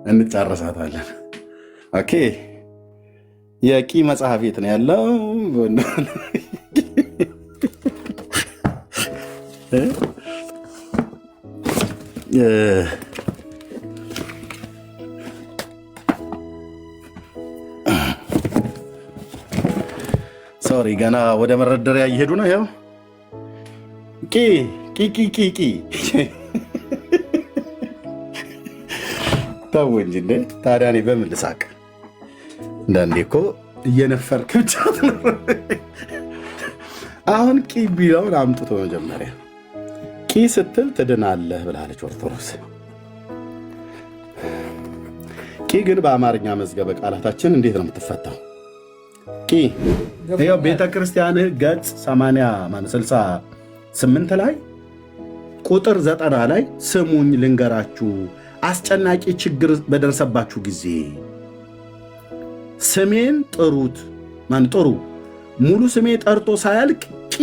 እንጨርሳታለን። ኦኬ የቂ መጽሐፍ የት ነው ያለው? ሶሪ ገና ወደ መረደሪያ እየሄዱ ነው። ያው ቂ ተው እንጂ እንደ ታዲያ እኔ በምን ልሳቅ? እንዳንዴ እኮ እየነፈርክ ብቻ ነው። አሁን ቂ ቢለውን አምጥቶ መጀመሪያ ቂ ስትል ትድናለህ ብላለች ኦርቶዶክስ። ቂ ግን በአማርኛ መዝገበ ቃላታችን እንዴት ነው የምትፈታው? ቂ ይኸው ቤተ ክርስቲያንህ ገጽ 68 ላይ ቁጥር 90 ላይ ስሙኝ ልንገራችሁ፣ አስጨናቂ ችግር በደረሰባችሁ ጊዜ ስሜን ጥሩት። ማን ጥሩ? ሙሉ ስሜ ጠርቶ ሳያልቅ ቂ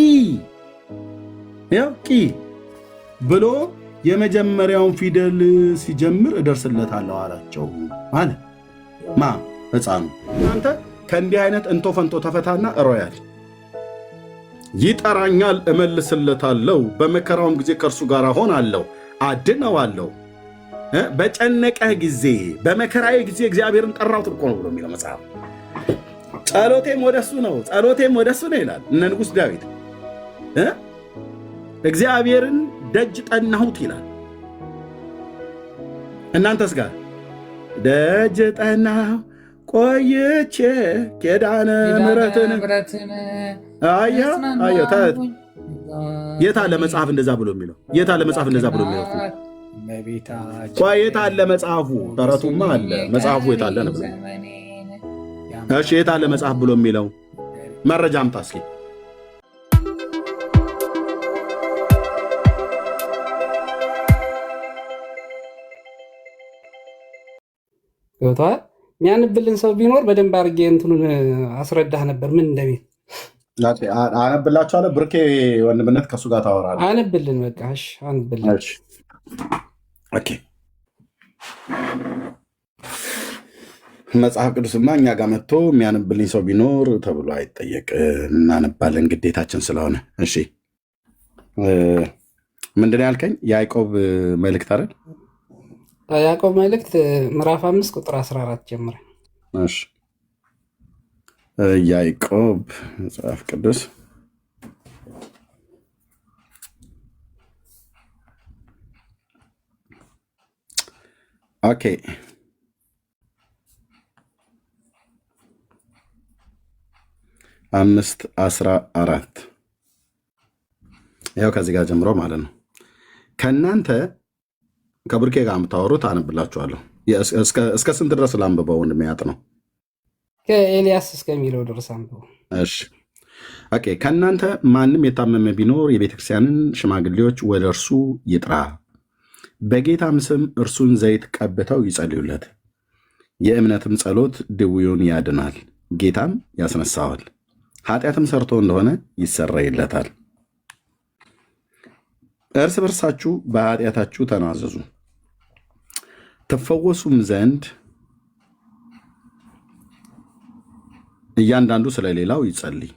ብሎ የመጀመሪያውን ፊደል ሲጀምር እደርስለታለሁ አላቸው። ማለት ሕፃኑ እናንተ ከእንዲህ አይነት እንቶ ፈንቶ ተፈታና ሮያል ይጠራኛል፣ እመልስለታለሁ፣ በመከራውም ጊዜ ከእርሱ ጋር ሆናለሁ፣ አድነዋለሁ። በጨነቀህ ጊዜ በመከራዬ ጊዜ እግዚአብሔርን ጠራሁት እኮ ነው ብሎ የሚለው መጽሐፍ። ጸሎቴም ወደሱ ነው ይላል እነ ንጉሥ ዳዊት። እግዚአብሔርን ደጅ ጠናሁት ይላል። እናንተስ ጋር ደጅ ጠናሁ ቆይቼ ኪዳነ ምሕረትን የት አለ መጽሐፍ እንደዛ ብሎ የሚለው? የት አለ መጽሐፍ እንደዛ ብሎ የሚለው? የት አለ መጽሐፉ? ተረቱማ አለ መጽሐፉ የት አለ ነው? እሺ የት አለ መጽሐፍ ብሎ የሚለው? መረጃ አምጣ እስኪ። ገብቶሃል? የሚያንብልን ሰው ቢኖር በደንብ አድርጌ እንትኑን አስረዳህ ነበር ምን እንደሚል አነብላችኋለሁ። ብርኬ ወንድምነት ከእሱ ጋር ታወራለህ። አንብልን በቃ እሺ፣ አንብልን። ኦኬ መጽሐፍ ቅዱስማ እኛ ጋር መጥቶ የሚያነብልኝ ሰው ቢኖር ተብሎ አይጠየቅ፣ እናነባለን ግዴታችን ስለሆነ። እሺ ምንድን ነው ያልከኝ? ያዕቆብ መልእክት አይደል? ያዕቆብ መልእክት ምዕራፍ 5 ቁጥር 14 ጀምረ። እሺ ያዕቆብ መጽሐፍ ቅዱስ ኦኬ 5:14 ያው ከዚህ ጋር ጀምሮ ማለት ነው። ከእናንተ ከብርኬ ጋር የምታወሩት አነብላችኋለሁ። እስከ ስንት ድረስ ላንብበው? ወንድሜ ያጥነው ከኤልያስ እስከሚለው ድረስ አንብበው። እሺ ኦኬ። ከእናንተ ማንም የታመመ ቢኖር የቤተክርስቲያንን ሽማግሌዎች ወደ እርሱ ይጥራ፣ በጌታም ስም እርሱን ዘይት ቀብተው ይጸልዩለት። የእምነትም ጸሎት ድውዩን ያድናል፣ ጌታም ያስነሳዋል። ኃጢአትም ሰርቶ እንደሆነ ይሰረይለታል። እርስ በርሳችሁ በኃጢአታችሁ ተናዘዙ፣ ትፈወሱም ዘንድ እያንዳንዱ ስለሌላው ይጸልይ።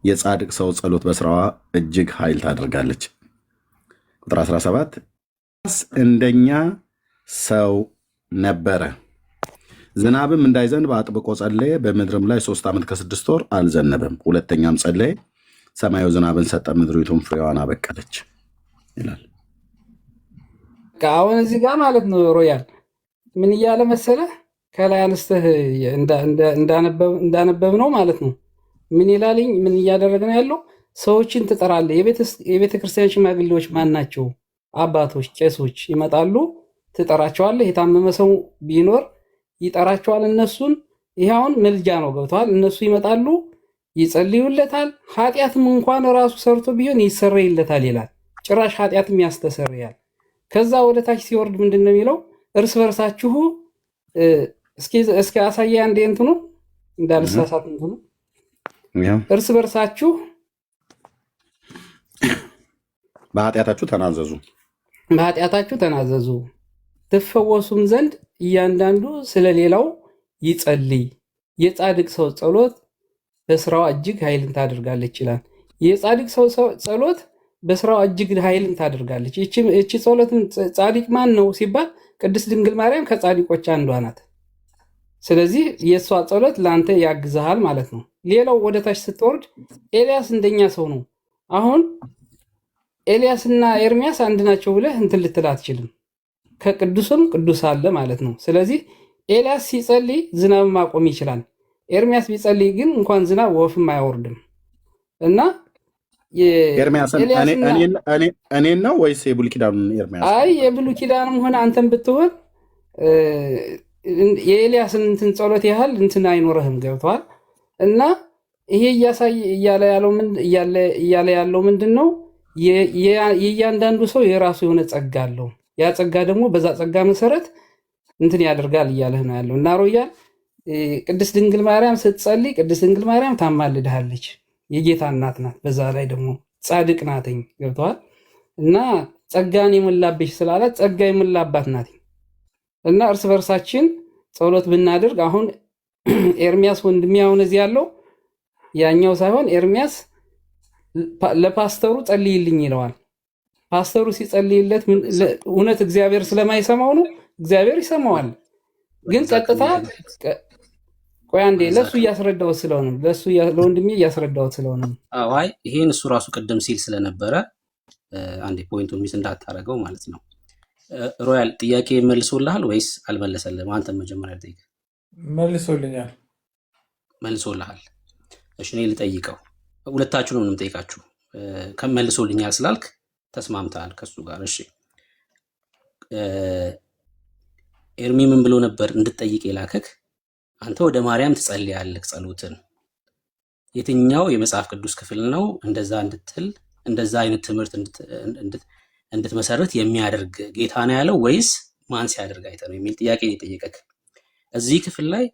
የጻድቅ ሰው ጸሎት በስራዋ እጅግ ኃይል ታደርጋለች። ቁጥር 17 እንደኛ ሰው ነበረ፣ ዝናብም እንዳይዘንብ አጥብቆ ጸለየ። በምድርም ላይ 3 ዓመት ከ6 ወር አልዘነበም። ሁለተኛም ጸለየ፣ ሰማዩ ዝናብን ሰጠ፣ ምድሪቱም ፍሬዋን አበቀለች ይላል። አሁን እዚህ ጋር ማለት ነው ሮያል ምን እያለ መሰለህ? ከላይ አንስተህ እንዳነበብ ነው ማለት ነው። ምን ይላልኝ? ምን እያደረገ ነው ያለው? ሰዎችን ትጠራለህ። የቤተ ክርስቲያን ሽማግሌዎች ማን ናቸው? አባቶች፣ ቄሶች ይመጣሉ፣ ትጠራቸዋለህ። የታመመ ሰው ቢኖር ይጠራቸዋል። እነሱን ይህ አሁን መልጃ ነው። ገብተዋል? እነሱ ይመጣሉ፣ ይጸልዩለታል። ኃጢአትም እንኳን ራሱ ሰርቶ ቢሆን ይሰረይለታል ይላል። ጭራሽ ኃጢአትም ያስተሰርያል። ከዛ ወደ ታች ሲወርድ ምንድን ነው የሚለው? እርስ በርሳችሁ እስኪ አሳያ እንደ እንትኑ እንዳልሳሳት እንትኑ እርስ በርሳችሁ በኃጢአታችሁ ተናዘዙ ትፈወሱም ዘንድ እያንዳንዱ ስለሌላው ይጸልይ። የጻድቅ ሰው ጸሎት በስራዋ እጅግ ኃይልን ታደርጋለች ይላል። የጻድቅ ሰው ጸሎት በስራዋ እጅግ ኃይልን ታደርጋለች። እቺ ጸሎትን ጻድቅ ማን ነው ሲባል ቅድስት ድንግል ማርያም ከጻድቆች አንዷ ናት። ስለዚህ የእሷ ጸሎት ለአንተ ያግዝሃል ማለት ነው። ሌላው ወደ ታች ስትወርድ ኤልያስ እንደኛ ሰው ነው። አሁን ኤልያስና ኤርሚያስ አንድ ናቸው ብለህ እንትን ልትል አትችልም። ከቅዱስም ቅዱስ አለ ማለት ነው። ስለዚህ ኤልያስ ሲጸልይ ዝናብ ማቆም ይችላል። ኤርሚያስ ቢጸልይ ግን እንኳን ዝናብ ወፍም አይወርድም። እና እኔን ነው ወይስ የብሉይ ኪዳኑን ኤርሚያስ? አይ የብሉይ ኪዳንም ሆነ አንተን ብትሆን የኤልያስን እንትን ጸሎት ያህል እንትን አይኖርህም። ገብተዋል። እና ይሄ እያለ ያለው ምንድን ነው? የእያንዳንዱ ሰው የራሱ የሆነ ጸጋ አለው። ያ ጸጋ ደግሞ በዛ ጸጋ መሰረት እንትን ያደርጋል እያለህ ነው ያለው። እና ሮያል ቅድስት ድንግል ማርያም ስትጸልይ ቅድስት ድንግል ማርያም ታማልድሃለች። የጌታ እናት ናት። በዛ ላይ ደግሞ ጻድቅ ናትኝ። ገብተዋል። እና ጸጋን የሞላብሽ ስላላት ጸጋ የሞላባት ናት። እና እርስ በርሳችን ጸሎት ብናደርግ አሁን ኤርሚያስ ወንድሜ አሁን እዚህ ያለው ያኛው ሳይሆን ኤርሚያስ ለፓስተሩ ጸልይልኝ ይለዋል። ፓስተሩ ሲጸልይለት እውነት እግዚአብሔር ስለማይሰማው ነው? እግዚአብሔር ይሰማዋል። ግን ቀጥታ ቆይ አንዴ ለሱ እያስረዳሁት ስለሆነ ለወንድሜ እያስረዳሁት ስለሆነ አይ ይሄን እሱ ራሱ ቅድም ሲል ስለነበረ አንዴ ፖይንቱን ሚስ እንዳታረገው ማለት ነው። ሮያል ጥያቄ መልሶልሃል ወይስ አልመለሰልህም? አንተ መጀመሪያ ጠይቅ። መልሶልኛል። መልሶልሃል። እሺ እኔ ልጠይቀው። ሁለታችሁንም ነው የምጠይቃችሁ። ከመልሶልኛል ስላልክ ተስማምተሃል ከሱ ጋር። እሺ ኤርሚ ምን ብሎ ነበር እንድትጠይቅ የላከክ? አንተ ወደ ማርያም ትጸልያለህ ጸሎትን። የትኛው የመጽሐፍ ቅዱስ ክፍል ነው እንደዛ እንድትል እንደዛ አይነት ትምህርት እንድትመሰረት የሚያደርግ ጌታ ነው ያለው ወይስ ማን ሲያደርግ አይተህ ነው የሚል ጥያቄ የጠየቀክ? እዚህ ክፍል ላይ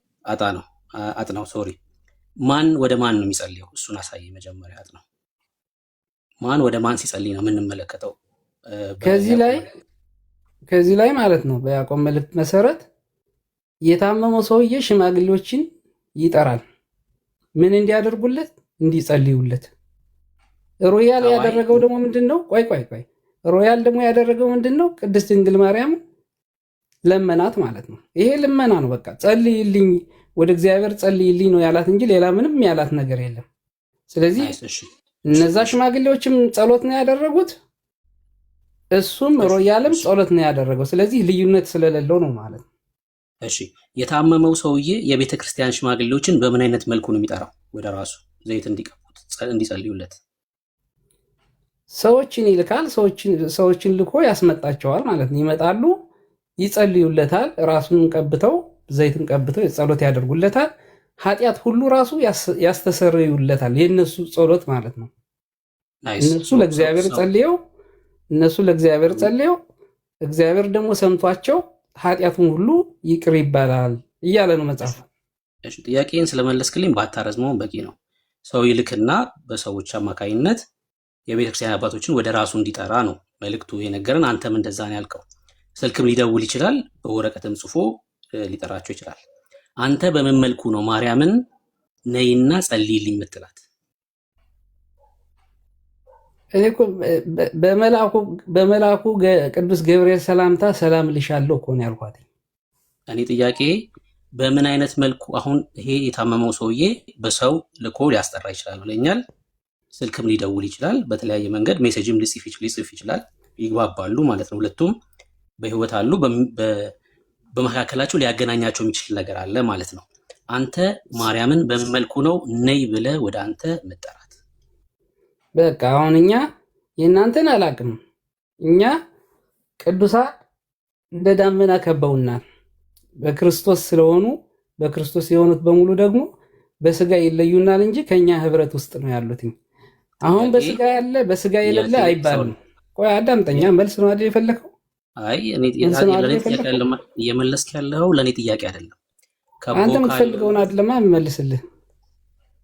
አጥናው ሶሪ ማን ወደ ማን ነው የሚጸልየው? እሱን አሳይ መጀመሪያ። አጥናው ማን ወደ ማን ሲጸልይ ነው የምንመለከተው? ከዚህ ላይ ማለት ነው በያዕቆብ መልእክት መሰረት የታመመው ሰውዬ ሽማግሌዎችን ይጠራል። ምን እንዲያደርጉለት? እንዲጸልዩለት። ሮያል ያደረገው ደግሞ ምንድነው? ቆይ ሮያል ደግሞ ያደረገው ምንድነው? ቅድስት ድንግል ማርያም ለመናት ማለት ነው። ይሄ ልመና ነው። በቃ ጸልይልኝ፣ ወደ እግዚአብሔር ጸልይልኝ ነው ያላት እንጂ ሌላ ምንም ያላት ነገር የለም። ስለዚህ እነዛ ሽማግሌዎችም ጸሎት ነው ያደረጉት፣ እሱም ሮያልም ጸሎት ነው ያደረገው። ስለዚህ ልዩነት ስለሌለው ነው ማለት ነው። እሺ የታመመው ሰውዬ የቤተ ክርስቲያን ሽማግሌዎችን በምን አይነት መልኩ ነው የሚጠራው? ወደ ራሱ ዘይት እንዲቀቡት እንዲጸልዩለት ሰዎችን ይልካል። ሰዎችን ልኮ ያስመጣቸዋል ማለት ነው። ይመጣሉ፣ ይጸልዩለታል። ራሱን ቀብተው ዘይትን ቀብተው ጸሎት ያደርጉለታል። ኃጢአት ሁሉ ራሱ ያስተሰርዩለታል። የእነሱ ጸሎት ማለት ነው። እነሱ ለእግዚአብሔር ጸልየው እግዚአብሔር ደግሞ ሰምቷቸው ኃጢአቱን ሁሉ ይቅር ይባላል እያለ ነው መጽሐፉ። እሺ ጥያቄን ስለመለስክልኝ ባታረዝመው በቂ ነው። ሰው ይልክና በሰዎች አማካይነት የቤተክርስቲያን አባቶችን ወደ ራሱ እንዲጠራ ነው መልእክቱ የነገረን። አንተም እንደዛ ነው ያልከው። ስልክም ሊደውል ይችላል፣ በወረቀትም ጽፎ ሊጠራቸው ይችላል። አንተ በምን መልኩ ነው ማርያምን ነይና ጸልይልኝ ምትላት? እኔ እኮ በመልአኩ ቅዱስ ገብርኤል ሰላምታ ሰላም ልሻለሁ እኮ ነው ያልኳት። እኔ ጥያቄ በምን አይነት መልኩ አሁን ይሄ የታመመው ሰውዬ በሰው ልኮ ሊያስጠራ ይችላል ብለኛል። ስልክም ሊደውል ይችላል፣ በተለያየ መንገድ ሜሴጅም ሊጽፍ ይችላል። ይግባባሉ ማለት ነው። ሁለቱም በህይወት አሉ። በመካከላቸው ሊያገናኛቸው የሚችል ነገር አለ ማለት ነው። አንተ ማርያምን በምን መልኩ ነው ነይ ብለህ ወደ አንተ መጠራት? በቃ አሁን እኛ የእናንተን አላቅም። እኛ ቅዱሳን እንደ ዳመና ከበውናል። በክርስቶስ ስለሆኑ በክርስቶስ የሆኑት በሙሉ ደግሞ በስጋ ይለዩናል እንጂ ከኛ ህብረት ውስጥ ነው ያሉት። አሁን በስጋ ያለ በስጋ የሌለ አይባልም። ቆይ አዳምጠኛ፣ መልስ ነው አይደል የፈለከው? አይ እኔ እየመለስክ ያለው ለእኔ ጥያቄ አይደለም። አንተ የምትፈልገውን አይደለማ የምመልስልህ።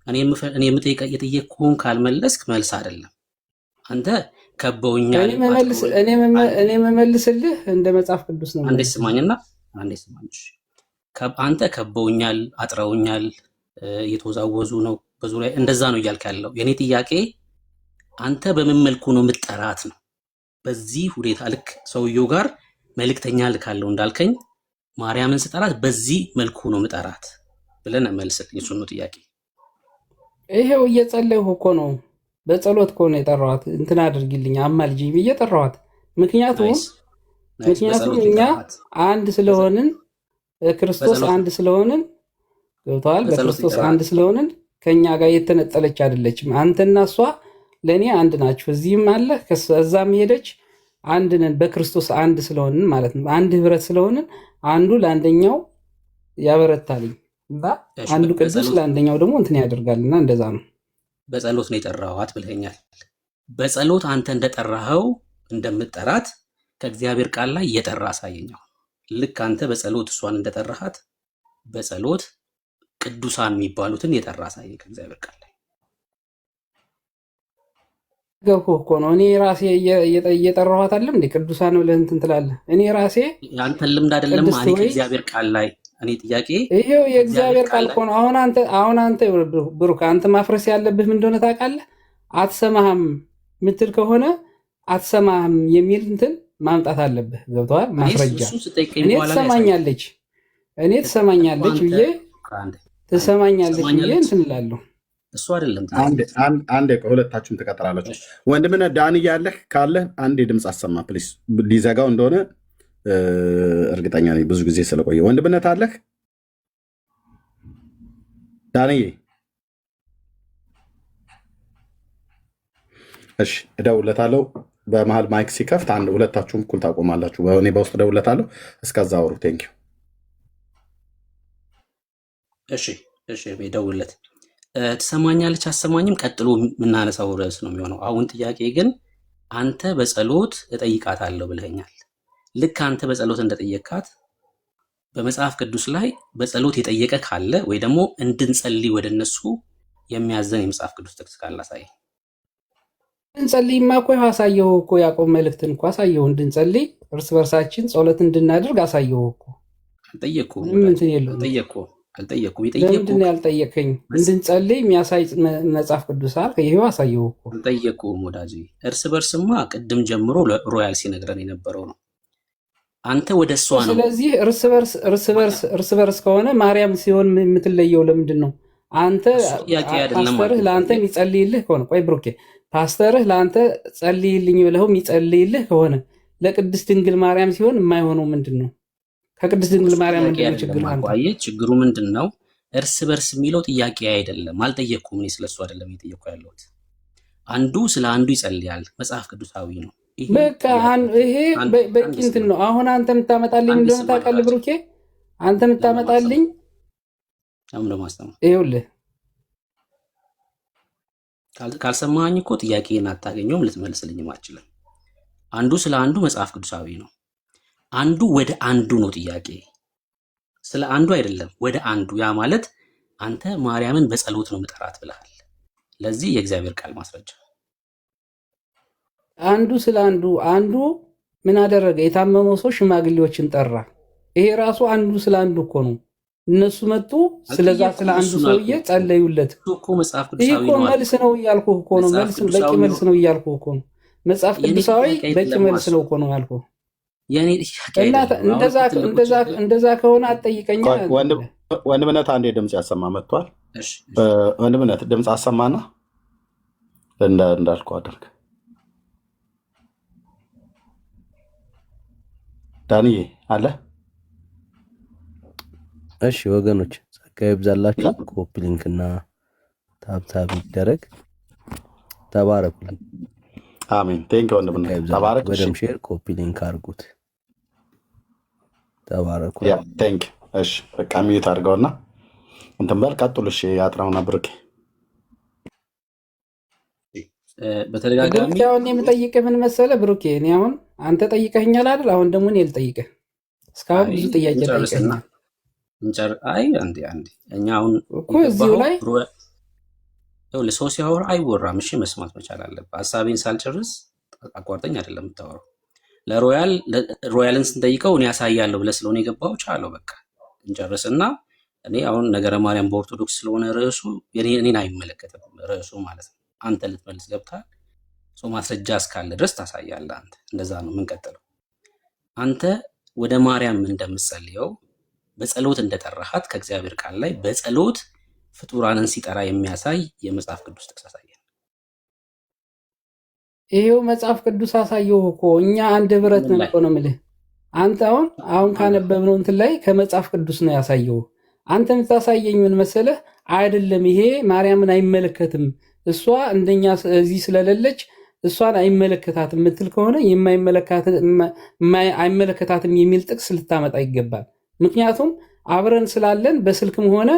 እኔ የጠየቅኩህን ካልመለስክ መልስ አይደለም። አንተ ከበውኛል፣ እኔ መመልስልህ እንደ መጽሐፍ ቅዱስ ነው። አንዴ ስማኝና አንዴ ስማኝ። አንተ ከበውኛል፣ አጥረውኛል፣ እየተወዛወዙ ነው በዙሪያ፣ እንደዛ ነው እያልክ ያለው። የኔ ጥያቄ አንተ በምን መልኩ ነው የምትጠራት ነው። በዚህ ሁኔታ ልክ ሰውየው ጋር መልእክተኛ ልካለው እንዳልከኝ ማርያምን ስጠራት በዚህ መልኩ ነው ምጠራት ብለን መልስልኝ። እሱ ነው ጥያቄ። ይሄው እየጸለይሁ እኮ ነው፣ በጸሎት እኮ ነው የጠራኋት። እንትን አድርጊልኝ አማልጅኝ ብዬ ጠራኋት። ምክንያቱም እኛ አንድ ስለሆንን ክርስቶስ አንድ ስለሆንን ገብተዋል። በክርስቶስ አንድ ስለሆንን ከኛ ጋር የተነጠለች አይደለችም። አንተና እሷ ለእኔ አንድ ናችሁ። እዚህም አለ ከዛም ሄደች፣ አንድ ነን በክርስቶስ አንድ ስለሆንን ማለት ነው። አንድ ህብረት ስለሆንን አንዱ ለአንደኛው ያበረታልኝ እና አንዱ ቅዱስ ለአንደኛው ደግሞ እንትን ያደርጋልና እንደዛ ነው። በጸሎት ነው የጠራኋት ብለኛል። በጸሎት አንተ እንደጠራኸው እንደምትጠራት ከእግዚአብሔር ቃል ላይ እየጠራ አሳየኛው። ልክ አንተ በጸሎት እሷን እንደጠራሃት በጸሎት ቅዱሳን የሚባሉትን የጠራ አሳየኝ ከእግዚአብሔር ቃል ላይ። ገብቶ እኮ ነው እኔ ራሴ እየጠራኋት አለም እንዴ ቅዱሳን ብለህ እንትን ትላለህ። እኔ ራሴ ያንተን ልምድ አይደለም እኔ ከእግዚአብሔር ቃል ላይ እኔ ጥያቄ ይሄው የእግዚአብሔር ቃል እኮ ነው። አሁን አንተ ብሩክ አንተ ማፍረስ ያለብህ ምን እንደሆነ ታውቃለህ? አትሰማህም ምትል ከሆነ አትሰማህም የሚል እንትን ማምጣት አለብህ። ገብቶሃል? ማስረጃ እኔ ትሰማኛለች ብዬ እንትን እላለሁ። እሱ አይደለም አንዴ ሁለታችሁም ትቀጥራላችሁ። ወንድምነ ዳን እያለህ ካለህ አንድ ድምፅ አሰማ ፕሊስ። ሊዘጋው እንደሆነ እርግጠኛ ነኝ ብዙ ጊዜ ስለቆየ። ወንድምነት አለህ ዳንዬ? እሺ እደውልለታለሁ። በመሀል ማይክ ሲከፍት ሁለታችሁም እኩል ታቆማላችሁ። እኔ በውስጥ እደውልለታለሁ። እስከዛ አውሩ። ቴንኪው። እሺ እደውልለት። ትሰማኛለች አሰማኝም ቀጥሎ የምናነሳው ርዕስ ነው የሚሆነው። አሁን ጥያቄ ግን አንተ በጸሎት እጠይቃታለሁ ብለኸኛል። ልክ አንተ በጸሎት እንደጠየካት በመጽሐፍ ቅዱስ ላይ በጸሎት የጠየቀ ካለ ወይ ደግሞ እንድንጸልይ ወደ እነሱ የሚያዘን የመጽሐፍ ቅዱስ ጥቅስ ካለ አሳይ። እንጸልይማ እኮ አሳየው እኮ ያዕቆብ መልእክትን እኮ አሳየው። እንድንጸልይ እርስ በርሳችን ጸሎት እንድናደርግ አሳየው እኮ። አልጠየቅኩም። ለምንድን ነው ያልጠየቀኝ? እንድንጸልይ የሚያሳይ መጽሐፍ ቅዱስ አልክ። ይሄው አሳየው እኮ። አልጠየቅኩም ወዳጄ። እርስ በርስማ ቅድም ጀምሮ ሮያል ሲነግረን የነበረው ነው። አንተ ወደ እሷ ነው። ስለዚህ እርስ በርስ ከሆነ ማርያም ሲሆን የምትለየው ለምንድን ነው? አንተ ፓስተርህ ለአንተ የሚጸልይልህ ከሆነ ቆይ ብሩኬ፣ ፓስተርህ ለአንተ ጸልይልኝ ብለው የሚጸልይልህ ከሆነ ለቅድስት ድንግል ማርያም ሲሆን የማይሆነው ምንድን ነው? ከቅድስት ድንግል ማርያም ምንድነው ችግር? ችግሩ ምንድን ነው? እርስ በርስ የሚለው ጥያቄ አይደለም። አልጠየቅኩም። እኔ ስለሱ አይደለም እየጠየቅኩ ያለሁት። አንዱ ስለ አንዱ ይጸልያል። መጽሐፍ ቅዱሳዊ ነው። በቃ ይሄ በቂ እንትን ነው። አሁን አንተ የምታመጣልኝ እንደሆነ ታውቃለህ ብሩኬ፣ አንተ የምታመጣልኝ ይኸውልህ፣ ካልሰማኸኝ እኮ ጥያቄን አታገኘውም፣ ልትመልስልኝም አትችልም። አንዱ ስለ አንዱ መጽሐፍ ቅዱሳዊ ነው። አንዱ ወደ አንዱ ነው ጥያቄ፣ ስለ አንዱ አይደለም፣ ወደ አንዱ። ያ ማለት አንተ ማርያምን በጸሎት ነው ምጠራት ብለሃል። ለዚህ የእግዚአብሔር ቃል ማስረጃ። አንዱ ስለ አንዱ ምን አደረገ? የታመመው ሰው ሽማግሌዎችን ጠራ። ይሄ ራሱ አንዱ ስለ አንዱ እኮ ነው። እነሱ መጡ፣ ስለዛ ስለ አንዱ ሰውዬ ጸለዩለት። ይህ እኮ መልስ ነው እያልኩህ እኮ ነው። በቂ መልስ ነው እያልኩህ እኮ ነው። መጽሐፍ ቅዱሳዊ በቂ መልስ ነው እኮ ነው ያልኩህ። እንደዛ ከሆነ አትጠይቀኛ። ወንድምነት አንዴ ድምፅ ያሰማ መጥቷል። ወንድምነት ድምፅ አሰማና እንዳልኩ አድርግ። ዳንዬ አለ። እሺ ወገኖች ጸጋ ይብዛላችሁ። ኮፒ ሊንክ እና ታብታብ ይደረግ። ተባረኩልኝ። አሜን። ቴንክ ወንድምነት ተባረክ። በደም ሼር ኮፒ ሊንክ አድርጉት። ተባረኩ። ቴንክ። እሺ በቃ ሚዩት አድርገውና እንትን በል ቀጥሉ። እሺ ያጥራውና ብሩኬ በተደጋጋሚ አሁን የምጠይቅህ ምን መሰለህ ብሩኬ፣ እኔ አሁን አንተ ጠይቀኸኛል አይደል? አሁን ደግሞ እኔ ልጠይቅህ። እስካሁን ብዙ ጥያቄ ጠይቀኸኛል። አንዴ እኛ አሁን እኮ እዚሁ ላይ ሰው ሲያወራ አይወራም። እሺ መስማት መቻል አለብህ። ሀሳቤን ሳልጨርስ አቋርጠኝ አይደለም የምታወራው። ሮያልን ስንጠይቀው እኔ ያሳያለሁ ብለህ ስለሆነ የገባው ቻለው በቃ እንጨርስና እኔ አሁን ነገረ ማርያም በኦርቶዶክስ ስለሆነ ርዕሱ እኔን አይመለከትም ርዕሱ ማለት ነው። አንተ ልትመልስ ገብታል። ማስረጃ እስካለ ድረስ ታሳያለህ አንተ። እንደዛ ነው የምንቀጥለው። አንተ ወደ ማርያም እንደምትጸልየው በጸሎት እንደጠራሃት ከእግዚአብሔር ቃል ላይ በጸሎት ፍጡራንን ሲጠራ የሚያሳይ የመጽሐፍ ቅዱስ ጥቅስ አሳየን። ይሄው መጽሐፍ ቅዱስ አሳየው እኮ እኛ አንድ ህብረት ምን ነን ላይ እኮ ነው የምልህ። አንተ አሁን ካነበብነው እንትን ላይ ከመጽሐፍ ቅዱስ ነው ያሳየው። አንተ የምታሳየኝ ምን መሰለህ? አይደለም ይሄ ማርያምን አይመለከትም፣ እሷ እንደኛ እዚህ ስለሌለች እሷን አይመለከታትም የምትል ከሆነ አይመለከታትም የሚል ጥቅስ ልታመጣ ይገባል። ምክንያቱም አብረን ስላለን በስልክም ሆነ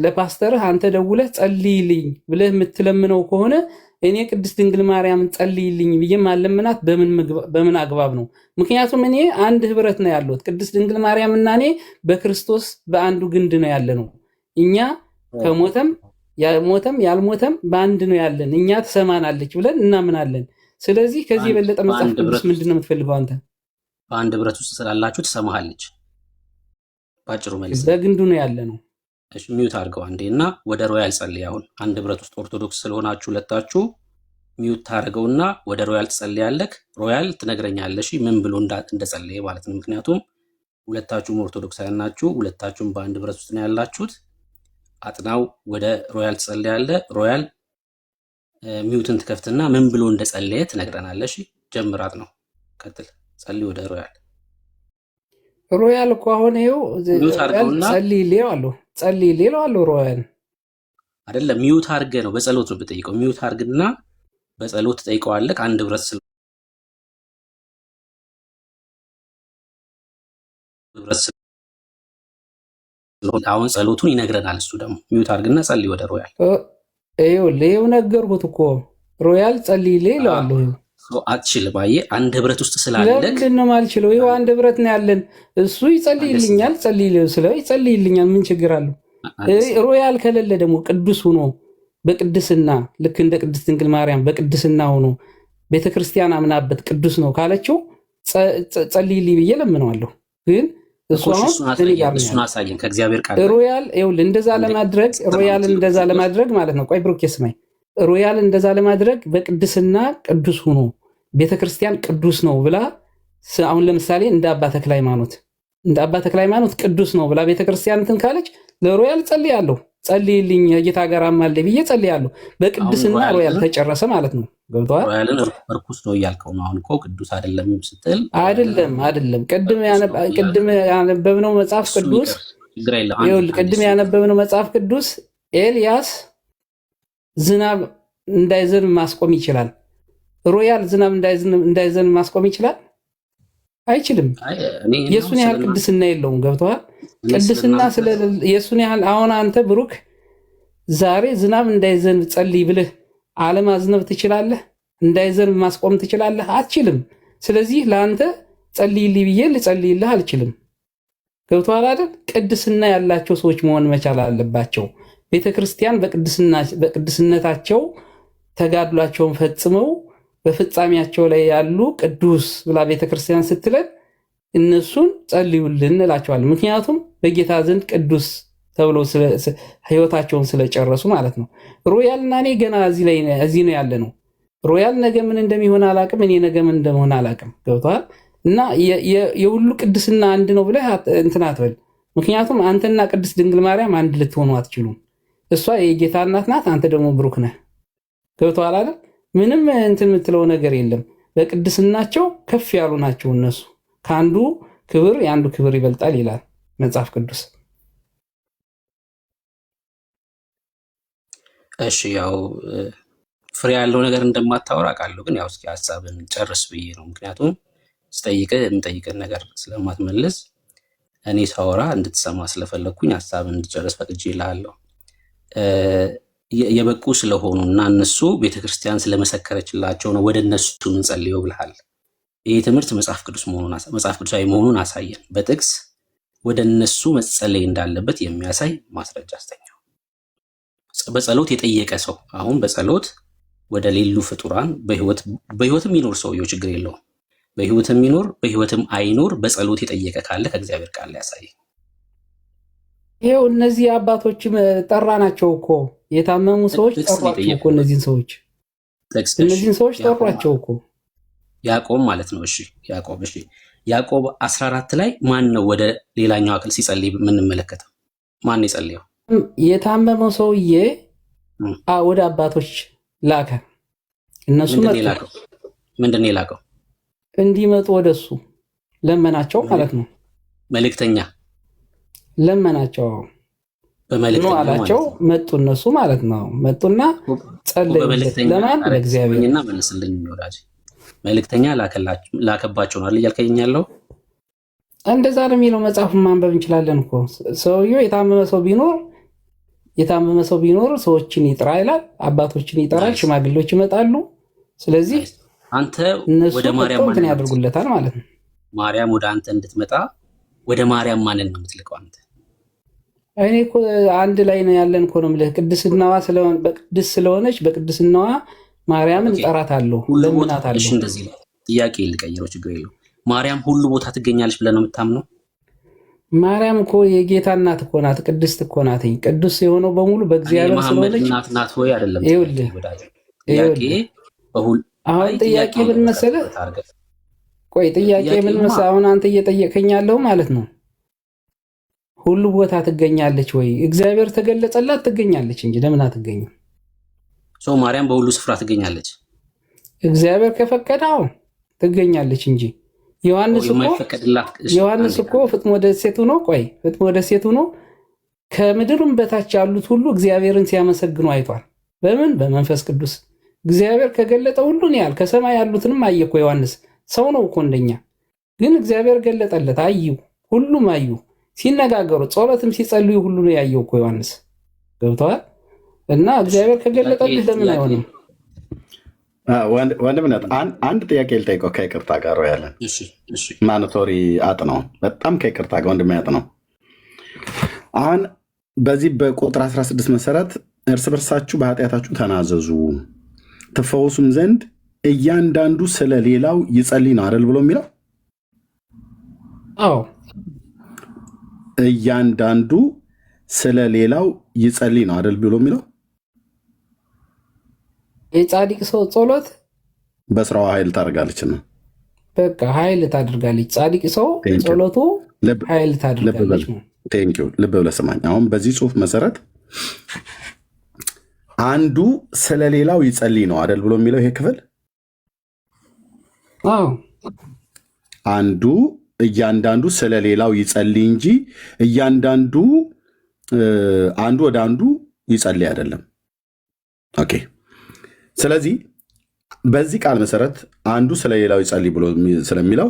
ለፓስተርህ አንተ ደውለህ ጸልይልኝ ብለህ የምትለምነው ከሆነ እኔ ቅድስት ድንግል ማርያምን ጸልይልኝ ብዬ ማለምናት በምን አግባብ ነው? ምክንያቱም እኔ አንድ ህብረት ነው ያለሁት። ቅድስት ድንግል ማርያምና እኔ በክርስቶስ በአንዱ ግንድ ነው ያለ ነው። እኛ ከሞተም ያልሞተም በአንድ ነው ያለን። እኛ ትሰማናለች ብለን እናምናለን። ስለዚህ ከዚህ የበለጠ መጽሐፍ ቅዱስ ምንድን ነው የምትፈልገው አንተ? በአንድ ህብረት ውስጥ ስላላችሁ ትሰማሃለች። ባጭሩ መልስ በግንዱ ነው ያለ ነው። እሺ ሚዩት አድርገው አንዴ እና ወደ ሮያል ጸልይ። አሁን አንድ ህብረት ውስጥ ኦርቶዶክስ ስለሆናችሁ ሁለታችሁ ሚዩት ታደርገውና ወደ ሮያል ትጸልያለህ። ሮያል ትነግረኛለሽ ምን ብሎ እንደጸለየ ማለት ነው። ምክንያቱም ሁለታችሁም ኦርቶዶክሳውያን ናችሁ፣ ሁለታችሁም በአንድ ህብረት ውስጥ ነው ያላችሁት። አጥናው ወደ ሮያል ትጸልያለህ። ሮያል ሚዩትን ትከፍትና ምን ብሎ እንደጸለየ ትነግረናለሽ። ጀምር አጥናው፣ ቀጥል፣ ጸልይ ወደ ሮያል። ሮያል እኮ አሁን ይኸው ሚዩት አድርገውና ጸልይ አለው ሮያል አይደለም ሚዩት አድርገህ ነው በጸሎት ነው ብጠይቀው። ሚዩት አድርግና በጸሎት ትጠይቀዋለህ። አንድ ህብረት አሁን ጸሎቱን ይነግረናል። እሱ ደግሞ ሚዩት አድርግና ጸልይ ወደ ሮያል። ይኸው ነገርኩት እኮ ሮያል ጸልይ እለዋለሁ። አትችልም። አየህ አንድ ህብረት ውስጥ ስላለህ ለምንድን ነው የማልችለው? ይኸው አንድ ህብረት ነው ያለን። እሱ ይጸልይልኛል፣ ይጸልይልኛል። ምን ችግር አለው? ሮያል ከሌለ ደግሞ ቅዱስ ሆኖ በቅድስና ልክ እንደ ቅድስት ድንግል ማርያም በቅድስና ሆኖ ቤተክርስቲያን አምናበት ቅዱስ ነው ካለችው ጸልይልኝ ብዬ ለምነዋለሁ። ግን እሱን አሳየን ከእግዚአብሔር ቃል ሮያል ይኸውልህ እንደዛ ለማድረግ ማለት ነው። ቆይ ብሩክ ስማኝ። ሮያል እንደዛ ለማድረግ በቅድስና ቅዱስ ሆኖ ቤተክርስቲያን ቅዱስ ነው ብላ አሁን ለምሳሌ እንደ አባ ተክለ ሃይማኖት ቅዱስ ነው ብላ ቤተክርስቲያን እንትን ካለች ለሮያል ጸልያለሁ፣ ጸልይልኝ ጌታ ጋር አማልኝ ብዬ ጸልያለሁ። በቅድስና ሮያል ተጨረሰ ማለት ነው። ገብቶሃል? ሮያልን እርኩስ ነው እያልከው ነው። አሁን እኮ ቅዱስ አይደለም ስትል አይደለም። ቅድም ያነበብነው መጽሐፍ ቅዱስ ቅድም ያነበብነው መጽሐፍ ቅዱስ ኤልያስ ዝናብ እንዳይዘንብ ማስቆም ይችላል። ሮያል ዝናብ እንዳይዘንብ ማስቆም ይችላል? አይችልም። የእሱን ያህል ቅድስና የለውም። ገብቶሃል? ቅድስና የእሱን ያህል አሁን አንተ ብሩክ ዛሬ ዝናብ እንዳይዘንብ ጸልይ ብልህ አለማዝነብ ትችላለህ? እንዳይዘንብ ማስቆም ትችላለህ? አትችልም። ስለዚህ ለአንተ ጸልይልኝ ብዬ ልጸልይልህ አልችልም። ገብቶሃል አይደል? ቅድስና ያላቸው ሰዎች መሆን መቻል አለባቸው። ቤተ ክርስቲያን በቅድስነታቸው ተጋድሏቸውን ፈጽመው በፍጻሜያቸው ላይ ያሉ ቅዱስ ብላ ቤተ ክርስቲያን ስትለን እነሱን ጸልዩልን እንላቸዋለን። ምክንያቱም በጌታ ዘንድ ቅዱስ ተብሎ ህይወታቸውን ስለጨረሱ ማለት ነው። ሮያልና እኔ ገና እዚህ ነው ያለ ነው። ሮያል ነገ ምን እንደሚሆን አላቅም፣ እኔ ነገ ምን እንደሆነ አላቅም። ገብቶሃል? እና የሁሉ ቅድስና አንድ ነው ብለህ እንትን አትበል። ምክንያቱም አንተና ቅድስት ድንግል ማርያም አንድ ልትሆኑ አትችሉም። እሷ የጌታ እናት ናት፣ አንተ ደግሞ ብሩክ ነህ። ገብቶሃል አይደል? ምንም እንትን የምትለው ነገር የለም። በቅድስናቸው ከፍ ያሉ ናቸው እነሱ። ከአንዱ ክብር የአንዱ ክብር ይበልጣል ይላል መጽሐፍ ቅዱስ። እሺ ያው ፍሬ ያለው ነገር እንደማታወራ አውቃለሁ፣ ግን ያው እስኪ ሀሳብን ጨርስ ብዬ ነው። ምክንያቱም ስጠይቅህ የምጠይቅን ነገር ስለማትመልስ እኔ ሳወራ እንድትሰማ ስለፈለግኩኝ ሀሳብን እንድጨርስ ፈቅጄ እልሃለሁ። የበቁ ስለሆኑ እና እነሱ ቤተክርስቲያን ስለመሰከረችላቸው ነው ወደ እነሱ ምንጸልየው ብልሃል። ይህ ትምህርት መጽሐፍ ቅዱሳዊ መሆኑን አሳየን። በጥቅስ ወደ እነሱ መጸለይ እንዳለበት የሚያሳይ ማስረጃ አስተኛው። በጸሎት የጠየቀ ሰው አሁን በጸሎት ወደ ሌሉ ፍጡራን በህይወትም ይኖር ሰውየው ችግር የለውም። በህይወትም ይኖር በህይወትም አይኖር በጸሎት የጠየቀ ካለ ከእግዚአብሔር ቃል ያሳይ። ይሄው እነዚህ አባቶች ጠራናቸው እኮ የታመሙ ሰዎች ጠሯቸው እኮ እነዚህን ሰዎች ጠሯቸው እኮ ያዕቆብ ማለት ነው። እሺ ያዕቆብ 14 ላይ ማን ነው ወደ ሌላኛው አካል ሲጸልይ የምንመለከተው? ማን ነው የጸለየው? የታመመው ሰውዬ ወደ አባቶች ላከ። እነሱ ምንድን ነው የላከው? እንዲመጡ ወደሱ ለመናቸው ማለት ነው። መልእክተኛ ለመናቸው ነው አላቸው። መጡ እነሱ ማለት ነው። መጡና ጸለዩለት። ለማን? ለእግዚአብሔርና መልስልኝ ወዳጅ። መልእክተኛ ላከባቸው ነው አይደል እያልከኝ ያለው? እንደዛ ነው የሚለው። መጽሐፉን ማንበብ እንችላለን እኮ። ሰውየው የታመመ ሰው ቢኖር ሰዎችን ይጥራ ይላል። አባቶችን ይጠራል፣ ሽማግሌዎች ይመጣሉ። ስለዚህ አንተ ወደ ማርያም ያደርጉለታል ማለት ነው። ማርያም ወደ አንተ እንድትመጣ ወደ ማርያም ማንን ነው የምትልቀው አንተ? እኔ እኮ አንድ ላይ ነው ያለን እኮ ነው የምልህ። ቅድስናዋ ስለሆነች በቅድስናዋ ማርያምን እጠራታለሁ፣ ለምናታለሁ። እሺ እንደዚህ ነው። ጥያቄ ልቀይረው፣ ችግር የለውም። ማርያም ሁሉ ቦታ ትገኛለች ብለህ ነው የምታምነው? ማርያም እኮ የጌታ እናት እኮ ናት፣ ቅድስት እኮ ናት። ቅዱስ የሆነው በሙሉ በእግዚአብሔር ስለሆነች እናት ናት ወይ አይደለም? አሁን ጥያቄ ምን መሰለህ? አሁን አንተ እየጠየቀኝ ያለው ማለት ነው ሁሉ ቦታ ትገኛለች ወይ? እግዚአብሔር ተገለጸላት ትገኛለች እንጂ ለምን አትገኝም? ሰው ማርያም በሁሉ ስፍራ ትገኛለች። እግዚአብሔር ከፈቀደው ትገኛለች እንጂ ዮሐንስ እኮ ፍጥሞ ደሴት ሆኖ ከምድርም በታች ያሉት ሁሉ እግዚአብሔርን ሲያመሰግኑ አይቷል። በምን? በመንፈስ ቅዱስ። እግዚአብሔር ከገለጠ ሁሉን ያህል ከሰማይ ያሉትንም አየ እኮ ዮሐንስ። ሰው ነው እኮ እንደኛ፣ ግን እግዚአብሔር ገለጠለት። ሁሉም አዩ። ሲነጋገሩ ጸሎትም ሲጸልዩ ሁሉ ነው ያየው እኮ ዮሐንስ። ገብተዋል? እና እግዚአብሔር ከገለጠልህ ለምን አይሆንም? ወንድምነት አንድ ጥያቄ ልጠይቀው ከይቅርታ ጋር ያለን ማኖቶሪ አጥነው በጣም ከይቅርታ ጋር ወንድም ያጥነው። አሁን በዚህ በቁጥር 16 መሰረት እርስ በርሳችሁ በኃጢአታችሁ ተናዘዙ ትፈወሱም ዘንድ እያንዳንዱ ስለ ሌላው ይጸልይ ነው አይደል ብሎ የሚለው? አዎ እያንዳንዱ ስለ ሌላው ይጸልይ ነው አይደል ብሎ የሚለው? የጻድቅ ሰው ጸሎት በስራዋ ኃይል ታደርጋለች ነው። በቃ ኃይል ታደርጋለች። ጻድቅ ሰው ጸሎቱ ኃይል ታደርጋለች ነው። ቴንኪው። ልብ ብለህ ስማኝ። አሁን በዚህ ጽሑፍ መሰረት አንዱ ስለ ሌላው ይጸልይ ነው አይደል ብሎ የሚለው ይሄ ክፍል? አዎ አንዱ እያንዳንዱ ስለ ሌላው ይጸልይ እንጂ እያንዳንዱ አንዱ ወደ አንዱ ይጸልይ አይደለም። ኦኬ። ስለዚህ በዚህ ቃል መሰረት አንዱ ስለ ሌላው ይጸልይ ብሎ ስለሚለው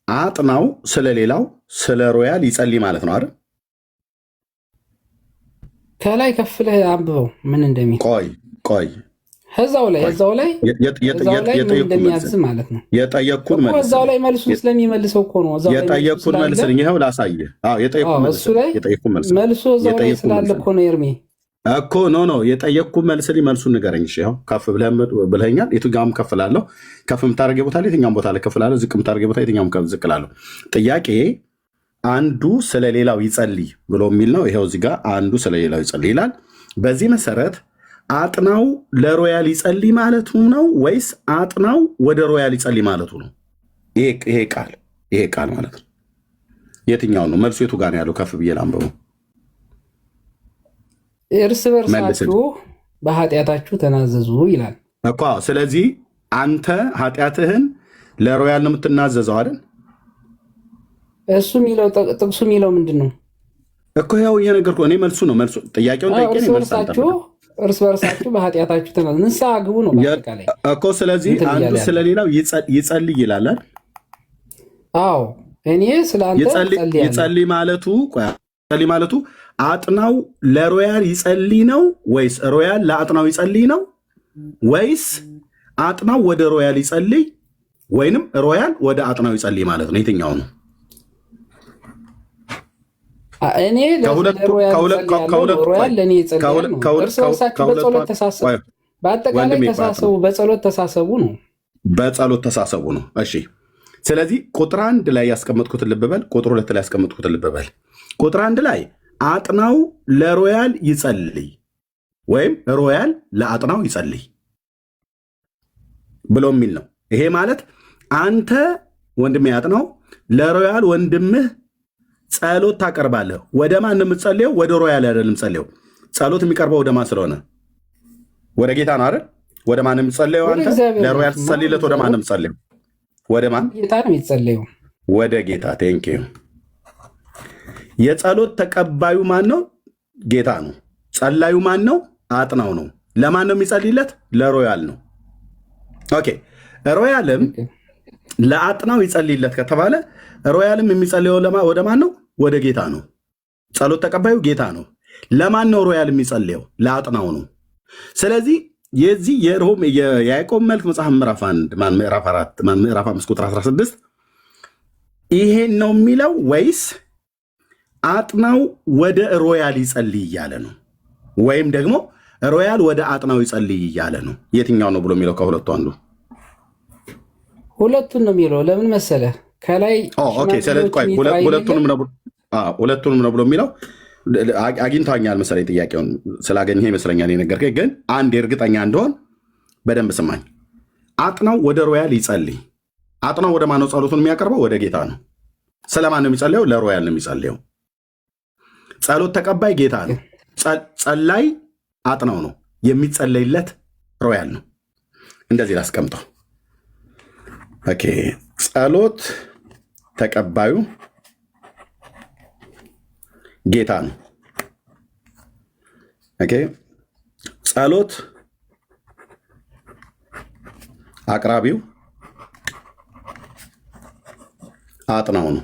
አጥናው ስለ ሌላው ስለ ሮያል ይጸልይ ማለት ነው አይደል? ከላይ ከፍለህ አንብበው ምን እንደሚል። ቆይ እዛው ላይ እንደሚያዝ ማለት ነው። የጠየቅኩን መልስ እዛው ላይ መልሱን ስለሚመልሰው እኮ ነው። የጠየቅኩን መልስ ይኸው ላሳየህ። የጠየቅኩን መልሱ እዛው ላይ ስላለ እኮ ነው ኤርሚ እኮ ኖ የጠየቅኩን መልስልኝ። መልሱን ንገረኝ። እሺ ይኸው ከፍ ብለኸኛል። የትኛውም ከፍ እላለሁ። ከፍ የምታደርገው ቦታ ላይ የትኛውም ቦታ ላይ ከፍ እላለሁ። ዝቅ የምታደርገው ቦታ የትኛውም ዝቅ እላለሁ። ጥያቄ አንዱ ስለ ሌላው ይጸልይ ብሎ የሚል ነው። ይኸው እዚህ ጋር አንዱ ስለ ሌላው ይጸልይ ይላል። በዚህ መሰረት አጥናው ለሮያል ይጸልይ ማለቱ ነው ወይስ አጥናው ወደ ሮያል ይጸልይ ማለቱ ነው? ይሄ ቃል ማለት ነው የትኛው ነው? መልሱ የቱ ጋር ነው ያለው? ከፍ ብዬ ላንብበው። እርስ በርሳችሁ በኃጢአታችሁ ተናዘዙ ይላል እኮ። ስለዚህ አንተ ኃጢአትህን ለሮያል ነው የምትናዘዘው አይደል? እሱ የሚለው ጥቅሱ የሚለው ምንድን ነው እኮ? ያው እየነገርኩህ እኔ መልሱ ነው። መልሱ ጥያቄውን ጠይቄ እርስ በርሳችሁ በኃጢአታችሁ ተናዘዙ፣ ንስሐ ግቡ ነው በአጠቃላይ እኮ። ስለዚህ አንዱ ስለሌላው ይጸልይ ይላል። አዎ እኔ ስለአንተ ይጸልይ ማለቱ አጥናው ለሮያል ይጸልይ ነው ወይስ ሮያል ለአጥናው ይጸልይ ነው ወይስ አጥናው ወደ ሮያል ይጸልይ ወይንም ሮያል ወደ አጥናው ይጸልይ ማለት ነው? የትኛው ነው? እኔ ለሮያል ለኔ ይጸልያል። እርስ በርሳችሁ በጸሎት ተሳሰቡ። በአጠቃላይ ወንድሜ እኮ ተሳሰቡ፣ አጥናው በጸሎት ተሳሰቡ ነው። በጸሎት ተሳሰቡ ነው። እሺ ስለዚህ ቁጥር 1 ላይ ያስቀመጥኩትን ልብ በል፣ ቁጥር 2 ላይ ያስቀመጥኩትን ልብ በል። ቁጥር 1 ላይ አጥናው ለሮያል ይጸልይ ወይም ሮያል ለአጥናው ይጸልይ ብሎ የሚል ነው። ይሄ ማለት አንተ ወንድሜ አጥናው ለሮያል ወንድምህ ጸሎት ታቀርባለህ። ወደ ማን ነው የምትጸልየው? ወደ ሮያል አይደለም ጸልየው። ጸሎት የሚቀርበው ወደ ማን ስለሆነ? ወደ ጌታ ነው አይደል? ወደ ማን ነው የምትጸልየው? አንተ ለሮያል ትጸልይለት ወደ ማን ነው የምትጸልየው? ወደ ማን? ጌታ ነው የሚጸልየው። ወደ ጌታ። ቴንክ ዩ። የጸሎት ተቀባዩ ማን ነው? ጌታ ነው። ጸላዩ ማን ነው? አጥናው ነው። ለማን ነው የሚጸልይለት? ለሮያል ነው። ኦኬ። ሮያልም ለአጥናው ይጸልይለት ከተባለ ሮያልም የሚጸልየው ወደ ማን ነው? ወደ ጌታ ነው። ጸሎት ተቀባዩ ጌታ ነው። ለማን ነው ሮያል የሚጸልየው? ለአጥናው ነው። ስለዚህ የዚህ የያዕቆብ መልክ መጽሐፍ ምዕራፍ 1 ምዕራፍ 4 ምዕራፍ 5 ቁጥር 16 ይሄን ነው የሚለው ወይስ አጥናው ወደ ሮያል ይጸልይ እያለ ነው? ወይም ደግሞ ሮያል ወደ አጥናው ይጸልይ እያለ ነው? የትኛው ነው ብሎ የሚለው? ከሁለቱ አንዱ። ሁለቱን ነው የሚለው። ለምን መሰለህ? ከላይ ሁለቱንም ነው ብሎ የሚለው አግኝታኛል መሰለኝ። ጥያቄውን ስላገኘህ ይመስለኛል የነገርከኝ። ግን አንድ እርግጠኛ እንደሆን በደንብ ስማኝ። አጥናው ወደ ሮያል ይጸልይ። አጥናው ወደ ማነው ጸሎቱን የሚያቀርበው? ወደ ጌታ ነው። ስለማን ነው የሚጸልየው? ለሮያል ነው የሚጸልየው። ጸሎት ተቀባይ ጌታ ነው። ጸላይ አጥናው ነው። የሚጸለይለት ሮያል ነው። እንደዚህ ላስቀምጠው። ኦኬ። ጸሎት ተቀባዩ ጌታ ነው። ኦኬ። ጸሎት አቅራቢው አጥናው ነው።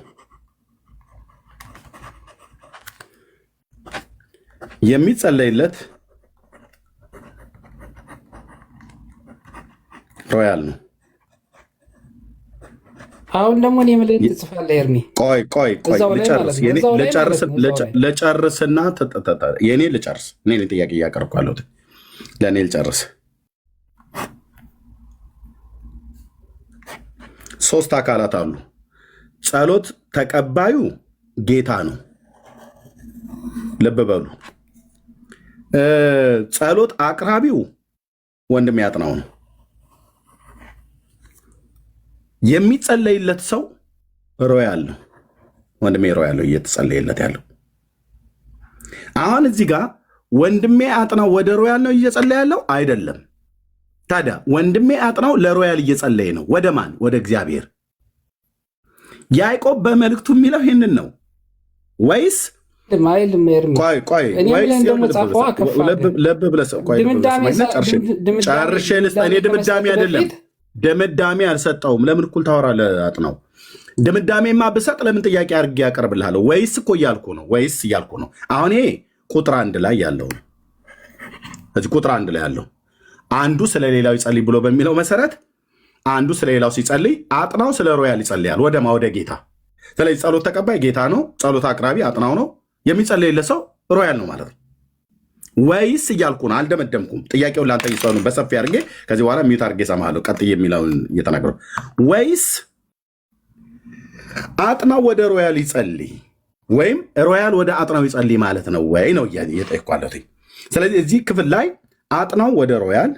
የሚጸለይለት ሮያል ነው። አሁን ደግሞ እኔ የምልህን ትጽፋለህ ኤርሚ። ቆይ ልጨርስና የኔ ልጨርስ። እኔ ጥያቄ እያቀረብኩ ያለሁት ለእኔ ልጨርስ። 3 አካላት አሉ። ጸሎት ተቀባዩ ጌታ ነው። ልብ በሉ። ጸሎት አቅራቢው ወንድም ያጥናው ነው። የሚጸለይለት ሰው ሮያል ነው። ወንድሜ ሮያል ነው እየተጸለየለት ያለው። አሁን እዚህ ጋር ወንድሜ አጥናው ወደ ሮያል ነው እየጸለየ ያለው አይደለም። ታዲያ ወንድሜ አጥናው ለሮያል እየጸለየ ነው። ወደ ማን? ወደ እግዚአብሔር። ያዕቆብ በመልእክቱ የሚለው ይህንን ነው ወይስ ድምዳሜ አልሰጠውም። ለምን እኩል ታወራለህ? አጥናው ድምዳሜማ ብሰጥ ለምን ጥያቄ አድርጌ ያቀርብልሃለሁ? ወይስ እኮ እያልኩ ነው። አሁን ይሄ ቁጥር 1 ላይ ያለው ነው። እዚህ ቁጥር 1 ላይ ያለው አንዱ ስለሌላው ይጸልይ ብሎ በሚለው መሰረት አንዱ ስለሌላው ሲጸልይ አጥናው ስለ ሮያል ይጸልያል። ወደ ጌታ። ስለዚህ ጸሎት ተቀባይ ጌታ ነው። ጸሎት አቅራቢ አጥናው ነው። የሚጸልይለት ሰው ሮያል ነው ማለት ነው። ወይስ እያልኩ ነው። አልደመደምኩም። ጥያቄውን ላንተ ይሰኑ በሰፊ አድርጌ ከዚህ በኋላ ሚዩት አድርጌ እሰማሃለሁ። ቀጥዬ የሚለውን እየተናገረው ወይስ አጥናው ወደ ሮያል ይጸልይ ወይም ሮያል ወደ አጥናው ይጸልይ ማለት ነው ወይ ነው እየጠየቅኩ ያለሁት። ስለዚህ እዚህ ክፍል ላይ አጥናው ወደ ሮያል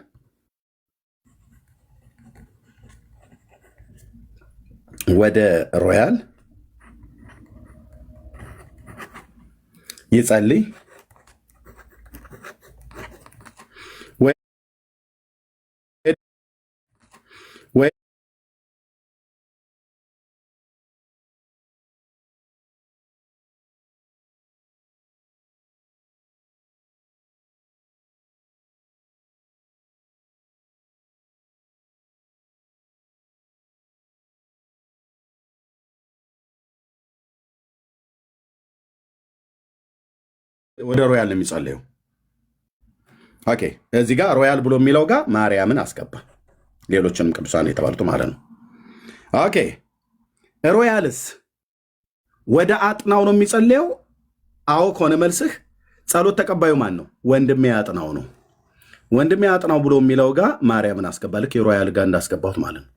ይጸልይ ወደ ሮያል ነው የሚጸልየው። ኦኬ። እዚህ ጋር ሮያል ብሎ የሚለው ጋር ማርያምን አስገባ፣ ሌሎችንም ቅዱሳን የተባሉት ማለት ነው። ኦኬ። ሮያልስ ወደ አጥናው ነው የሚጸልየው? አዎ ከሆነ መልስህ ጸሎት ተቀባዩ ማን ነው? ወንድሜ አጥናው ነው። ወንድሜ አጥናው ብሎ የሚለው ጋር ማርያምን አስገባ። ልክ የሮያል ጋር እንዳስገባሁት ማለት ነው።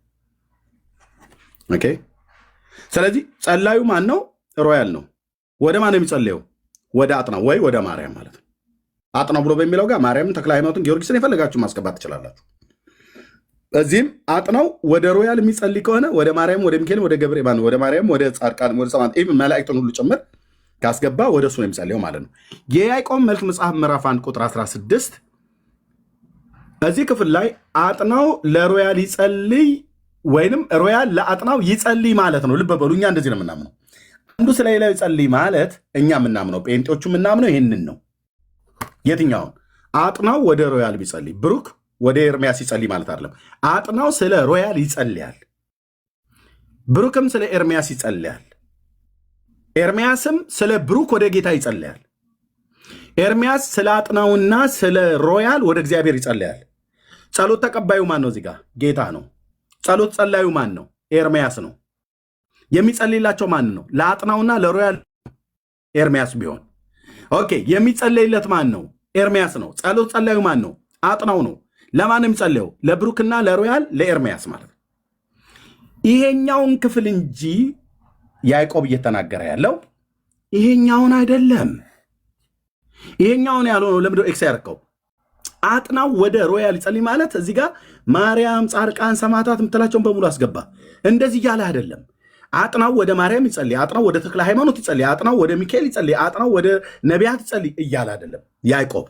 ኦኬ። ስለዚህ ጸላዩ ማን ነው? ሮያል ነው። ወደ ማን የሚጸልየው? ወደ አጥናው ወይ ወደ ማርያም ማለት ነው። አጥናው ብሎ በሚለው ጋር ማርያምን፣ ተክለ ሃይማኖትን፣ ጊዮርጊስን የፈለጋችሁ ማስገባት ትችላላችሁ። እዚህም አጥናው ወደ ሮያል የሚጸልይ ከሆነ ወደ ማርያም፣ ወደ ሚካኤል፣ ወደ ገብርኤል፣ ወደ ማርያም፣ ወደ ጻድቃን፣ ወደ ሰማዕታት ኢቭን መላእክትን ሁሉ ጭምር ካስገባ ወደ እሱ ነው የሚጸልየው ማለት ነው። የያዕቆብ መልእክት መጽሐፍ ምዕራፍ 1 ቁጥር 16 እዚህ ክፍል ላይ አጥናው ለሮያል ይጸልይ ወይንም ሮያል ለአጥናው ይጸልይ ማለት ነው። ልብ በሉ፣ እኛ እንደዚህ ነው የምናምነው። አንዱ ስለ ሌላው ይጸልይ ማለት እኛ የምናምነው ጴንጤዎቹ የምናምነው ይህንን ነው። የትኛውን? አጥናው ወደ ሮያል ቢጸልይ፣ ብሩክ ወደ ኤርሚያስ ይጸልይ ማለት አይደለም። አጥናው ስለ ሮያል ይጸልያል፣ ብሩክም ስለ ኤርሚያስ ይጸልያል፣ ኤርሚያስም ስለ ብሩክ ወደ ጌታ ይጸልያል፣ ኤርሚያስ ስለ አጥናውና ስለ ሮያል ወደ እግዚአብሔር ይጸልያል። ጸሎት ተቀባዩ ማን ነው? እዚህ ጋር ጌታ ነው። ጸሎት ጸላዩ ማን ነው? ኤርሚያስ ነው። የሚጸልይላቸው ማን ነው? ለአጥናውና ለሮያል ኤርሚያስ ቢሆን ኦኬ። የሚጸለይለት ማን ነው? ኤርሚያስ ነው። ጸሎት ጸላዩ ማን ነው? አጥናው ነው። ለማን የሚጸልየው? ለብሩክና ለሮያል ለኤርሚያስ ማለት ነው። ይሄኛውን ክፍል እንጂ ያዕቆብ እየተናገረ ያለው ይሄኛውን አይደለም። ይሄኛውን ያልሆነው ለምንድነው ኤክስ ያደረከው? አጥናው ወደ ሮያል ይጸልይ ማለት እዚህ ጋር ማርያም፣ ጻድቃን፣ ሰማዕታት የምትላቸውን በሙሉ አስገባ። እንደዚህ እያለ አይደለም። አጥናው ወደ ማርያም ይጸልይ፣ አጥናው ወደ ተክለ ሃይማኖት ይጸልይ፣ አጥናው ወደ ሚካኤል ይጸልይ፣ አጥናው ወደ ነቢያት ይጸልይ እያለ አይደለም ያዕቆብ።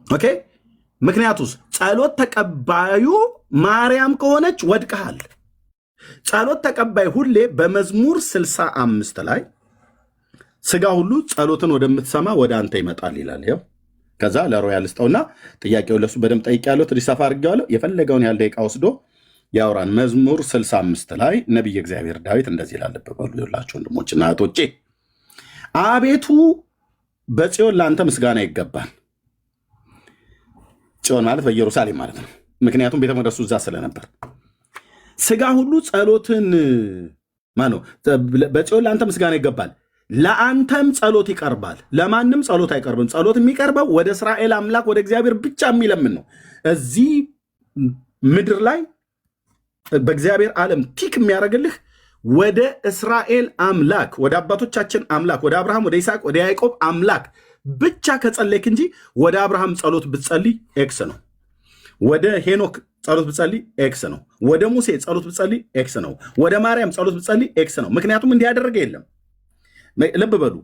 ኦኬ። ምክንያቱስ ጸሎት ተቀባዩ ማርያም ከሆነች ወድቀሃል። ጸሎት ተቀባይ ሁሌ በመዝሙር 65 ላይ ስጋ ሁሉ ጸሎትን ወደምትሰማ ወደ አንተ ይመጣል ይላል። ይኸው ከዛ ለሮያል ስጠውና ጥያቄውን ለሱ በደንብ ጠይቄያለሁ። ትንሽ ሰፋ አድርጌዋለሁ። የፈለገውን ያህል ደቂቃ ወስዶ ያውራን። መዝሙር 65 ላይ ነቢይ እግዚአብሔር ዳዊት እንደዚህ ይላል። በሉላችሁ ወንድሞችና እህቶቼ፣ አቤቱ በጽዮን ለአንተ ምስጋና ይገባል። ጽዮን ማለት በኢየሩሳሌም ማለት ነው። ምክንያቱም ቤተ መቅደሱ እዛ ስለነበር። ስጋ ሁሉ ጸሎትን ማነው? በጽዮን ለአንተ ምስጋና ይገባል፣ ለአንተም ጸሎት ይቀርባል። ለማንም ጸሎት አይቀርብም። ጸሎት የሚቀርበው ወደ እስራኤል አምላክ ወደ እግዚአብሔር ብቻ የሚለምን ነው። እዚህ ምድር ላይ በእግዚአብሔር ዓለም ቲክ የሚያደርግልህ ወደ እስራኤል አምላክ ወደ አባቶቻችን አምላክ ወደ አብርሃም፣ ወደ ይስሐቅ፣ ወደ ያዕቆብ አምላክ ብቻ ከጸለይክ እንጂ ወደ አብርሃም ጸሎት ብትጸልይ ኤክስ ነው። ወደ ሄኖክ ጸሎት ብትጸልይ ኤክስ ነው። ወደ ሙሴ ጸሎት ብትጸልይ ኤክስ ነው። ወደ ማርያም ጸሎት ብትጸልይ ኤክስ ነው። ምክንያቱም እንዲህ ያደረገ የለም። ልብ በሉ።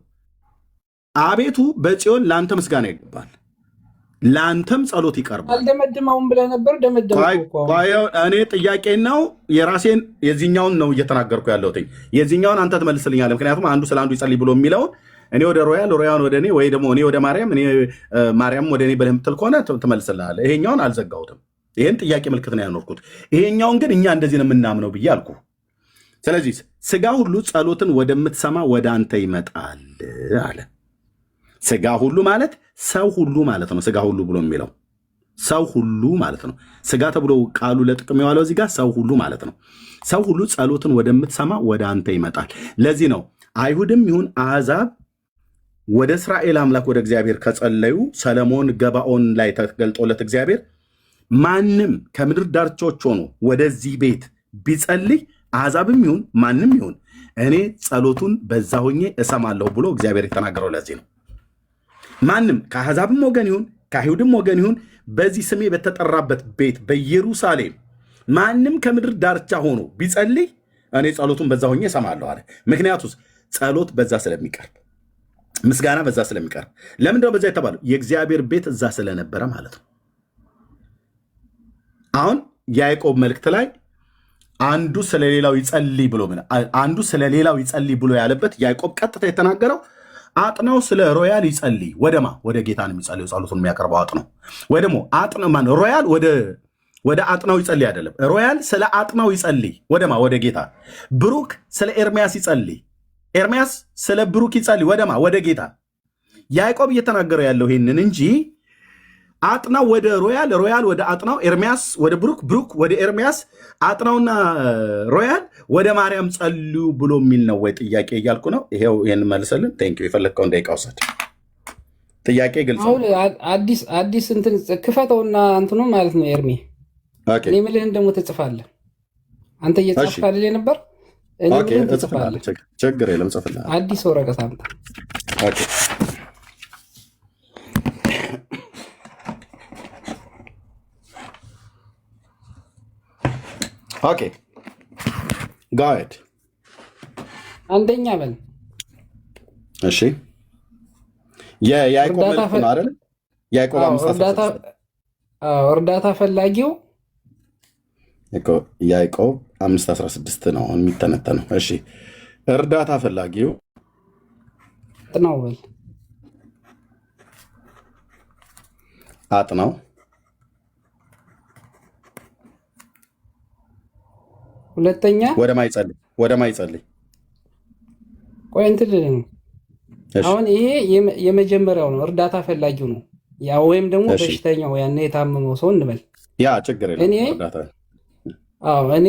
አቤቱ በጽዮን ለአንተ ምስጋና ይገባል፣ ለአንተም ጸሎት ይቀርባል። አልደመድመውም ብለህ ነበር። እኔ ጥያቄ ነው የራሴን የዚህኛውን ነው እየተናገርኩ ያለሁት። የዚህኛውን አንተ ትመልስልኛለህ። ምክንያቱም አንዱ ስለ አንዱ ይጸልይ ብሎ የሚለውን እኔ ወደ ሮያል፣ ሮያን ወደ እኔ፣ ወይ ደግሞ እኔ ወደ ማርያም፣ ማርያም ወደ እኔ ብለህ የምትል ከሆነ ትመልስልሃለህ። ይሄኛውን አልዘጋሁትም። ይህን ጥያቄ ምልክት ነው ያኖርኩት። ይሄኛውን ግን እኛ እንደዚህ ነው የምናምነው ብዬ አልኩ። ስለዚህ ስጋ ሁሉ ጸሎትን ወደምትሰማ ወደ አንተ ይመጣል አለ። ስጋ ሁሉ ማለት ሰው ሁሉ ማለት ነው። ስጋ ሁሉ ብሎ የሚለው ሰው ሁሉ ማለት ነው። ስጋ ተብሎ ቃሉ ለጥቅም የዋለው እዚህ ጋር ሰው ሁሉ ማለት ነው። ሰው ሁሉ ጸሎትን ወደምትሰማ ወደ አንተ ይመጣል። ለዚህ ነው አይሁድም ይሁን አሕዛብ ወደ እስራኤል አምላክ ወደ እግዚአብሔር ከጸለዩ ሰለሞን ገባኦን ላይ ተገልጦለት እግዚአብሔር ማንም ከምድር ዳርቻዎች ሆኖ ወደዚህ ቤት ቢጸልይ አሕዛብም ይሁን ማንም ይሁን እኔ ጸሎቱን በዛ ሆኜ እሰማለሁ ብሎ እግዚአብሔር የተናገረው ለዚህ ነው። ማንም ከአሕዛብም ወገን ይሁን ከአይሁድም ወገን ይሁን በዚህ ስሜ በተጠራበት ቤት በኢየሩሳሌም ማንም ከምድር ዳርቻ ሆኖ ቢጸልይ እኔ ጸሎቱን በዛ ሆኜ እሰማለሁ አለ። ምክንያቱስ ጸሎት በዛ ስለሚቀርብ፣ ምስጋና በዛ ስለሚቀርብ። ለምንድነው በዛ የተባለው? የእግዚአብሔር ቤት እዛ ስለነበረ ማለት ነው። አሁን ያዕቆብ መልእክት ላይ አንዱ ስለሌላው ይጸልይ ብሎ አንዱ ስለሌላው ይጸልይ ብሎ ያለበት ያዕቆብ ቀጥታ የተናገረው አጥናው ስለ ሮያል ይጸልይ። ወደማ ወደ ጌታ ነው የሚጸልየው። ጸሎቱን የሚያቀርበው አጥናው ወይ ደግሞ ሮያል ወደ አጥናው ይጸልይ አይደለም። ሮያል ስለ አጥናው ይጸልይ ወደማ ወደ ጌታ። ብሩክ ስለ ኤርሚያስ ይጸልይ፣ ኤርሚያስ ስለ ብሩክ ይጸልይ ወደማ ወደ ጌታ። ያዕቆብ እየተናገረ ያለው ይህንን እንጂ አጥናው ወደ ሮያል፣ ሮያል ወደ አጥናው፣ ኤርሚያስ ወደ ብሩክ፣ ብሩክ ወደ ኤርሚያስ፣ አጥናውና ሮያል ወደ ማርያም ጸልዩ ብሎ የሚል ነው ወይ ጥያቄ እያልኩ ነው። ይሄው ይህን መልሰልን። ቴንክ ዩ። የፈለግከውን ደቂቃ ውሰድ። ጥያቄ ግልጽ ነው። አሁን አዲስ እንትን ክፈተውና እንትኑ ማለት ነው ኤርሚ። ኦኬ እኔ የምልህን ደግሞ ትጽፋለህ። አንተ እየጻፍክ አይደል ነበር? እኔ ኦኬ፣ የምልህን እጽፍልሃለሁ። ትጽፋለህ። ችግር የለም፣ እጽፍልሃለሁ። አዲስ ወረቀት አምጣ። ኦኬ ኦኬ ጎ አሄድ። አንደኛ በል እሺ የያዕቆብ እርዳታ መልእክት ነው አይደል? ያዕቆብ 5:16 እርዳታ ፈላጊው ያዕቆብ 5:16 ነው የሚተነተነው። እሺ እርዳታ ፈላጊው አጥናው በል። አጥናው ሁለተኛ ወደ ማይጸልይ ቆይ እንትን ልልህ ነው። እሺ አሁን ይሄ የመጀመሪያው ነው፣ እርዳታ ፈላጊው ነው። ያ ወይም ደግሞ እሺ በሽተኛው ያን የታመመው ሰው እንበል። ያ ችግር የለም። እኔ እርዳታ እኔ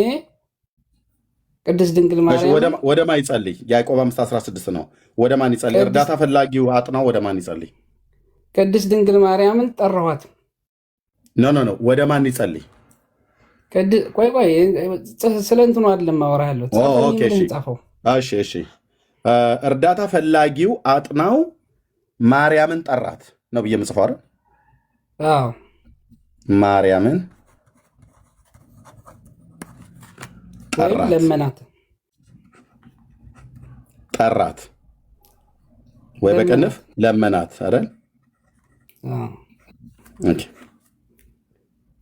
ቅድስት ድንግል እሺ ማርያም ወደ ማን ይጸልይ? ያዕቆብ 5:16 ነው። ወደ ማን ይጸልይ? እርዳታ ፈላጊው አጥናው ወደ ማን ይጸልይ? ቅድስት ድንግል ማርያምን ጠራኋት። ኖ ወደ ማን ይጸልይ? ቆይ ስለ እንትኑ አይደለም ማወራህ ያለው ኦኬ እሺ እርዳታ ፈላጊው አጥናው ማርያምን ጠራት ነው ብዬ ምጽፈው አይደል? አዎ ማርያምን ወይም ጠራት ወይ በቅንፍ ለመናት አይደል? ኦኬ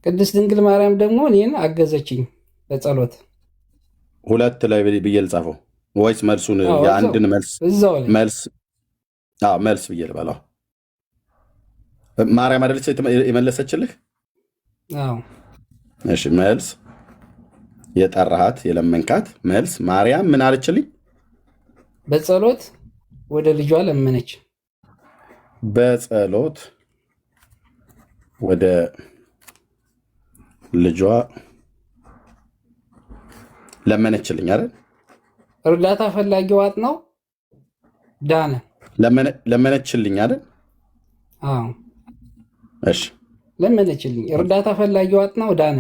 ቅድስት ድንግል ማርያም ደግሞ እኔን አገዘችኝ በጸሎት። ሁለት ላይ ብዬ ልጻፈው ወይስ መልሱን የአንድን መልስ ብዬ ልበላው? ማርያም አይደለች የመለሰችልህ? አዎ እሺ መልስ የጠራሃት የለመንካት መልስ ማርያም ምን አለችልኝ? በጸሎት ወደ ልጇ ለመነች። በጸሎት ወደ ልጇ ለመነችልኝ አይደል? እርዳታ ፈላጊው አጥናው ዳነ። ለመነችልኝ አይደል? አዎ እሺ ለመነችልኝ። እርዳታ ፈላጊው አጥናው ዳነ።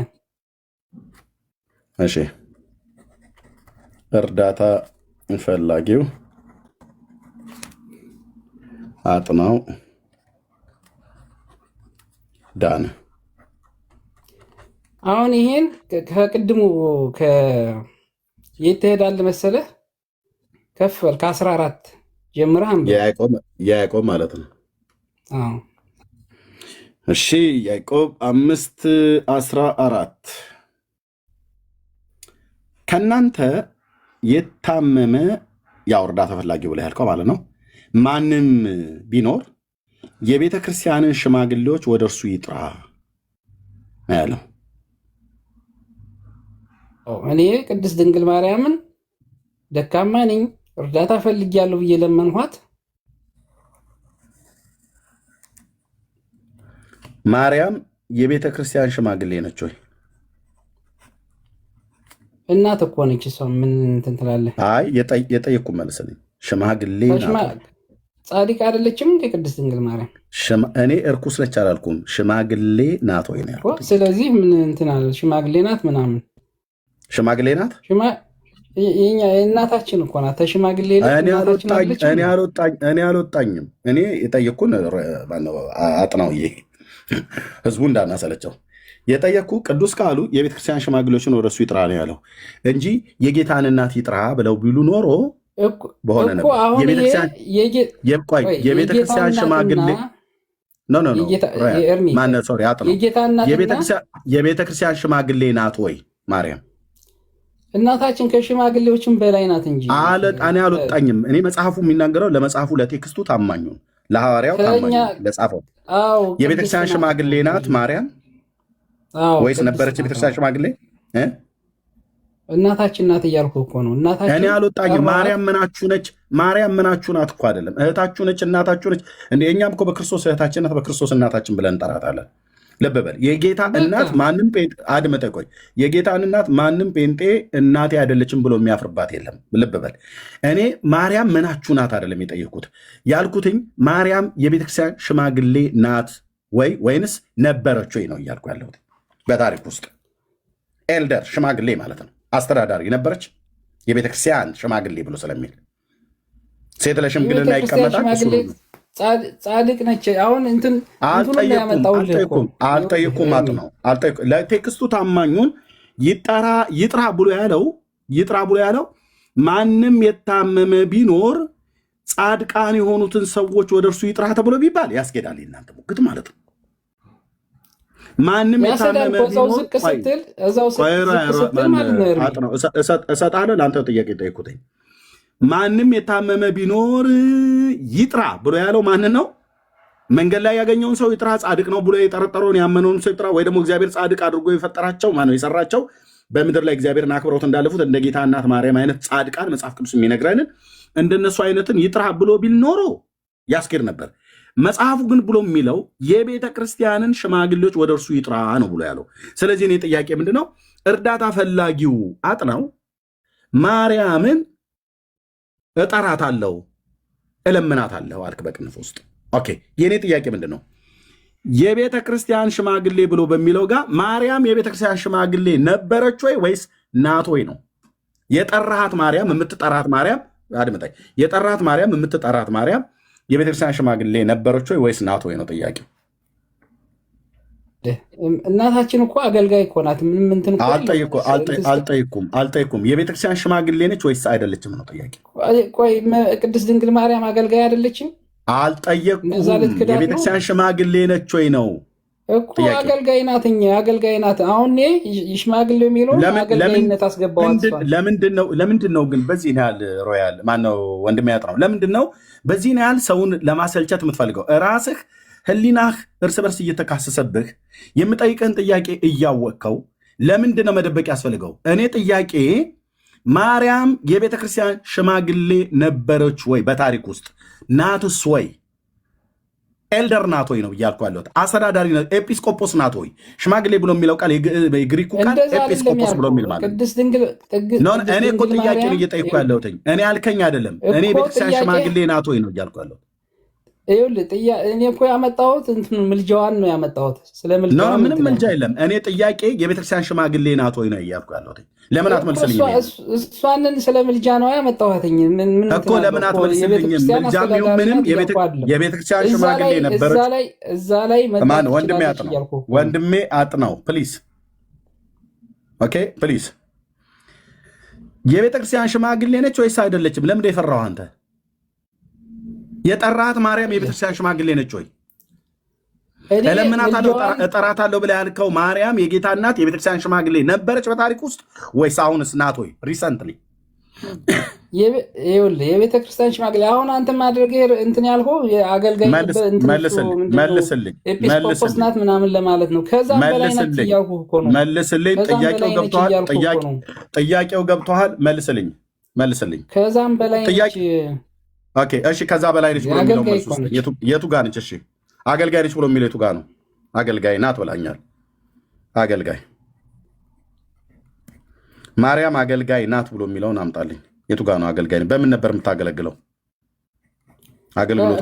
እሺ እርዳታ ፈላጊው አጥናው ዳነ። አሁን ይሄን ከቅድሙ የት ትሄዳለህ መሰለህ? ከፍል ከ14 ጀምረህ የያዕቆብ ማለት ነው። አዎ እሺ ያዕቆብ 5:14 ከእናንተ የታመመ ያው እርዳታ ፈላጊው ብለህ ያልከው ማለት ነው ማንም ቢኖር የቤተ ክርስቲያንን ሽማግሌዎች ወደ እርሱ ይጥራ ያለው። እኔ ቅድስት ድንግል ማርያምን ደካማ ነኝ እርዳታ ፈልጊያለሁ ብዬ ለመንኋት። ማርያም የቤተ ክርስቲያን ሽማግሌ ነች ወይ? እናት እኮ ነች እሷ። ምን እንትን ትላለህ? አይ የጠየቅኩ መልስልኝ። ሽማግሌ ናት። ጻድቅ አይደለችም እንዴ ቅድስት ድንግል ማርያም? እኔ እርኩስ ነች አላልኩም። ሽማግሌ ናት ወይ ነው ያልኩት። ስለዚህ ምን እንትን አለ? ሽማግሌ ናት ምናምን ሽማግሌ ናት። የኛ የእናታችን እኮ ናት። ተሽማግሌ እኔ አልወጣኝም። እኔ የጠየቅኩን አጥናውዬ ህዝቡ እንዳናሰለቸው የጠየቅኩ ቅዱስ ቃሉ የቤተክርስቲያን ሽማግሌዎችን ወደ እሱ ይጥራ ነው ያለው እንጂ የጌታን እናት ይጥራ ብለው ቢሉ ኖሮ በሆነ ነበር። የቤተክርስቲያን ሽማግሌ የቤተክርስቲያን ሽማግሌ ናት ወይ ማርያም? እናታችን ከሽማግሌዎችም በላይ ናት እንጂ እኔ አልወጣኝም። እኔ መጽሐፉ የሚናገረው ለመጽሐፉ ለቴክስቱ ታማኙ ለሐዋርያው ታማኙ ለጻፈው የቤተክርስቲያን ሽማግሌ ናት ማርያም ወይስ ነበረች የቤተክርስቲያን ሽማግሌ? እናታችን ናት እያልኩ እኮ ነው። እናታችን እኔ አልወጣኝም። ማርያም ምናችሁ ነች? ማርያም ምናችሁ ናት እኮ አይደለም፣ እህታችሁ ነች፣ እናታችሁ ነች። እንደ እኛም እኮ በክርስቶስ እህታችን ናት፣ በክርስቶስ እናታችን ብለን እንጠራታለን። ልብ በል የጌታ እናት ማንም አድምጠህ ቆይ። የጌታን እናት ማንም ጴንጤ እናቴ አይደለችም ብሎ የሚያፍርባት የለም። ልብ በል እኔ ማርያም ምናችሁ ናት አይደለም የጠየኩት ያልኩትኝ ማርያም የቤተክርስቲያን ሽማግሌ ናት ወይንስ ነበረች ወይ ነው እያልኩ ያለሁት። በታሪክ ውስጥ ኤልደር ሽማግሌ ማለት ነው አስተዳዳሪ ነበረች የቤተክርስቲያን ሽማግሌ ብሎ ስለሚል ሴት ለሽምግልና ይቀመጣል። ጻድቅ ነች። አሁን አልጠየኩም ነው ለቴክስቱ ታማኙን ይጥራ ብሎ ያለው ማንም የታመመ ቢኖር ጻድቃን የሆኑትን ሰዎች ወደ እርሱ ይጥራ ተብሎ ቢባል ያስኬዳል። እናንተ ሙግት ማለት ነው። ማንም የታመመ ቢኖር እሰጣለሁ። ለአንተ ጥያቄ ጠይቁትኝ። ማንም የታመመ ቢኖር ይጥራ ብሎ ያለው ማንን ነው? መንገድ ላይ ያገኘውን ሰው ይጥራ፣ ጻድቅ ነው ብሎ የጠረጠረውን ያመነውን ሰው ይጥራ። ወይ ደግሞ እግዚአብሔር ጻድቅ አድርጎ የፈጠራቸው ማነው የሰራቸው በምድር ላይ እግዚአብሔርን አክብረውት እንዳለፉት እንደ ጌታ እናት ማርያም አይነት ጻድቃን መጽሐፍ ቅዱስ የሚነግረንን እንደነሱ አይነትን ይጥራ ብሎ ቢል ኖሮ ያስኬድ ነበር። መጽሐፉ ግን ብሎ የሚለው የቤተ ክርስቲያንን ሽማግሌዎች ወደ እርሱ ይጥራ ነው ብሎ ያለው። ስለዚህ እኔ ጥያቄ ምንድነው? እርዳታ ፈላጊው አጥናው ማርያምን እጠራታለሁ እለምናታለሁ አልክ በቅንፍ ውስጥ። ኦኬ የኔ ጥያቄ ምንድን ነው? የቤተ ክርስቲያን ሽማግሌ ብሎ በሚለው ጋር ማርያም የቤተ ክርስቲያን ሽማግሌ ነበረች ወይ ወይስ ናት ወይ ነው? የጠራሃት ማርያም የምትጠራት ማርያም አድምጠኝ፣ የጠራት ማርያም የምትጠራት ማርያም የቤተ ክርስቲያን ሽማግሌ ነበረች ወይ ወይስ ናት ወይ ነው ጥያቄ። እናታችን እኮ አገልጋይ እኮ ናት። ምንም እንትን አልጠይኩም። የቤተክርስቲያን ሽማግሌ ነች ወይስ አይደለችም ነው ጥያቄ። ቆይ ቅድስት ድንግል ማርያም አገልጋይ አይደለችም? አልጠየቅኩም። የቤተክርስቲያን ሽማግሌ ነች ወይ ነው እኮ። አገልጋይ ናት። አገልጋይ ናት። አሁን ሽማግሌ የሚለው አገልጋይነት አስገባዋል። ለምንድን ነው ግን በዚህ ያህል ሮያል ማነው ወንድም ያጥራው፣ ለምንድን ነው በዚህ ያህል ሰውን ለማሰልቸት የምትፈልገው? ራስህ ህሊናህ እርስ በርስ እየተካሰሰብህ የምጠይቅህን ጥያቄ እያወቅከው ለምንድን ነው መደበቅ ያስፈልገው? እኔ ጥያቄ ማርያም የቤተ ክርስቲያን ሽማግሌ ነበረች ወይ? በታሪክ ውስጥ ናትስ ወይ? ኤልደር ናት ወይ ነው እያልኩ ያለሁት። አስተዳዳሪ ናት፣ ኤጲስቆጶስ ናት ወይ? ሽማግሌ ብሎ የሚለው ቃል የግሪኩ ቃል ኤጲስቆጶስ ብሎ የሚል ማለት እኔ እኮ ጥያቄን እየጠየኩ ያለሁት እኔ አልከኝ አይደለም። እኔ ቤተክርስቲያን ሽማግሌ ናት ወይ ነው እያልኩ ያለሁት። እኔ እኮ ያመጣሁት ምልጃዋን ነው ያመጣሁት። ምንም ምልጃ የለም። እኔ ጥያቄ የቤተክርስቲያን ሽማግሌ ናት ወይ ነው እያልኩ ያለሁት። ለምን አትመልስልኝ? እሷንን ስለ ምልጃ ነው ያመጣሁት እኮ። ለምን አትመልስልኝም? ምልጃ ምንም የቤተክርስቲያን ሽማግሌ ነበረች። እዛ ላይ ወንድሜ አጥናው ፕሊዝ። ኦኬ ፕሊዝ። የቤተክርስቲያን ሽማግሌ ነች ወይስ አይደለችም? ለምንድን የፈራው አንተ? የጠራት ማርያም የቤተክርስቲያን ሽማግሌ ነች ወይ? እለምናታለሁ እጠራታለሁ ብለህ ያልከው ማርያም የጌታ እናት የቤተክርስቲያን ሽማግሌ ነበረች በታሪክ ውስጥ ወይስ አሁንስ ናት ወይ? ሪሰንትሊ የቤተክርስቲያን ሽማግሌ አሁን አንተ ማድረግ እንትን ያልከው አገልጋይ መልስልኝ ኤጲስቆጶስ ናት ምናምን ለማለት ነው። ከዛም በላይ ናት እያልኩህ እኮ ነው። መልስልኝ። ጥያቄው ገብቶሃል? መልስልኝ። ከዛም በላይ ነች። ኦኬ እሺ፣ ከዛ በላይ ነች ብሎ የሚለው መልስ ውስጥ የቱ ጋር ነች? እሺ አገልጋይ ነች ብሎ የሚለው የቱ ጋር ነው? አገልጋይ ናት ብላኛል። አገልጋይ ማርያም አገልጋይ ናት ብሎ የሚለውን አምጣልኝ። የቱ ጋር ነው አገልጋይ? በምን ነበር የምታገለግለው? አገልግሎቷ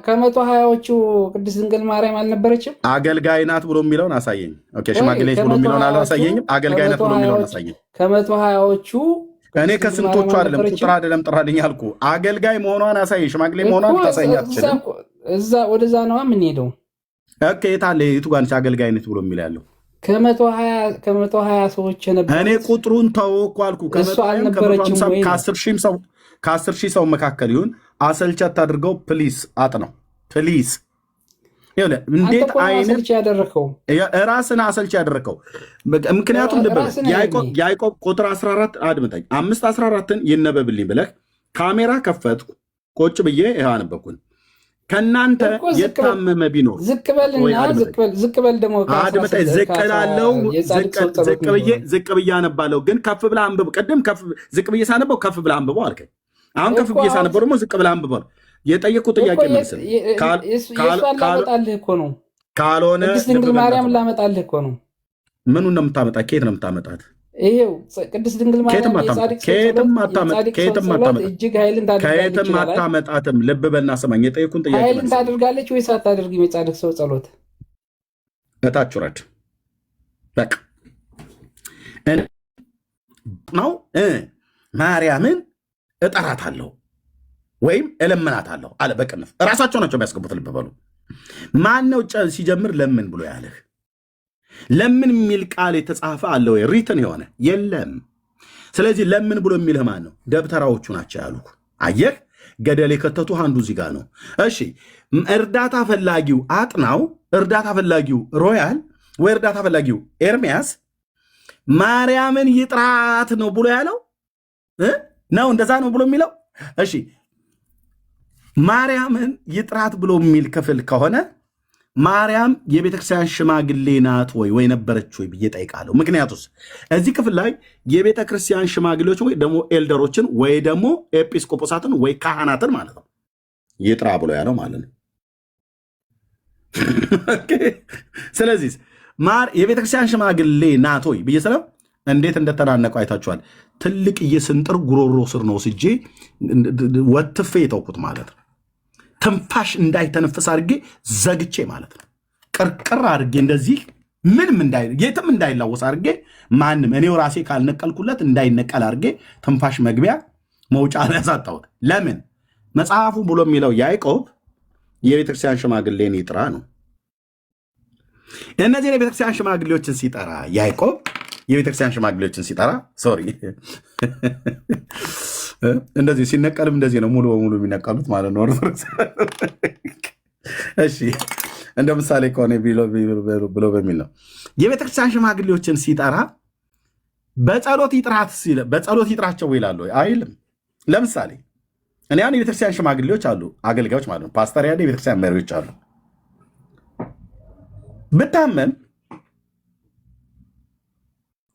ከመቶ ሀያዎቹ ቅድስት ድንግል ማርያም አልነበረችም? አገልጋይ ናት ብሎ የሚለውን አሳየኝ። ኦኬ ሽማግሌ ነች ብሎ የሚለውን አላሳየኝም። አገልጋይ ናት ብሎ የሚለውን አሳየኝ። ከመቶ ሀያዎቹ እኔ ከስንቶቹ አይደለም ቁጥር አይደለም ጥራልኝ አልኩ። አገልጋይ መሆኗን አሳየኝ። ሽማግሌ መሆኗን ታሳየኝ አትችልም። እዛ ወደዛ ነዋ የምንሄደው። ኦኬ የታለ የቱ ጋር ነች አገልጋይ ነች ብሎ የሚል ያለው? ከመቶ ሀያ ሰዎች ነበር። እኔ ቁጥሩን ተወኩ አልኩ። ከ10 ሺህ ሰው መካከል ይሁን አሰልቸት አድርገው ፕሊስ አጥነው ፕሊስ። እንዴት አይነት ራስን አሰልች ያደረከው? ምክንያቱም ያዕቆብ ቁጥር 14 አድምጠኝ፣ 5:14 ይነበብልኝ ብለህ ካሜራ ከፈትኩ ቁጭ ብዬ ይኸው አነበብኩኝ። ከእናንተ የታመመ ቢኖር ዝቅ በል ደግሞ ዝቅ ብዬ አነባለሁ። ግን ከፍ ብለህ አንብብ። ቅድም ዝቅ ብዬ ሳነበው ከፍ ብለህ አንብበው አልከኝ። አሁን ከፍ ብዬ ሳነበው ደግሞ ዝቅ ብለህ አንብበው። የጠየቁ ጥያቄ መልስ ላመጣልህ እኮ ነው። ካልሆነ ቅድስት ድንግል ማርያም ላመጣልህ እኮ ነው። ምኑን ነው የምታመጣት? ከየት ነው የምታመጣት? ይሄው ቅድስት ድንግል ማርያም የጻድቅ ሰው ጸሎት እጅግ ኃይልን ታደርጋለች። ከየትም አታመጣትም። ልብ በልና ስማኝ፣ የጠየኩን ጥያቄ ኃይልን ታደርጋለች ወይስ አታደርግም? የጻድቅ ሰው ጸሎት እታች ውረድ። በቃ ነው ማርያምን እጠራታለሁ ወይም እለምናታለሁ አለ በቅንፍ። እራሳቸው ናቸው የሚያስገቡት። ልብ በሉ። ማነው ሲጀምር ለምን ብሎ ያለህ? ለምን የሚል ቃል የተጻፈ አለ ወይ? ሪትን የሆነ የለም። ስለዚህ ለምን ብሎ የሚልህ ማን ነው? ደብተራዎቹ ናቸው ያሉ። አየህ፣ ገደል የከተቱ አንዱ እዚህ ጋር ነው። እሺ፣ እርዳታ ፈላጊው አጥናው፣ እርዳታ ፈላጊው ሮያል ወይ እርዳታ ፈላጊው ኤርሚያስ ማርያምን ይጥራት ነው ብሎ ያለው ነው? እንደዛ ነው ብሎ የሚለው? እሺ፣ ማርያምን ይጥራት ብሎ የሚል ክፍል ከሆነ ማርያም የቤተክርስቲያን ሽማግሌ ናት ወይ ነበረች ወይ ብዬ ጠይቃለሁ። ምክንያቱስ እዚህ ክፍል ላይ የቤተክርስቲያን ሽማግሌዎች ወይ ደግሞ ኤልደሮችን ወይ ደግሞ ኤጲስቆጶሳትን ወይ ካህናትን ማለት ነው ይጥራ ብሎ ያለው ማለት ነው። ስለዚህ የቤተክርስቲያን ሽማግሌ ናት ወይ ብዬ ስለው እንዴት እንደተናነቁ አይታችኋል። ትልቅ እየስንጥር ጉሮሮ ስር ነው ስጄ ወትፌ የተውኩት ማለት ነው። ትንፋሽ እንዳይተነፍስ አድርጌ ዘግቼ ማለት ነው። ቅርቅር አድርጌ እንደዚህ ምንም የትም እንዳይላወስ አድርጌ ማንም እኔው ራሴ ካልነቀልኩለት እንዳይነቀል አድርጌ ትንፋሽ መግቢያ መውጫ ያሳጣሁት። ለምን? መጽሐፉ ብሎ የሚለው ያዕቆብ የቤተክርስቲያን ሽማግሌን ይጥራ ነው። እነዚህን የቤተክርስቲያን ሽማግሌዎችን ሲጠራ ያዕቆብ የቤተክርስቲያን ሽማግሌዎችን ሲጠራ ሶሪ እንደዚህ ሲነቀልም እንደዚህ ነው ሙሉ በሙሉ የሚነቀሉት ማለት ነው። እሺ እንደ ምሳሌ ከሆነ ብሎ በሚል ነው የቤተክርስቲያን ሽማግሌዎችን ሲጠራ በጸሎት ይጥራቸው ይላሉ አይልም። ለምሳሌ እኔ ያን የቤተክርስቲያን ሽማግሌዎች አሉ፣ አገልጋዮች ማለት ነው፣ ፓስተር ያለ የቤተክርስቲያን መሪዎች አሉ። ብታመም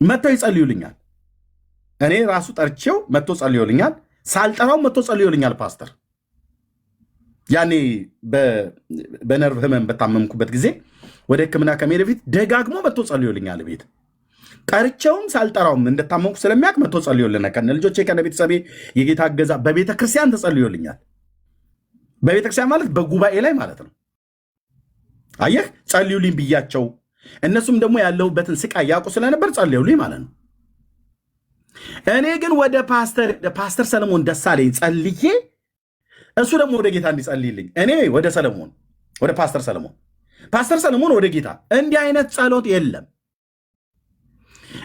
መጥተው ይጸልዩልኛል። እኔ ራሱ ጠርቼው መጥቶ ጸልዮልኛል። ሳልጠራው መጥቶ ጸልዮልኛል ፓስተር። ያኔ በነርቭ ህመም በታመምኩበት ጊዜ ወደ ሕክምና ከመሄድ በፊት ደጋግሞ መጥቶ ጸልዮልኛል። ቤት ጠርቼውም ሳልጠራውም እንደታመምኩ ስለሚያውቅ መጥቶ ጸልዮልኛል። ከነ ልጆቼ ከነ ቤተሰቤ የጌታ እገዛ በቤተ ክርስቲያን ተጸልዮልኛል። በቤተ ክርስቲያን ማለት በጉባኤ ላይ ማለት ነው። አየህ፣ ጸልዩልኝ ብያቸው እነሱም ደግሞ ያለሁበትን ስቃይ ያውቁ ስለነበር ጸልዩልኝ ማለት ነው። እኔ ግን ወደ ፓስተር ሰለሞን ደሳለኝ ጸልዬ እሱ ደግሞ ወደ ጌታ እንዲጸልይልኝ እኔ ወደ ፓስተር ሰለሞን ወደ ጌታ እንዲህ አይነት ጸሎት የለም።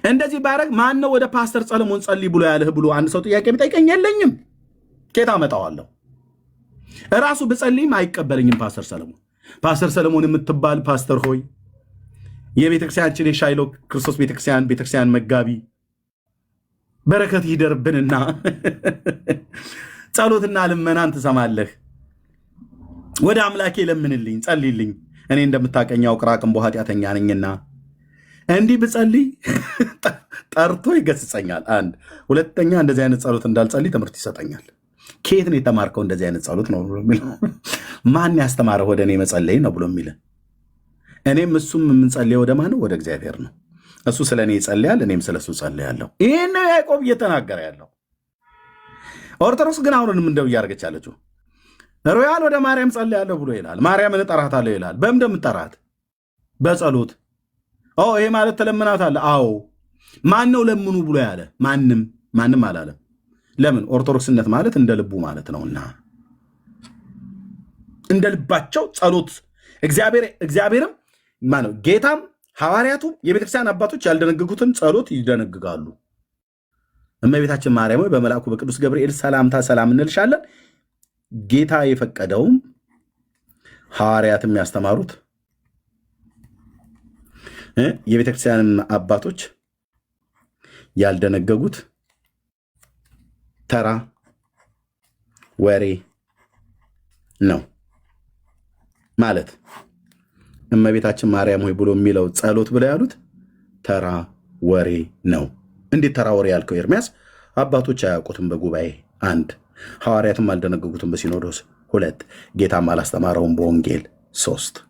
እንደዚህ ባረግ ማን ነው ወደ ፓስተር ሰለሞን ጸልይ ብሎ ያለህ ብሎ አንድ ሰው ጥያቄ ቢጠይቀኝ የለኝም። ኬታ አመጣዋለሁ? እራሱ ብጸልይም አይቀበለኝም ፓስተር ሰለሞን የምትባል ፓስተር ሆይ የቤተክርስቲያናችን የሻይሎ ክርስቶስ ቤተክርስቲያን መጋቢ በረከት ይደርብንና ጸሎትና ልመናን ትሰማለህ። ወደ አምላኬ ለምንልኝ፣ ጸልይልኝ። እኔ እንደምታቀኛው ቅራቅም ኃጢአተኛ ነኝና እንዲህ ብጸልይ ጠርቶ ይገስጸኛል። አንድ ሁለተኛ እንደዚህ አይነት ጸሎት እንዳልጸልይ ትምህርት ይሰጠኛል። ከየት ነው የተማርከው? እንደዚህ አይነት ጸሎት ነው ብሎ የሚለው ማን ያስተማረ ወደ እኔ መጸለይ ነው ብሎ የሚል እኔም እሱም የምንጸልየው ወደ ማን ነው? ወደ እግዚአብሔር ነው። እሱ ስለ እኔ ይጸልያል፣ እኔም ስለ እሱ ጸልያለሁ። ይህን ነው ያዕቆብ እየተናገረ ያለው። ኦርቶዶክስ ግን አሁንም እንደው እያደረገች ያለችው ሮያል ወደ ማርያም ጸልያለሁ ብሎ ይላል። ማርያምን እጠራታለሁ ይላል። በምን እንደምጠራት? በጸሎት። ይሄ ማለት ተለምናታለህ? አዎ። ማን ነው ለምኑ ብሎ ያለ? ማንም አላለም። ለምን? ኦርቶዶክስነት ማለት እንደ ልቡ ማለት ነውና እንደ ልባቸው ጸሎት እግዚአብሔርም ማነው ጌታም ሐዋርያቱም የቤተክርስቲያን አባቶች ያልደነገጉትን ጸሎት ይደነግጋሉ። እመቤታችን ማርያም ሆይ በመልአኩ በቅዱስ ገብርኤል ሰላምታ ሰላም እንልሻለን። ጌታ የፈቀደውም ሐዋርያትም ያስተማሩት የቤተክርስቲያን አባቶች ያልደነገጉት ተራ ወሬ ነው ማለት እመቤታችን ማርያም ሆይ ብሎ የሚለው ጸሎት ብለው ያሉት ተራ ወሬ ነው። እንዴት ተራ ወሬ ያልከው ኤርሚያስ? አባቶች አያውቁትም በጉባኤ 1፣ ሐዋርያትም አልደነገጉትም በሲኖዶስ 2፣ ጌታም አላስተማረውም በወንጌል 3።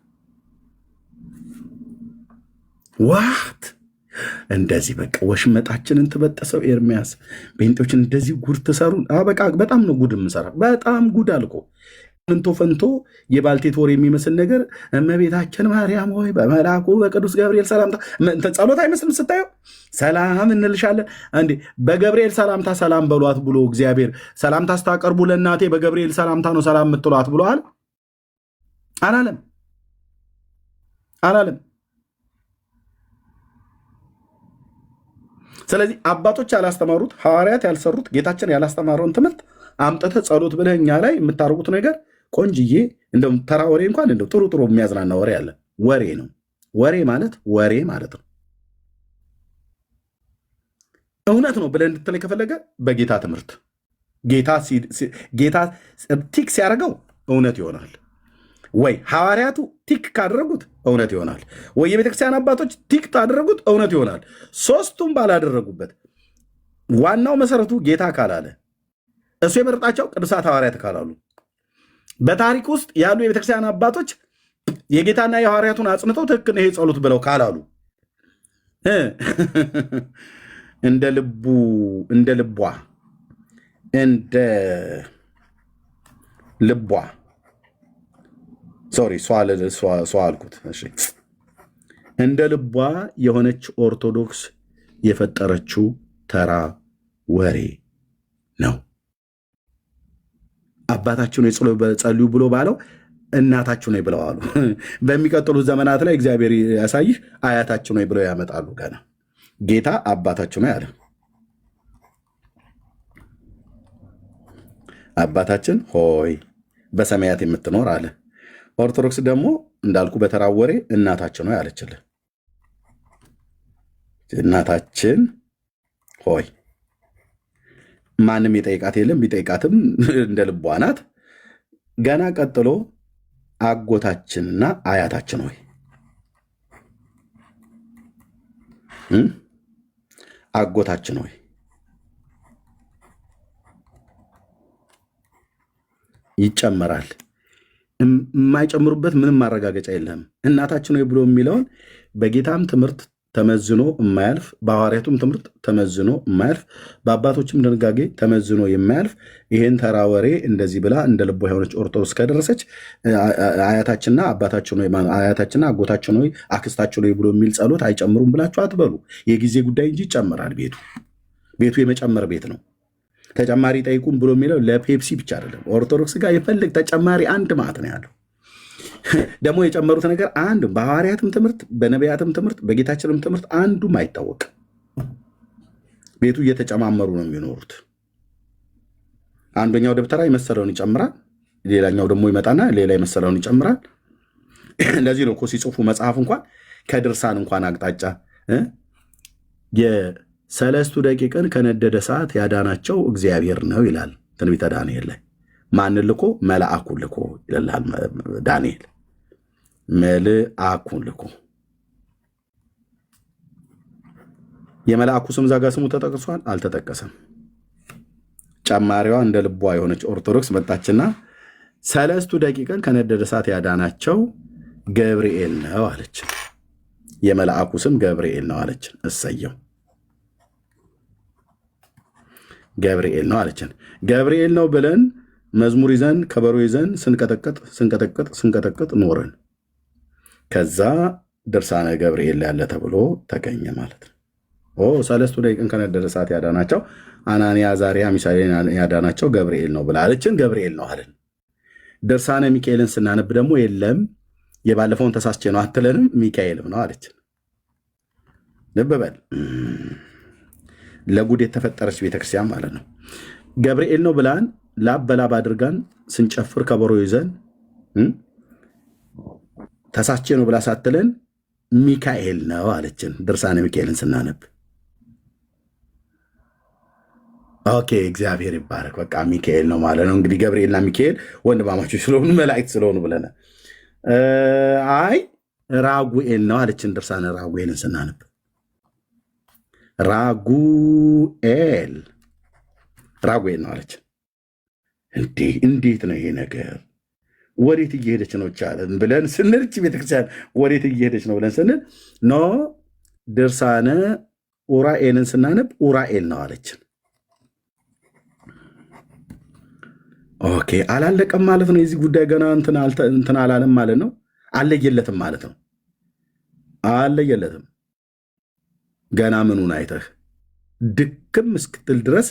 ዋት እንደዚህ በቃ ወሽመጣችንን ትበጠሰው ኤርሚያስ ጴንጤዎችን እንደዚህ ጉድ ትሰሩ። በቃ በጣም ነው ጉድ የምሰራ። በጣም ጉድ አልቆ እንቶ ፈንቶ የባልቴት ወር የሚመስል ነገር እመቤታችን ማርያም ሆይ በመልአኩ በቅዱስ ገብርኤል ሰላምታ ጸሎት አይመስልም ስታየው? ሰላም እንልሻለን እንዴ በገብርኤል ሰላምታ ሰላም በሏት ብሎ እግዚአብሔር ሰላምታ ስታቀርቡ ለእናቴ በገብርኤል ሰላምታ ነው ሰላም የምትሏት ብሏል አላለም? ስለዚህ አባቶች ያላስተማሩት ሐዋርያት ያልሰሩት ጌታችን ያላስተማረውን ትምህርት አምጥተህ ጸሎት ብለህ እኛ ላይ የምታደርጉት ነገር ቆንጅዬ እንደውም ተራ ወሬ እንኳን እንደው ጥሩ የሚያዝናና ወሬ አለ። ወሬ ነው። ወሬ ማለት ነው። እውነት ነው ብለህ እንድትለኝ ከፈለገ በጌታ ትምህርት ጌታ ቲክ ሲያደርገው እውነት ይሆናል። ወይ ሐዋርያቱ ቲክ ካደረጉት እውነት ይሆናል። ወይ የቤተክርስቲያን አባቶች ቲክ ካደረጉት እውነት ይሆናል። ሶስቱም ባላደረጉበት ዋናው መሰረቱ ጌታ ካላለ እሱ የመረጣቸው ቅዱሳት ሐዋርያት ካላሉ በታሪክ ውስጥ ያሉ የቤተክርስቲያን አባቶች የጌታና የሐዋርያቱን አጽንተው ትክክል ይሄ ጸሎት ብለው ካላሉ እንደ ልቧ ሶሪ ሷ አልኩት። እሺ እንደ ልቧ የሆነች ኦርቶዶክስ የፈጠረችው ተራ ወሬ ነው። አባታችሁ ነው ጸልዩ ብሎ ባለው እናታችሁ ነው ብለው አሉ። በሚቀጥሉት ዘመናት ላይ እግዚአብሔር ያሳይህ አያታችሁ ነው ብለው ያመጣሉ። ገና ጌታ አባታችሁ ነው ያለ አባታችን ሆይ በሰማያት የምትኖር አለ። ኦርቶዶክስ ደግሞ እንዳልኩ በተራወሬ እናታችን ነው ያለችልን። እናታችን ሆይ ማንም የጠይቃት የለም፣ ቢጠይቃትም እንደ ልቧ ናት። ገና ቀጥሎ አጎታችንና አያታችን ሆይ አጎታችን ሆይ ይጨመራል። የማይጨምሩበት ምንም ማረጋገጫ የለም። እናታችን ሆይ ብሎ የሚለውን በጌታም ትምህርት ተመዝኖ የማያልፍ በሐዋርያቱም ትምህርት ተመዝኖ የማያልፍ በአባቶችም ድንጋጌ ተመዝኖ የማያልፍ ይሄን ተራ ወሬ እንደዚህ ብላ እንደ ልቧ የሆነች ኦርቶዶክስ ከደረሰች አያታችንና አባታችን ሆይ አያታችንና አጎታችን ሆይ አክስታችን ሆይ ብሎ የሚል ጸሎት አይጨምሩም ብላችሁ አትበሉ። የጊዜ ጉዳይ እንጂ ይጨምራል። ቤቱ የመጨመር ቤት ነው። ተጨማሪ ጠይቁም ብሎ የሚለው ለፔፕሲ ብቻ አይደለም። ኦርቶዶክስ ጋር የፈልግ ተጨማሪ አንድ ማት ነው ያለው። ደግሞ የጨመሩት ነገር አንድ በሐዋርያትም ትምህርት በነቢያትም ትምህርት በጌታችንም ትምህርት አንዱም አይታወቅም። ቤቱ እየተጨማመሩ ነው የሚኖሩት። አንደኛው ደብተራ የመሰለውን ይጨምራል፣ ሌላኛው ደግሞ ይመጣና ሌላ የመሰለውን ይጨምራል። ለዚህ ነው እኮ ሲጽፉ መጽሐፍ እንኳን ከድርሳን እንኳን አቅጣጫ የሰለስቱ ደቂቅን ከነደደ ሰዓት ያዳናቸው እግዚአብሔር ነው ይላል ትንቢተ ዳንኤል ላይ። ማንን ልኮ? መልአኩን ልኮ ይላል ዳንኤል። መልአኩን ልኮ የመልአኩ ስም ዛጋ ስሙ ተጠቅሷል? አልተጠቀሰም። ጨማሪዋ እንደ ልቧ የሆነች ኦርቶዶክስ መጣችና ሰለስቱ ደቂቅን ከነደደ ሰዓት ያዳናቸው ገብርኤል ነው አለች። የመልአኩ ስም ገብርኤል ነው አለች። እሰየው ገብርኤል ነው አለችን። ገብርኤል ነው ብለን መዝሙር ይዘን ከበሮ ይዘን ስንቀጠቅጥ ኖረን ከዛ ድርሳነ ገብርኤል ያለ ተብሎ ተገኘ ማለት ነው። ሰለስቱ ደቂቅን ከነደደ ሰዓት ያዳናቸው አናንያ፣ አዛርያ፣ ሚሳኤልን ያዳናቸው ገብርኤል ነው ብላ አለችን። ገብርኤል ነው አለን። ድርሳነ ሚካኤልን ስናነብ ደግሞ የለም የባለፈውን ተሳስቼ ነው አትለንም፣ ሚካኤልም ነው አለችን። ልብ በል ለጉድ የተፈጠረች ቤተክርስቲያን ማለት ነው። ገብርኤል ነው ብላን ላብ በላብ አድርጋን ስንጨፍር ከበሮ ይዘን ተሳስቼ ነው ብላ ሳትለን ሚካኤል ነው አለችን። ድርሳነ ሚካኤልን ስናነብ ኦኬ እግዚአብሔር ይባረክ፣ በቃ ሚካኤል ነው ማለት ነው። እንግዲህ ገብርኤልና ሚካኤል ወንድማማቾች ስለሆኑ መላእክት ስለሆኑ ብለና አይ ራጉኤል ነው አለችን። ድርሳነ ራጉኤልን ስናነብ ራጉኤል ነው አለችን። እንዴት ነው ይሄ ነገር? ወዴት እየሄደች ነው ቻለን ብለን ስንል ቤተክርስቲያን ወዴት እየሄደች ነው ብለን ስንል ኖ ድርሳነ ኡራኤልን ስናነብ ኡራኤል ነው አለችን። ኦኬ አላለቀም ማለት ነው። የዚህ ጉዳይ ገና እንትን አላለም ማለት ነው። አለየለትም ማለት ነው። አለየለትም ገና ምኑን አይተህ ድክም እስክትል ድረስ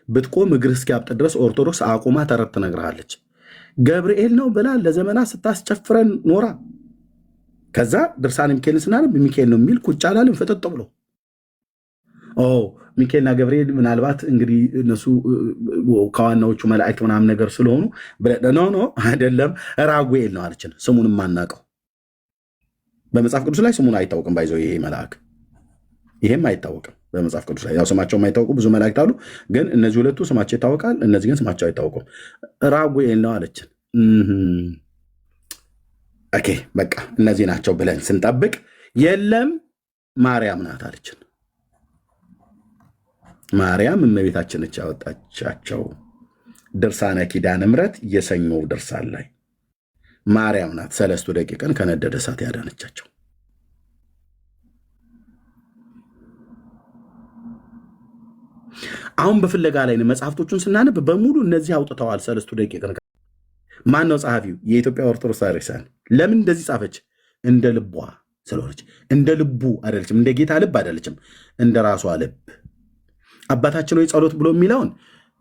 ብትቆም እግር እስኪያብጥ ድረስ ኦርቶዶክስ አቁማ ተረት ትነግርሃለች። ገብርኤል ነው ብላ ለዘመናት ስታስጨፍረን ኖራ ከዛ ድርሳነ ሚካኤልን ስናነብ ሚካኤል ነው የሚል ቁጭ አላለም ፍጥጥ ብሎ ሚካኤልና ገብርኤል ምናልባት እንግዲህ እነሱ ከዋናዎቹ መላእክት ምናምን ነገር ስለሆኑ ኖ አይደለም ራጉኤል ነው አለችን። ስሙንም አናውቀው በመጽሐፍ ቅዱስ ላይ ስሙን አይታወቅም። ባይዘው ይሄ መልአክ ይሄም አይታወቅም በመጽሐፍ ቅዱስ ላይ። ያው ስማቸው የማይታወቁ ብዙ መላእክት አሉ፣ ግን እነዚህ ሁለቱ ስማቸው ይታወቃል፣ እነዚህ ግን ስማቸው አይታወቁም። ራጉኤል ነው አለችን። ኦኬ በቃ እነዚህ ናቸው ብለን ስንጠብቅ የለም ማርያም ናት አለችን። ማርያም እመቤታችን ነች ያወጣቻቸው። ድርሳነ ኪዳነ ምሕረት የሰኞው ድርሳን ላይ ማርያም ናት ሰለስቱ ደቂቅን ከነደደ እሳት ያዳነቻቸው። አሁን በፍለጋ ላይ መጽሐፍቶቹን ስናነብ በሙሉ እነዚህ አውጥተዋል። ሰለስቱ ደቂቅን ማን ነው ጸሐፊው? የኢትዮጵያ ኦርቶዶክስ ቤተክርስቲያን። ለምን እንደዚህ ጻፈች? እንደ ልቧ ስለሆነች። እንደ ልቡ አይደለችም፣ እንደ ጌታ ልብ አይደለችም፣ እንደ ራሷ ልብ። አባታችን ሆይ ጸሎት ብሎ የሚለውን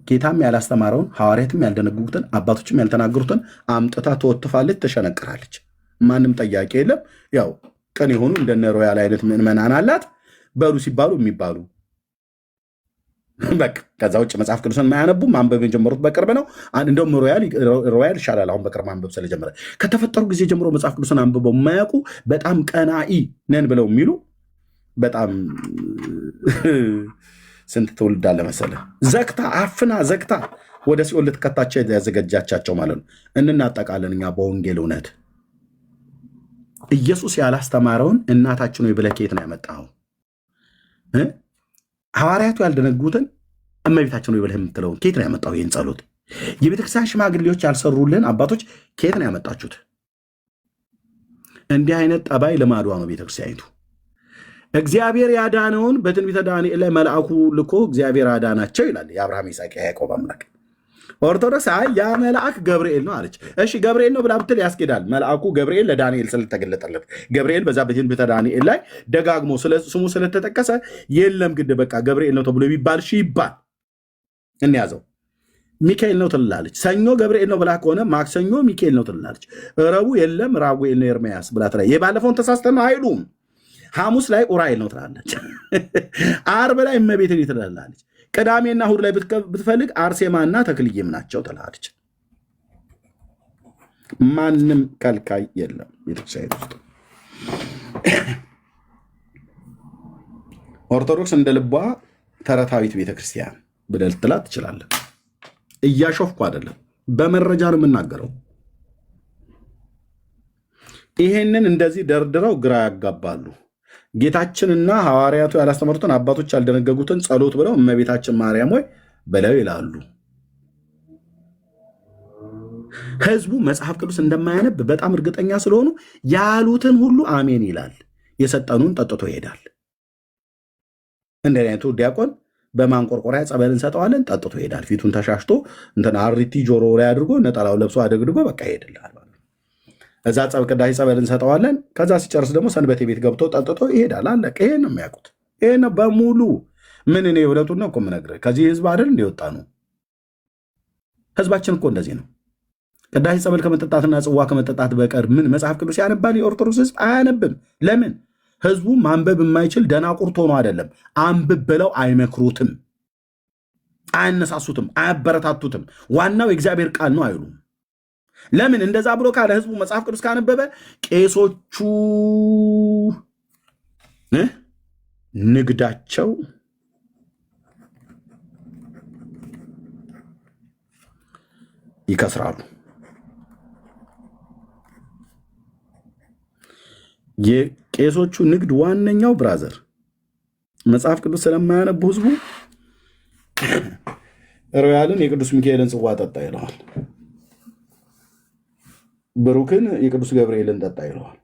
ጌታም ያላስተማረውን ሐዋርያትም ያልደነገጉትን አባቶችም ያልተናገሩትን አምጥታ ትወትፋለች፣ ትሸነቅራለች። ማንም ጠያቂ የለም። ያው ቅን የሆኑ እንደነ ሮያል አይነት ምዕመናን አላት። በሉ ሲባሉ የሚባሉ በቃ ከዛ ውጭ መጽሐፍ ቅዱስን የማያነቡ ማንበብ የጀመሩት በቅርብ ነው። እንደውም ሮያል ይሻላል አሁን በቅርብ ማንበብ ስለጀመረ። ከተፈጠሩ ጊዜ ጀምሮ መጽሐፍ ቅዱስን አንብበው የማያውቁ በጣም ቀናኢ ነን ብለው የሚሉ በጣም ስንት ትውልድ አለ መሰለህ። ዘግታ አፍና ዘግታ ወደ ሲኦል ልትከታቸው ያዘጋጃቻቸው ማለት ነው። እንናጠቃለን እኛ በወንጌል እውነት። ኢየሱስ ያላስተማረውን እናታችን ወይ ብለህ ከየት ነው ያመጣኸው? ሐዋርያቱ ያልደነጉትን እመቤታችን ወይ ብለህ የምትለውን ከየት ነው ያመጣው? ይህን ጸሎት የቤተክርስቲያን ሽማግሌዎች ያልሰሩልን አባቶች ከየት ነው ያመጣችሁት? እንዲህ አይነት ጠባይ ልማዷ ነው ቤተክርስቲያኒቱ። እግዚአብሔር ያዳነውን በትንቢተ ዳንኤል ላይ መልአኩ ልኮ እግዚአብሔር አዳናቸው ይላል። የአብርሃም ይስሐቅ ያዕቆብ አምላክ። ኦርቶዶክስ አይ ያ መልአክ ገብርኤል ነው አለች። እሺ ገብርኤል ነው ብላ ብትል ያስኬዳል። መልአኩ ገብርኤል ለዳንኤል ስለተገለጠለት ገብርኤል በዛ በትንቢተ ዳንኤል ላይ ደጋግሞ ስሙ ስለተጠቀሰ የለም ግድ በቃ ገብርኤል ነው ተብሎ የሚባል ይባል እንያዘው። ሚካኤል ነው ትላለች። ሰኞ ገብርኤል ነው ብላ ከሆነ ማክሰኞ ሚካኤል ነው ትላለች። ረቡዕ የለም ራጉኤል ነው ኤርምያስ ብላ ትላለች። የባለፈውን ተሳስተን ነው አይሉም። ሐሙስ ላይ ኡራኤል ነው ትላለች። ዓርብ ላይ እመቤት ትላለች። ቅዳሜና እሑድ ላይ ብትፈልግ አርሴማና ተክልዬም ናቸው ትላለች። ማንም ከልካይ የለም ቤተክርስቲያን ውስጥ። ኦርቶዶክስ እንደ ልቧ ተረታዊት ቤተክርስቲያን ብለህ ልትላት ትችላለህ። እያሾፍኩ አይደለም፣ በመረጃ ነው የምናገረው። ይሄንን እንደዚህ ደርድረው ግራ ያጋባሉ። ጌታችንና ሐዋርያቱ ያላስተማሩትን አባቶች ያልደነገጉትን ጸሎት ብለው እመቤታችን ማርያም ሆይ ብለው ይላሉ። ህዝቡ መጽሐፍ ቅዱስ እንደማያነብ በጣም እርግጠኛ ስለሆኑ ያሉትን ሁሉ አሜን ይላል። የሰጠኑን ጠጥቶ ይሄዳል። እንደ አይነቱ ዲያቆን በማንቆርቆሪያ ጸበል እንሰጠዋለን፣ ጠጥቶ ይሄዳል። ፊቱን ተሻሽቶ እንትን አሪቲ ጆሮ ላይ አድርጎ ነጠላው ለብሶ አደግድጎ በቃ ይሄድልሃል። እዛ ቅዳሴ ጸበል እንሰጠዋለን። ከዛ ሲጨርስ ደግሞ ሰንበቴ ቤት ገብቶ ጠጥቶ ይሄዳል። አለቀ። ይሄን ነው የሚያውቁት። ይሄን ነው በሙሉ። ምን እኔ እውነቱን ነው እኮ የምነግርህ። ከዚህ ህዝብ አይደል እንዲወጣ ነው። ህዝባችን እኮ እንደዚህ ነው። ቅዳሴ ጸበል ከመጠጣትና ጽዋ ከመጠጣት በቀር ምን መጽሐፍ ቅዱስ ያነባል? የኦርቶዶክስ ህዝብ አያነብም። ለምን? ህዝቡ ማንበብ የማይችል ደናቁርት ሆኖ አይደለም። አንብብ ብለው አይመክሩትም፣ አያነሳሱትም፣ አያበረታቱትም። ዋናው የእግዚአብሔር ቃል ነው አይሉም። ለምን? እንደዛ ብሎ ካለ ህዝቡ መጽሐፍ ቅዱስ ካነበበ ቄሶቹ ንግዳቸው ይከስራሉ። የቄሶቹ ንግድ ዋነኛው ብራዘር መጽሐፍ ቅዱስ ስለማያነቡ ህዝቡ ሮያልን የቅዱስ ሚካኤልን ጽዋ ጠጣ ይለዋል። ብሩክን የቅዱስ ገብርኤልን ጠጣ ይለዋል።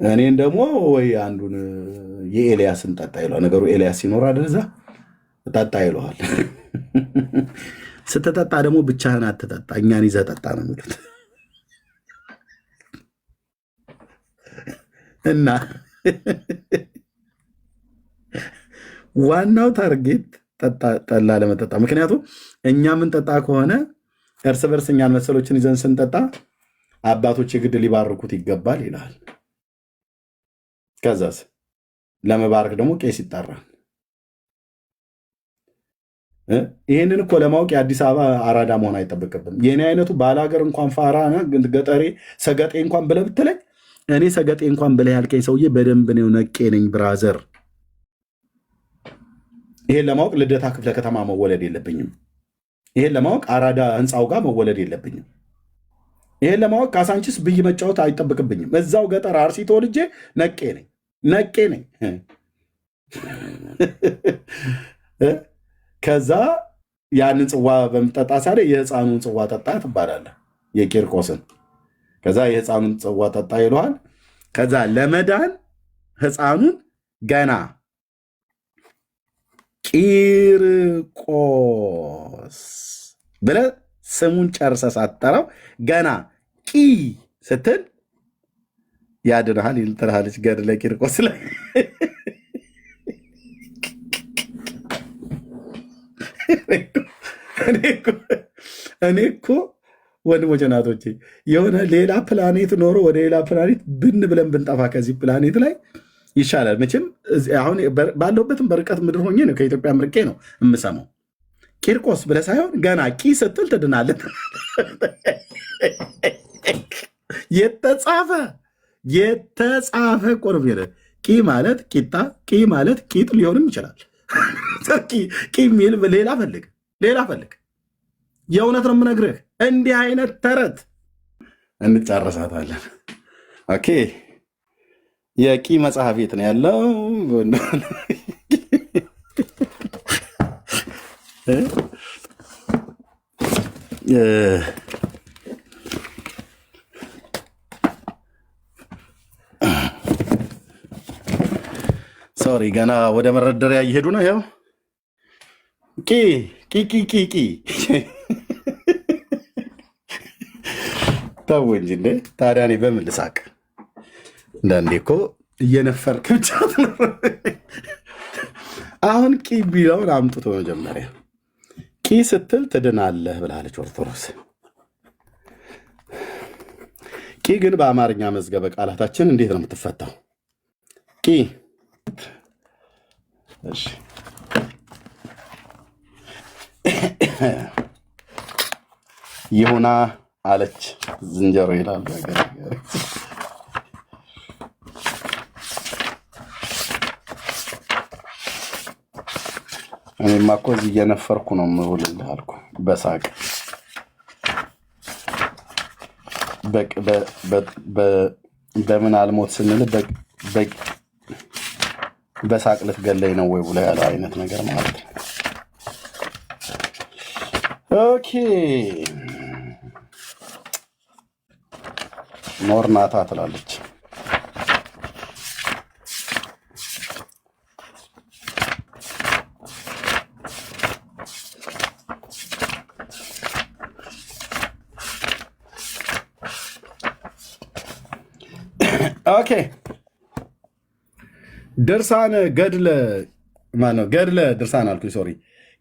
እኔን ደግሞ ወይ አንዱን የኤልያስን ጠጣ ይለዋል። ነገሩ ኤልያስ ሲኖር አይደል እዛ ጠጣ ይለዋል። ስትጠጣ ደግሞ ብቻህን አትጠጣ፣ እኛን ይዘህ ጠጣ ነው የሚሉት። እና ዋናው ታርጌት ጠላ ለመጠጣ። ምክንያቱም እኛ የምንጠጣ ከሆነ እርስ በርስ እኛን መሰሎችን ይዘን ስንጠጣ አባቶች የግድ ሊባርኩት ይገባል ይላል። ከዛስ ለመባረክ ደግሞ ቄስ ይጠራል። ይህንን እኮ ለማወቅ የአዲስ አበባ አራዳ መሆን አይጠበቅብም። የኔ አይነቱ ባላገር እንኳን ፋራና ገጠሬ ሰገጤ እንኳን ብለህ ብትለኝ እኔ ሰገጤ እንኳን ብለህ ያልከኝ ሰውዬ በደንብ ነው ነቄ ነኝ ብራዘር። ይሄን ለማወቅ ልደታ ክፍለ ከተማ መወለድ የለብኝም። ይሄን ለማወቅ አራዳ ህንፃው ጋር መወለድ የለብኝም። ይሄን ለማወቅ ካሳንቺስ ብይ መጫወት አይጠበቅብኝም። እዛው ገጠር አርሲ ተወልጄ ነቄ ነኝ። ከዛ ያንን ጽዋ በምጠጣ ሳለ የህፃኑን ጽዋ ጠጣ ትባላለህ፣ የቂርቆስን። ከዛ የህፃኑን ጽዋ ጠጣ ይለዋል። ከዛ ለመዳን ህፃኑን ገና ቂርቆስ ብለህ ስሙን ጨርሰህ ሳትጠራው ገና ቂ ስትል ያድንሃል ይልትልሃለች ገድለ ቂርቆስ ላይ። እኔ እኮ ወንድሞቼ ናቶቼ የሆነ ሌላ ፕላኔት ኖሮ ወደ ሌላ ፕላኔት ብን ብለን ብንጠፋ ከዚህ ፕላኔት ላይ ይሻላል። መቼም አሁን ባለሁበትም በርቀት ምድር ሆኜ ነው ከኢትዮጵያ ምርቄ ነው የምሰማው። ቂርቆስ ብለህ ሳይሆን ገና ቂ ስትል ትድናለህ። የተጻፈ እኮ ነው። ቂ ማለት ቂጣ፣ ቂ ማለት ቂጥ ሊሆንም ይችላል። ቂ የሚል ሌላ ፈልግ። የእውነት ነው የምነግርህ። እንዲህ አይነት ተረት እንጨርሳታለን። ኦኬ። የቂ መጽሐፍ የት ነው ያለው? ሶሪ ገና ወደ መረደሪያ እየሄዱ ነው። ያው ቂ ተው እንጂ እንዴ! ታዲያ እኔ በምን ልሳቅ? እንዳንዴ እኮ እየነፈርክ ብቻ ነው። አሁን ቂ ቢለውን አምጥቶ መጀመሪያ ቂ ስትል ትድናለህ ብላለች ኦርቶዶክስ። ቂ ግን በአማርኛ መዝገበ ቃላታችን እንዴት ነው የምትፈታው? ቂ እሺ ይሁና አለች ዝንጀሮ ይላል። እኔማ እኮ እዚህ እየነፈርኩ ነው የምውልልህ አልኩ በሳቅ በምን አልሞት ስንል በሳቅ ልትገለኝ ነው ወይ ብሎ ያለው አይነት ነገር ማለት ነው። ኦኬ ኖር ናታ ትላለች። ኦኬ ድርሳነ ገድለ ማነው? ገድለ ድርሳን አልኩኝ፣ ሶሪ።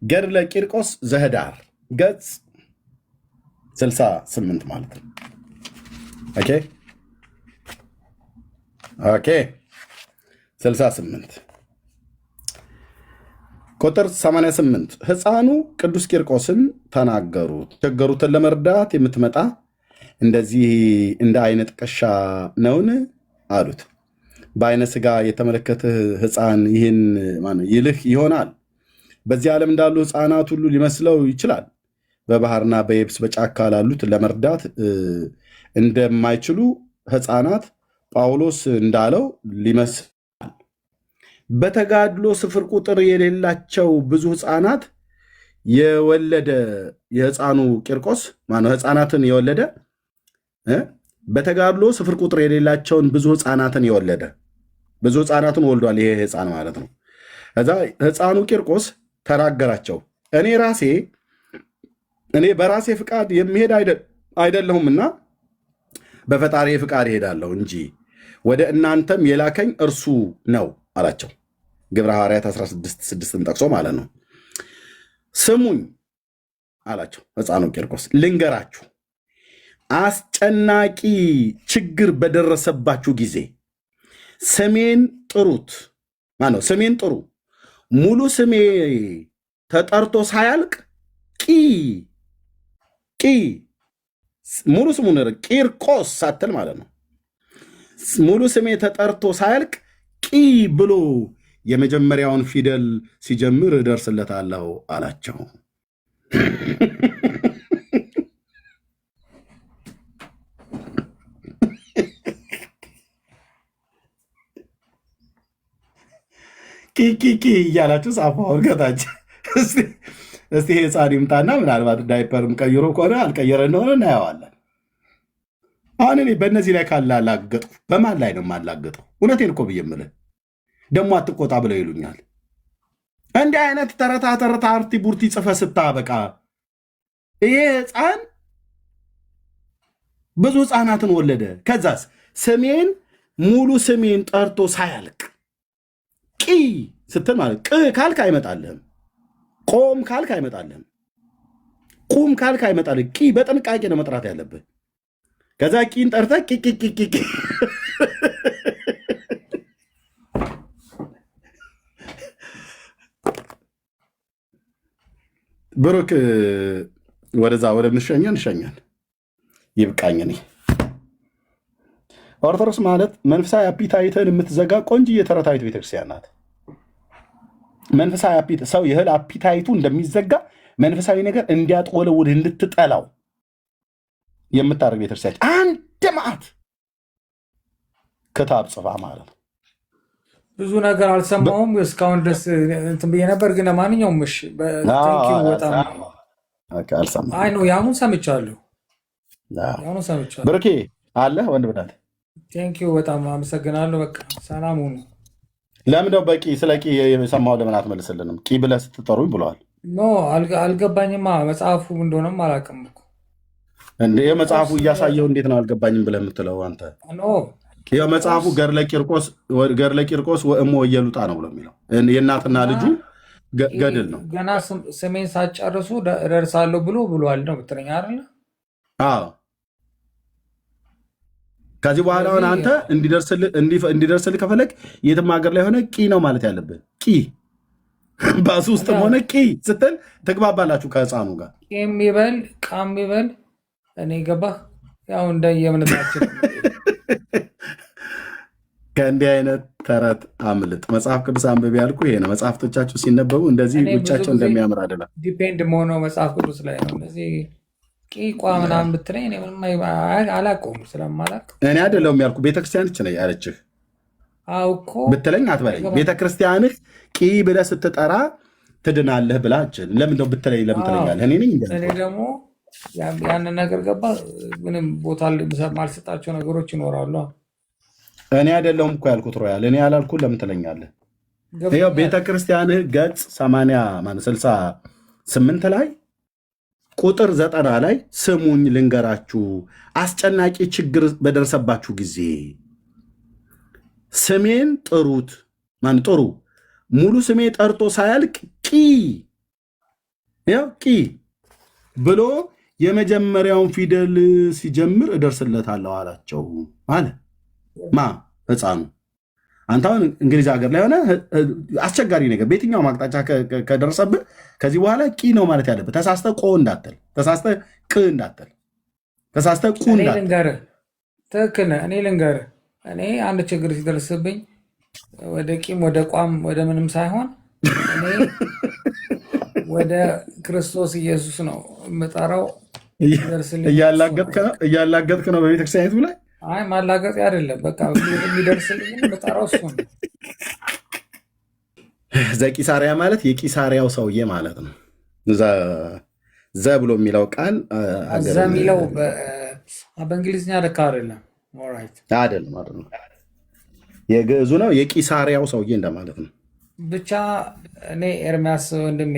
ገድለ ቂርቆስ ዘህዳር ገጽ 68 ማለት ነው። ኦኬ 68 ቁጥር 88 ሕፃኑ ቅዱስ ቂርቆስን ተናገሩት። ቸገሩትን ለመርዳት የምትመጣ እንደዚህ እንደ አይነ ጥቀሻ ነውን አሉት። በአይነ ስጋ የተመለከትህ ሕፃን ይህን ይልህ ይሆናል። በዚህ ዓለም እንዳሉ ሕፃናት ሁሉ ሊመስለው ይችላል። በባህርና በየብስ በጫካ ላሉት ለመርዳት እንደማይችሉ ሕፃናት ጳውሎስ እንዳለው ሊመስላል። በተጋድሎ ስፍር ቁጥር የሌላቸው ብዙ ሕፃናት የወለደ የሕፃኑ ቂርቆስ ሕፃናትን የወለደ በተጋድሎ ስፍር ቁጥር የሌላቸውን ብዙ ሕፃናትን የወለደ ብዙ ሕፃናትን ወልዷል። ይሄ ሕፃን ማለት ነው። ከዛ ሕፃኑ ቂርቆስ ተናገራቸው፣ እኔ በራሴ ፍቃድ የሚሄድ አይደለሁምና በፈጣሪ ፍቃድ እሄዳለሁ እንጂ ወደ እናንተም የላከኝ እርሱ ነው አላቸው። ግብረ ሐዋርያት 16:6 ጠቅሶ ማለት ነው። ስሙኝ አላቸው ሕፃኑ ቂርቆስ፣ ልንገራችሁ፣ አስጨናቂ ችግር በደረሰባችሁ ጊዜ ስሜን ጥሩት። ማነው ስሜን ጥሩ። ሙሉ ስሜ ተጠርቶ ሳያልቅ ሙሉ ስሙን ቂርቆስ ሳትል ማለት ነው። ሙሉ ስሜ ተጠርቶ ሳያልቅ ብሎ የመጀመሪያውን ፊደል ሲጀምር እደርስለታለሁ አላቸው። ኪ እያላችሁ ጻፉ። አሁን ከታች እስቲ ሕፃን ይምጣና ምናልባት ዳይፐርም ቀይሮ ከሆነ አልቀየረ እንደሆነ እናየዋለን። አሁን እኔ በእነዚህ ላይ ካላላገጥኩ በማን ላይ ነው የማላገጠው? እውነቴን እኮ ብዬ የምልህ ደግሞ አትቆጣ ብለው ይሉኛል። እንዲህ አይነት ተረታ አርቲ ቡርቲ ጽፈ ስታበቃ ይሄ ሕፃን ብዙ ሕፃናትን ወለደ። ከዛስ ሙሉ ስሜን ጠርቶ ሳያልቅ ስትል ማለት ካልክ አይመጣልህም። ቆም ካልክ አይመጣልህም። ቁም ካልክ አይመጣልህ። በጥንቃቄ ነው መጥራት ያለብህ። ከዛ ቂን ጠርተህ ብሩክ ወደዛ ወደ እንሸኛል። ይብቃኝ። እኔ ኦርቶዶክስ ማለት መንፈሳዊ አፒታይትን የምትዘጋ ቆንጅዬ ተረታዊት ቤተክርስቲያን ናት። መንፈሳዊ ሰው የእህል አፒታይቱ እንደሚዘጋ መንፈሳዊ ነገር እንዲያጥወለውል እንድትጠላው የምታደርግ ቤተክርስቲያን አንድ ማዕት ክታብ ጽፋ ማለት ነው። ብዙ ነገር አልሰማሁም እስካሁን ድረስ እንትን ብዬ ነበር። ግን ለማንኛውም እሺ፣ በጣም አይ ነው ያሁን ሰምቻለሁ። ብሩኬ አለ ወንድ ብናት ቴንኪው በጣም አመሰግናለሁ። በቃ ሰላም ሁኑ። ለምንደው በቂ ስለ ቂ የሰማው ለምን አትመልስልንም? ቂ ብለህ ስትጠሩኝ ብለዋል። ኖ አልገባኝማ። መጽሐፉ እንደሆነም አላውቅም እኮ እንደ የመጽሐፉ እያሳየው እንዴት ነው አልገባኝም ብለህ የምትለው አንተ? የመጽሐፉ ገድለ ቂርቆስ ወእሞ ወየሉጣ ነው ብሎ የሚለው የእናትና ልጁ ገድል ነው። ገና ስሜን ሳትጨርሱ እደርሳለሁ ብሏል ነው ብትለኝ አይደለ? አዎ። ከዚህ በኋላ ሆነ አንተ እንዲደርስልህ ከፈለግ የትም ሀገር ላይ ሆነ ቂ ነው ማለት ያለብህ። ባሱ ውስጥም ሆነ ስትል ትግባባላችሁ ከህፃኑ ጋር። የሚበል ቃም ይበል እኔ ገባህ። ያው እንደ የእምነታችን ከእንዲህ አይነት ተረት አምልጥ። መጽሐፍ ቅዱስ አንብቤ ያልኩህ ይሄ ነው። መጽሐፍቶቻችሁ ሲነበቡ እንደዚህ ውጫቸው እንደሚያምር አይደለም። ዲፔንድ መሆነው መጽሐፍ ቅዱስ ላይ ነው። እንደዚህ ቂቋ ምናምን ብትለኝ እኔ ምንም አላውቀውም ስለማላውቅ እኔ አይደለሁም ያልኩህ። ቤተክርስቲያንች ነው ያለችህ አውቆ ብትለኝ አትበለኝ። ቤተክርስቲያንህ ብለህ ስትጠራ ትድናለህ ብላችን ለምንድነው ብትለኝ ለምን ትለኛለህ? እኔ ደግሞ ያንን ነገር ገባ ምንም ቦታ ማልሰጣቸው ነገሮች ይኖራሉ። እኔ አይደለሁም እኮ ያልኩት ሮያል። እኔ ያላልኩህ ለምን ትለኛለህ? ይኸው ቤተክርስቲያንህ ገጽ 68 ላይ ቁጥር 90 ላይ ስሙኝ ልንገራችሁ፣ አስጨናቂ ችግር በደረሰባችሁ ጊዜ ስሜን ጥሩት። ጥሩ ሙሉ ስሜ ጠርቶ ሳያልቅ ብሎ የመጀመሪያውን ፊደል ሲጀምር እደርስለታለሁ አላቸው አለ። ሕፃኑ አንተ አሁን እንግሊዝ ሀገር ላይ ሆነ አስቸጋሪ ነገር በየትኛውም አቅጣጫ ከደረሰብህ ከዚህ በኋላ ነው ማለት ያለብህ። ተሳስተህ ቆ እንዳትል፣ ተሳስተህ ቅ እንዳትል፣ ተሳስተህ ቁ እንዳትል። ትክክል ነህ። እኔ ልንገርህ፣ እኔ አንድ ችግር ሲደርስብኝ ወደ ቂም ወደ ቋም ወደ ምንም ሳይሆን እኔ ወደ ክርስቶስ ኢየሱስ ነው የምጠራው። እያላገጥክ ነው በቤተክርስቲያኒቱ ላይ። አይ ማላገጥ አይደለም፣ በቃ የሚደርስልኝ የምጠራው እሱ ነው። ዘቂሳሪያ ማለት የቂሳሪያው ሰውዬ ማለት ነው። ዘ ብሎ የሚለው ቃል የሚለው በእንግሊዝኛ ልክ አይደለም። ኦልራይት አይደለም የግዕዙ ነው። የቂሳሪያው ሰውዬ እንደማለት ነው። ብቻ እኔ ኤርሚያስ ወንድሜ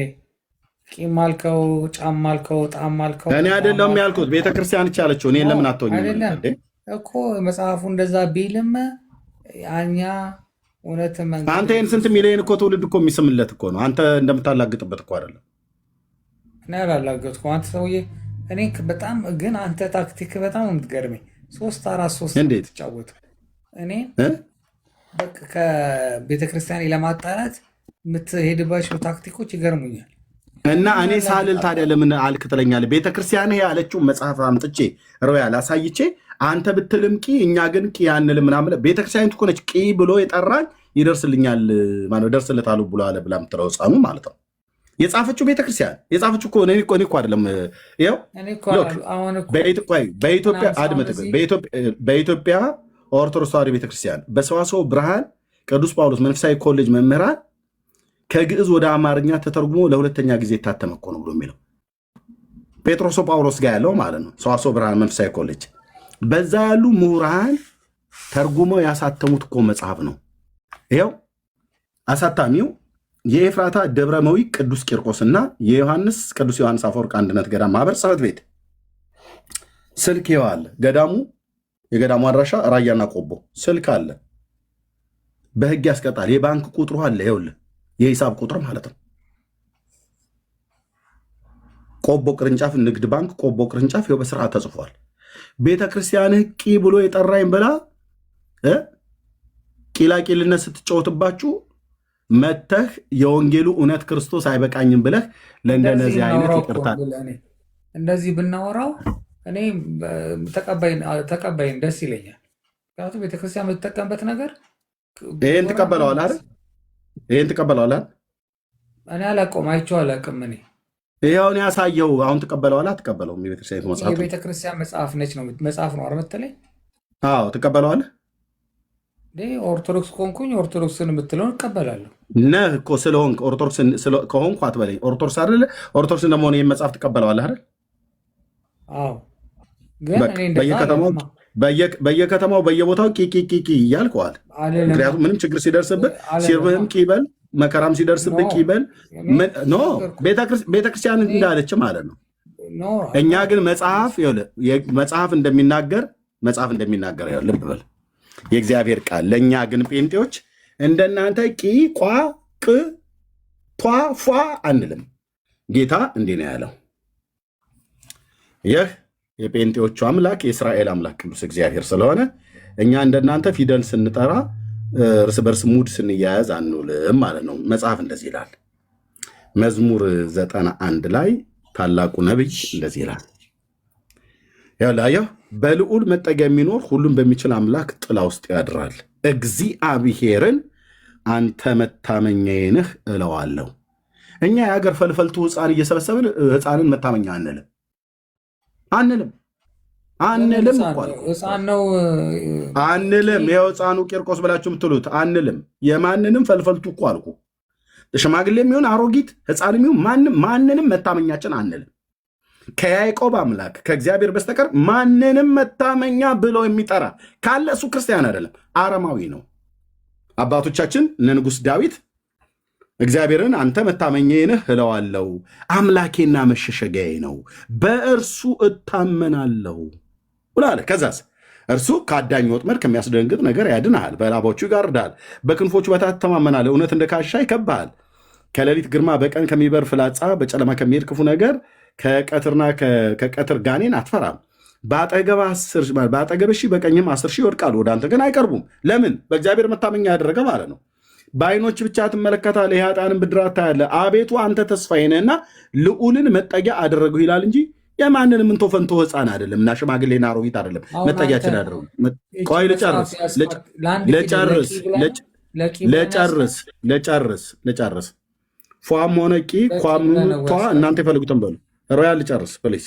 ቂም አልከው፣ ጫም አልከው፣ ጣም አልከው፣ እኔ አይደለም ያልኩት ቤተክርስቲያን ቻለችው። እኔ ለምን አትሆኝም አይደለም እኮ መጽሐፉ እንደዛ ቢልም ያኛ እውነት አንተ ይህን ስንት ሚሊዮን እኮ ትውልድ እኮ የሚስምለት እኮ ነው። አንተ እንደምታላግጥበት እኮ አይደለም። እኔ ያላላገጥኩ አንተ ሰውዬ። እኔ በጣም ግን አንተ ታክቲክ በጣም የምትገርመኝ 3-4-3 እንዴት ትጫወቱ እኔ በቃ ከቤተክርስቲያን ለማጣላት የምትሄድባቸው ታክቲኮች ይገርሙኛል። እና እኔ ሳልል ታዲያ ለምን አልክ ትለኛለህ? ቤተክርስቲያን ያለችውን መጽሐፍ አምጥቼ ሮያል አሳይቼ አንተ ብትልም ቂ እኛ ግን ቂ አንልም ምናምን። ቤተክርስቲያኒቱ እኮ ነች ቂ ብሎ የጠራኝ ይደርስልኛል ማለት ደርስለታሉ ብሎ አለ ብላ የምትለው ሕፃኑ ማለት ነው። የጻፈችው ቤተክርስቲያን የጻፈችው እኮ እኔ እኮ አይደለም። ይኸው በኢትዮጵያ ኦርቶዶክስ ተዋሕዶ ቤተክርስቲያን በሰዋስወ ብርሃን ቅዱስ ጳውሎስ መንፈሳዊ ኮሌጅ መምህራን ከግዕዝ ወደ አማርኛ ተተርጉሞ ለሁለተኛ ጊዜ የታተመ እኮ ነው ብሎ የሚለው ጴጥሮስ ጳውሎስ ጋር ያለው ማለት ነው። ሰዋስወ ብርሃን መንፈሳዊ ኮሌጅ በዛ ያሉ ምሁራን ተርጉመው ያሳተሙት እኮ መጽሐፍ ነው። ይኸው አሳታሚው የኤፍራታ ደብረመዊ ቅዱስ ቂርቆስና የዮሐንስ ቅዱስ ዮሐንስ አፈወርቅ አንድነት ገዳም ማህበር ጽሕፈት ቤት ስልክ ይዋል ገዳሙ የገዳሙ አድራሻ ራያና ቆቦ ስልክ አለ። በህግ ያስቀጣል። የባንክ ቁጥሩ አለ። ይኸውልህ የሂሳብ ቁጥር ማለት ነው። ቆቦ ቅርንጫፍ ንግድ ባንክ ቆቦ ቅርንጫፍ ይኸው በስርዓት ተጽፏል። ቤተክርስቲያንህ ቂ ብሎ የጠራኝ ብላ ቂላቂልነት ስትጫወትባችሁ መተህ የወንጌሉ እውነት ክርስቶስ አይበቃኝም ብለህ ለእንደነዚህ አይነት ይቅርታ እንደዚህ ብናወራው እኔ ተቀባይን ደስ ይለኛል። ምክንያቱም ቤተክርስቲያን የምትጠቀምበት ነገር ይህን ትቀበለዋል አይደል? ይህን ትቀበለዋል አይደል? እኔ አላውቀውም፣ አይቼው አላውቅም። እኔ ይኸውን ያሳየው አሁን ትቀበለዋል አትቀበለውም? የቤተክርስቲያን መጽሐፍ ነች ነው መጽሐፍ ነው አርመተለይ አዎ ትቀበለዋለህ። ኦርቶዶክስ ከሆንኩኝ ኦርቶዶክስን የምትለውን እቀበላለሁ። ነህ እኮ ስለሆንክ ኦርቶዶክስ ከሆንኩ አትበለኝ። ኦርቶዶክስ አይደለ? ኦርቶዶክስ እንደመሆነ ይህን መጽሐፍ ትቀበለዋለህ አይደል? አዎ ግን በየከተማው በየቦታው ቂቂቂቂ እያልከዋል። ምክንያቱም ምንም ችግር ሲደርስብህ ሲርብህም ቂበል መከራም ሲደርስብህ ቂበል ኖ ቤተክርስቲያን እንዳለች ማለት ነው። እኛ ግን መጽሐፍ እንደሚናገር ልብ በል የእግዚአብሔር ቃል። ለእኛ ግን ጴንጤዎች እንደናንተ ቂ ቋ ቅ ቷ ፏ አንልም። ጌታ እንዲህ ነው ያለው። ይህ የጴንጤዎቹ አምላክ የእስራኤል አምላክ ቅዱስ እግዚአብሔር ስለሆነ እኛ እንደናንተ ፊደል ስንጠራ እርስ በርስ ሙድ ስንያያዝ አንውልም ማለት ነው። መጽሐፍ እንደዚህ ይላል። መዝሙር 91 ላይ ታላቁ ነቢይ እንደዚህ ይላል። ያው በልዑል መጠጊያ የሚኖር ሁሉም በሚችል አምላክ ጥላ ውስጥ ያድራል። እግዚአብሔርን አንተ መታመኛዬ ነህ እለዋለሁ። እኛ የሀገር ፈልፈልቱ ሕፃን እየሰበሰብን ሕፃንን መታመኛ አንልም። ይኸው ሕፃኑ ቂርቆስ ብላችሁ የምትሉት አንልም። የማንንም ፈልፈልቱ እኮ አልኩ። ሽማግሌ የሚሆን አሮጊት ሕፃን የሚሆን ማንንም መታመኛችን አንልም። ከያዕቆብ አምላክ ከእግዚአብሔር በስተቀር ማንንም መታመኛ ብሎ የሚጠራ ካለ እሱ ክርስቲያን አይደለም፣ አረማዊ ነው። አባቶቻችን እነ ንጉሥ ዳዊት እግዚአብሔርን አንተ መታመኛዬ ነህ እለዋለሁ፣ አምላኬና መሸሸጊያዬ ነው፣ በእርሱ እታመናለሁ ብሏል። ከዛስ እርሱ ከአዳኝ ወጥመድ ከሚያስደነግጥ ነገር ያድንሃል፣ በላቦቹ ይጋርዳል፣ በክንፎቹ በታች ትተማመናለህ፣ እውነት እንደ ካሻ ይከብሃል። ከሌሊት ግርማ፣ በቀን ከሚበር ፍላጻ፣ በጨለማ ከሚሄድ ክፉ ነገር፣ ከቀትርና ከቀትር ጋኔን አትፈራም። በአጠገብህ ሺህ በቀኝም 10,000 ይወድቃሉ፣ ወደ አንተ ግን አይቀርቡም። ለምን? በእግዚአብሔር መታመኛ ያደረገ ማለት ነው። በዓይኖች ብቻ ትመለከታለህ፣ የኃጥአንን ብድራት ታያለህ። አቤቱ አንተ ተስፋዬ ነህና ልዑልን መጠጊያ አደረግሁ ይላል እንጂ የማንንም እንቶ ፈንቶ ሕፃን አይደለም እና ሽማግሌና አሮጊት አይደለም መጠጊያችን አደረጉ። ቆይ ልጨርስ። ፏም ሆነ ቂ ኳምቷ እናንተ የፈልጉትን በሉ። ሮያል ልጨርስ ፕሊስ።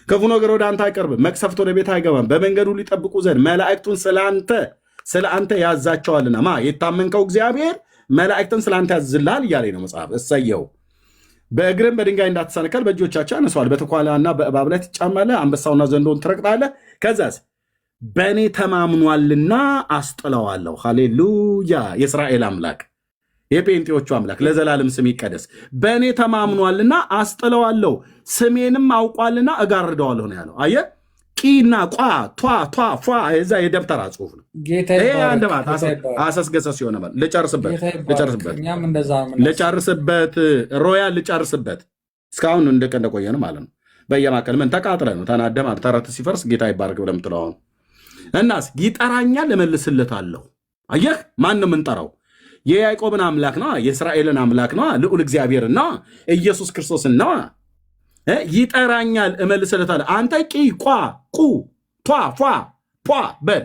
ክፉ ነገር ወደ አንተ አይቀርብም፣ መቅሰፍት ወደ ቤት አይገባም። በመንገዱ ሊጠብቁ ዘንድ መላእክቱን ስለ አንተ ያዛቸዋልና። የታመንከው እግዚአብሔር መላእክትን ስለ አንተ ያዝልሃል እያለ ነው መጽሐፍ። እሰየው። በእግርም በድንጋይ እንዳትሰነከል በእጆቻቸው ያነሷል። በተኳላና በእባብ ላይ ትጫማለህ፣ አንበሳውና ዘንዶውን ትረግጣለህ። ከዛስ በእኔ ተማምኗልና አስጥለዋለሁ። ሃሌሉያ! የእስራኤል አምላክ የጴንጤዎቹ አምላክ ለዘላለም ስም ይቀደስ። በእኔ ተማምኗልና አስጥለዋለሁ፣ ስሜንም አውቋልና እጋርደዋለሁ ነው ያለው። አየህ፣ ቂና ቋ ቷ ቷ ፏ የዛ የደብተራ ጽሁፍ ነው። ይሄ አንድ ማለት አሰስገሰስ ሲሆነ ማለት ልጨርስበት ሮያል ልጨርስበት እስካሁን እንደቆየ ነው ማለት ነው። በየማቀል ምን ተቃጥለ ነው ተናደ ማለት ተረት ሲፈርስ ጌታ ይባረክ ብለህ የምትለው አሁን እናስ ይጠራኛል እመልስለታለሁ። አየህ ማን ነው የምንጠራው? የያዕቆብን አምላክ ነው፣ የእስራኤልን አምላክ ነው፣ ልዑል እግዚአብሔርን ነው፣ ኢየሱስ ክርስቶስን ነው። ይጠራኛል እመልስለታለሁ። አንተ ቂ ቋ ቁ ቷ ፏ ፏ በል።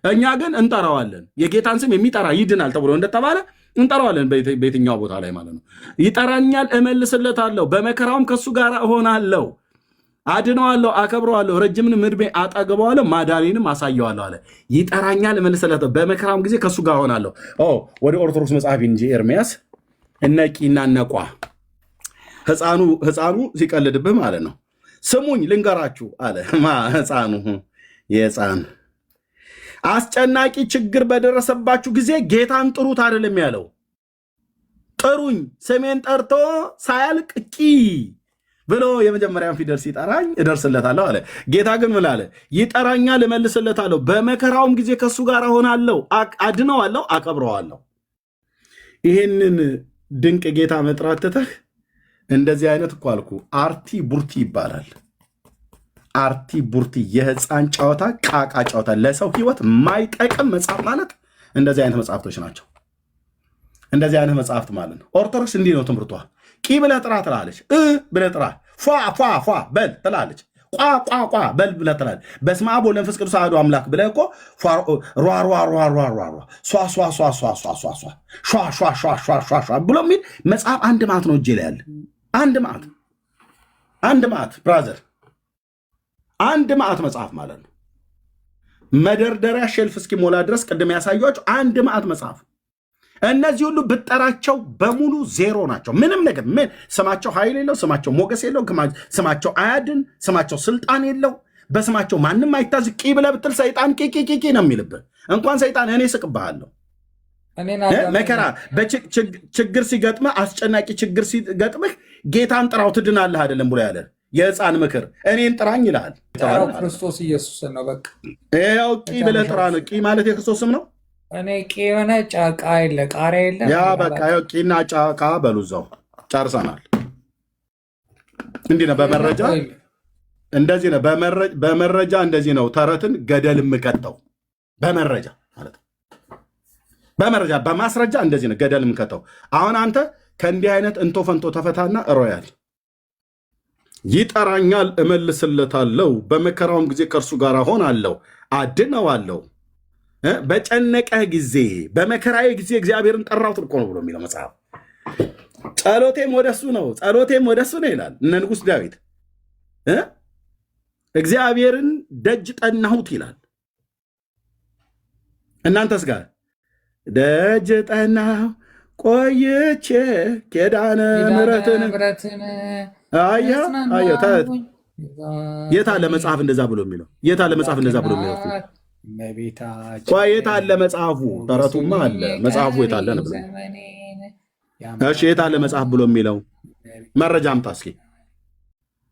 እኛ ግን እንጠራዋለን። የጌታን ስም የሚጠራ ይድናል ተብሎ እንደተባለ እንጠራዋለን በየትኛው ቦታ ላይ ማለት ነው። ይጠራኛል እመልስለታለሁ፣ በመከራውም ከሱ ጋር እሆናለሁ፣ አድነዋለሁ፣ አከብረዋለሁ፣ ረጅምን ዕድሜ አጠግበዋለሁ፣ ማዳኔንም አሳየዋለሁ አለ። ይጠራኛል እመልስለታለሁ፣ በመከራውም ጊዜ ከሱ ጋር እሆናለሁ። ወደ ኦርቶዶክስ መጽሐፍ እንጂ ኤርምያስ እነ ቂና እነ ቋ ህፃኑ ሲቀልድብህ ማለት ነው። ስሙኝ ልንገራችሁ አለ ህፃኑ የህፃን አስጨናቂ ችግር በደረሰባችሁ ጊዜ ጌታን ጥሩት አይደለም ያለው። ጥሩኝ ስሜን ጠርቶ ሳያልቅ ቂ ብሎ የመጀመሪያን ፊደል ሲጠራኝ እደርስለታለሁ አለ። ጌታ ግን ምን አለ? ይጠራኛል እመልስለታለሁ፣ በመከራውም ጊዜ ከእሱ ጋር እሆናለሁ፣ አድነዋለሁ፣ አከብረዋለሁ። ይህንን ድንቅ ጌታ መጥራት ትተህ እንደዚህ አይነት እኮ አልኩ አርቲ ቡርቲ ይባላል። አርቲ ቡርቲ የህፃን ጨዋታ፣ ቃቃ ጨዋታ፣ ለሰው ህይወት ማይጠቅም መጽሐፍ ማለት እንደዚህ አይነት መጽሐፍቶች ናቸው። እንደዚህ አይነት መጽሐፍት ማለት ነው። ኦርቶዶክስ እንዲህ ነው ትምህርቷ። ቂ ብለህ ጥራ ትላለች፣ ብለህ ጥራ፣ ፏ ፏ ፏ በል ትላለች፣ ቋ ቋ ቋ በል ብለህ ትላለች። በስመ አብ ወወልድ ወመንፈስ ቅዱስ አሐዱ አምላክ ብለህ እኮ ሯ ሯ ሯ ሯ ሯ ሯ ሷ ሷ ሷ ሷ ሷ ሷ ሷ ሿ ሿ ሿ ሿ ሿ ሿ ብሎ የሚል መጽሐፍ አንድ ማት ነው እጄ ላይ ያለ። አንድ ማት ብራዘር፣ አንድ ማት መጽሐፍ ማለት ነው። መደርደሪያ ሼልፍ እስኪሞላ ድረስ ቅድም ያሳያችሁ አንድ ማት መጽሐፍ። እነዚህ ሁሉ ብጠራቸው በሙሉ ዜሮ ናቸው። ምንም ነገር ምን ስማቸው ኃይል የለው፣ ስማቸው ሞገስ የለው፣ ስማቸው አያድን፣ ስማቸው ስልጣን የለው፣ በስማቸው ማንም አይታዝ። ቂ ብለህ ብትል ሰይጣን ቂ ነው የሚልብህ። እንኳን ሰይጣን እኔ ስቅብሃለሁ። መከራ ችግር ሲገጥምህ፣ አስጨናቂ ችግር ሲገጥምህ ጌታን ጥራው ትድናለህ አይደለም ብሎ ያለ የህፃን ምክር እኔን ጥራኝ ይልሃል። ክርስቶስ ኢየሱስ ነው። በቃ ያው ቂ ብለህ ጥራ ነው። ቂ ማለት የክርስቶስ ስም ነው። እኔ ቂ የሆነ ጫቃ የለ ቃሪያ የለ ያ በቃ ያው ቂና ጫቃ በሉ እዛው ጨርሰናል። እንዲህ ነው በመረጃ እንደዚህ ነው በመረጃ እንደዚህ ነው ተረትን ገደል የምከተው በመረጃ ማለት ነው። በመረጃ በማስረጃ እንደዚህ ነው ገደል የምከተው። አሁን አንተ ከእንዲህ አይነት እንቶ ፈንቶ ተፈታና ሮያል ይጠራኛል እመልስለታለሁ፣ በመከራውም ጊዜ ከእርሱ ጋር ሆናለሁ፣ አድነዋለሁ። በጨነቀህ ጊዜ በመከራዬ ጊዜ እግዚአብሔርን ጠራሁት እኮ ነው ብሎ የሚለው መጽሐፍ። ጸሎቴም ወደሱ ነው ይላል እነ ንጉሥ ዳዊት። እግዚአብሔርን ደጅ ጠናሁት ይላል። እናንተስ ጋር ደጅ ጠናሁ ቆይቼ ኪዳነ ምሕረትን የታለ መጽሐፍ እንደዛ ብሎ የሚለው? የታለ መጽሐፍ እንደዛ ብሎ የሚለው? የታለ መጽሐፉ? ተረቱማ አለ መጽሐፉ የታለ ነው ብሎ እሺ፣ የታለ መጽሐፍ ብሎ የሚለው? መረጃ አምጣ እስኪ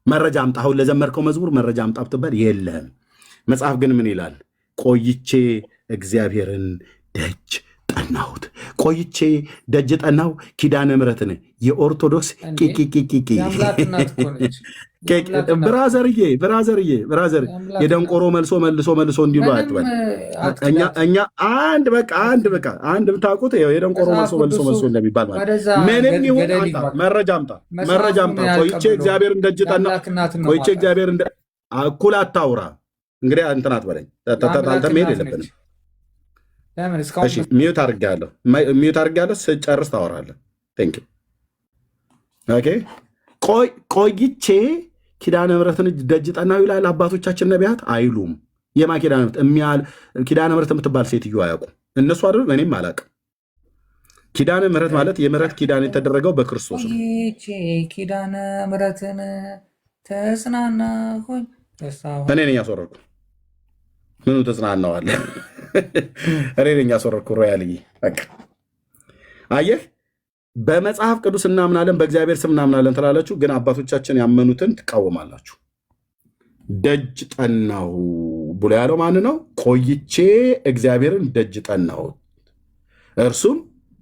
መረጃ አምጣ። አሁን ለዘመርከው መዝሙር መረጃ አምጣ ብትባል የለህም። መጽሐፍ ግን ምን ይላል? ቆይቼ እግዚአብሔርን ደጅ ጠናሁት። ቆይቼ ደጅ ጠናሁ ኪዳነ ምሕረትን የኦርቶዶክስ ብራዘርዬ የደንቆሮ መልሶ እንዲሉ አትበል። እኛ አንድ ብታውቁት የደንቆሮ መልሶ እንደሚባል ማለት ምንም ይሁን መረጃ አምጣ። ቆይቼ እግዚአብሔርን ደጅ ጠናሁ። ቆይቼ እግዚአብሔርን እኩል አታውራ። እንግዲህ እንትን አትበለኝ። ተጣልተን መሄድ የለብንም። ሚዩት አድርጌያለሁ። ስጨርስ ታወራለህ። ቆይቼ ኪዳነ ምሕረትን ደጅ ጠናሁ ይላል። አባቶቻችን ነቢያት አይሉም። የማ ኪዳነ ምሕረት የምትባል ሴትዮ አያውቁም። እነሱ አይደሉም፣ እኔም አላውቅም። ኪዳነ ምሕረት ማለት የምሕረት ኪዳን የተደረገው በክርስቶስ ነው። ኪዳነ ምሕረትን ተጽናናሁኝ። እኔ ነኝ ያስወረድኩ። ምኑ ተጽናናዋለህ? እኔ ነኝ ያስወረድኩ ሮያልዬ። በቃ አየህ፣ በመጽሐፍ ቅዱስ እናምናለን፣ በእግዚአብሔር ስም እናምናለን ትላላችሁ፣ ግን አባቶቻችን ያመኑትን ትቃወማላችሁ። ደጅ ጠናሁ ብሎ ያለው ማን ነው? ቆይቼ እግዚአብሔርን ደጅ ጠናሁ፣ እርሱም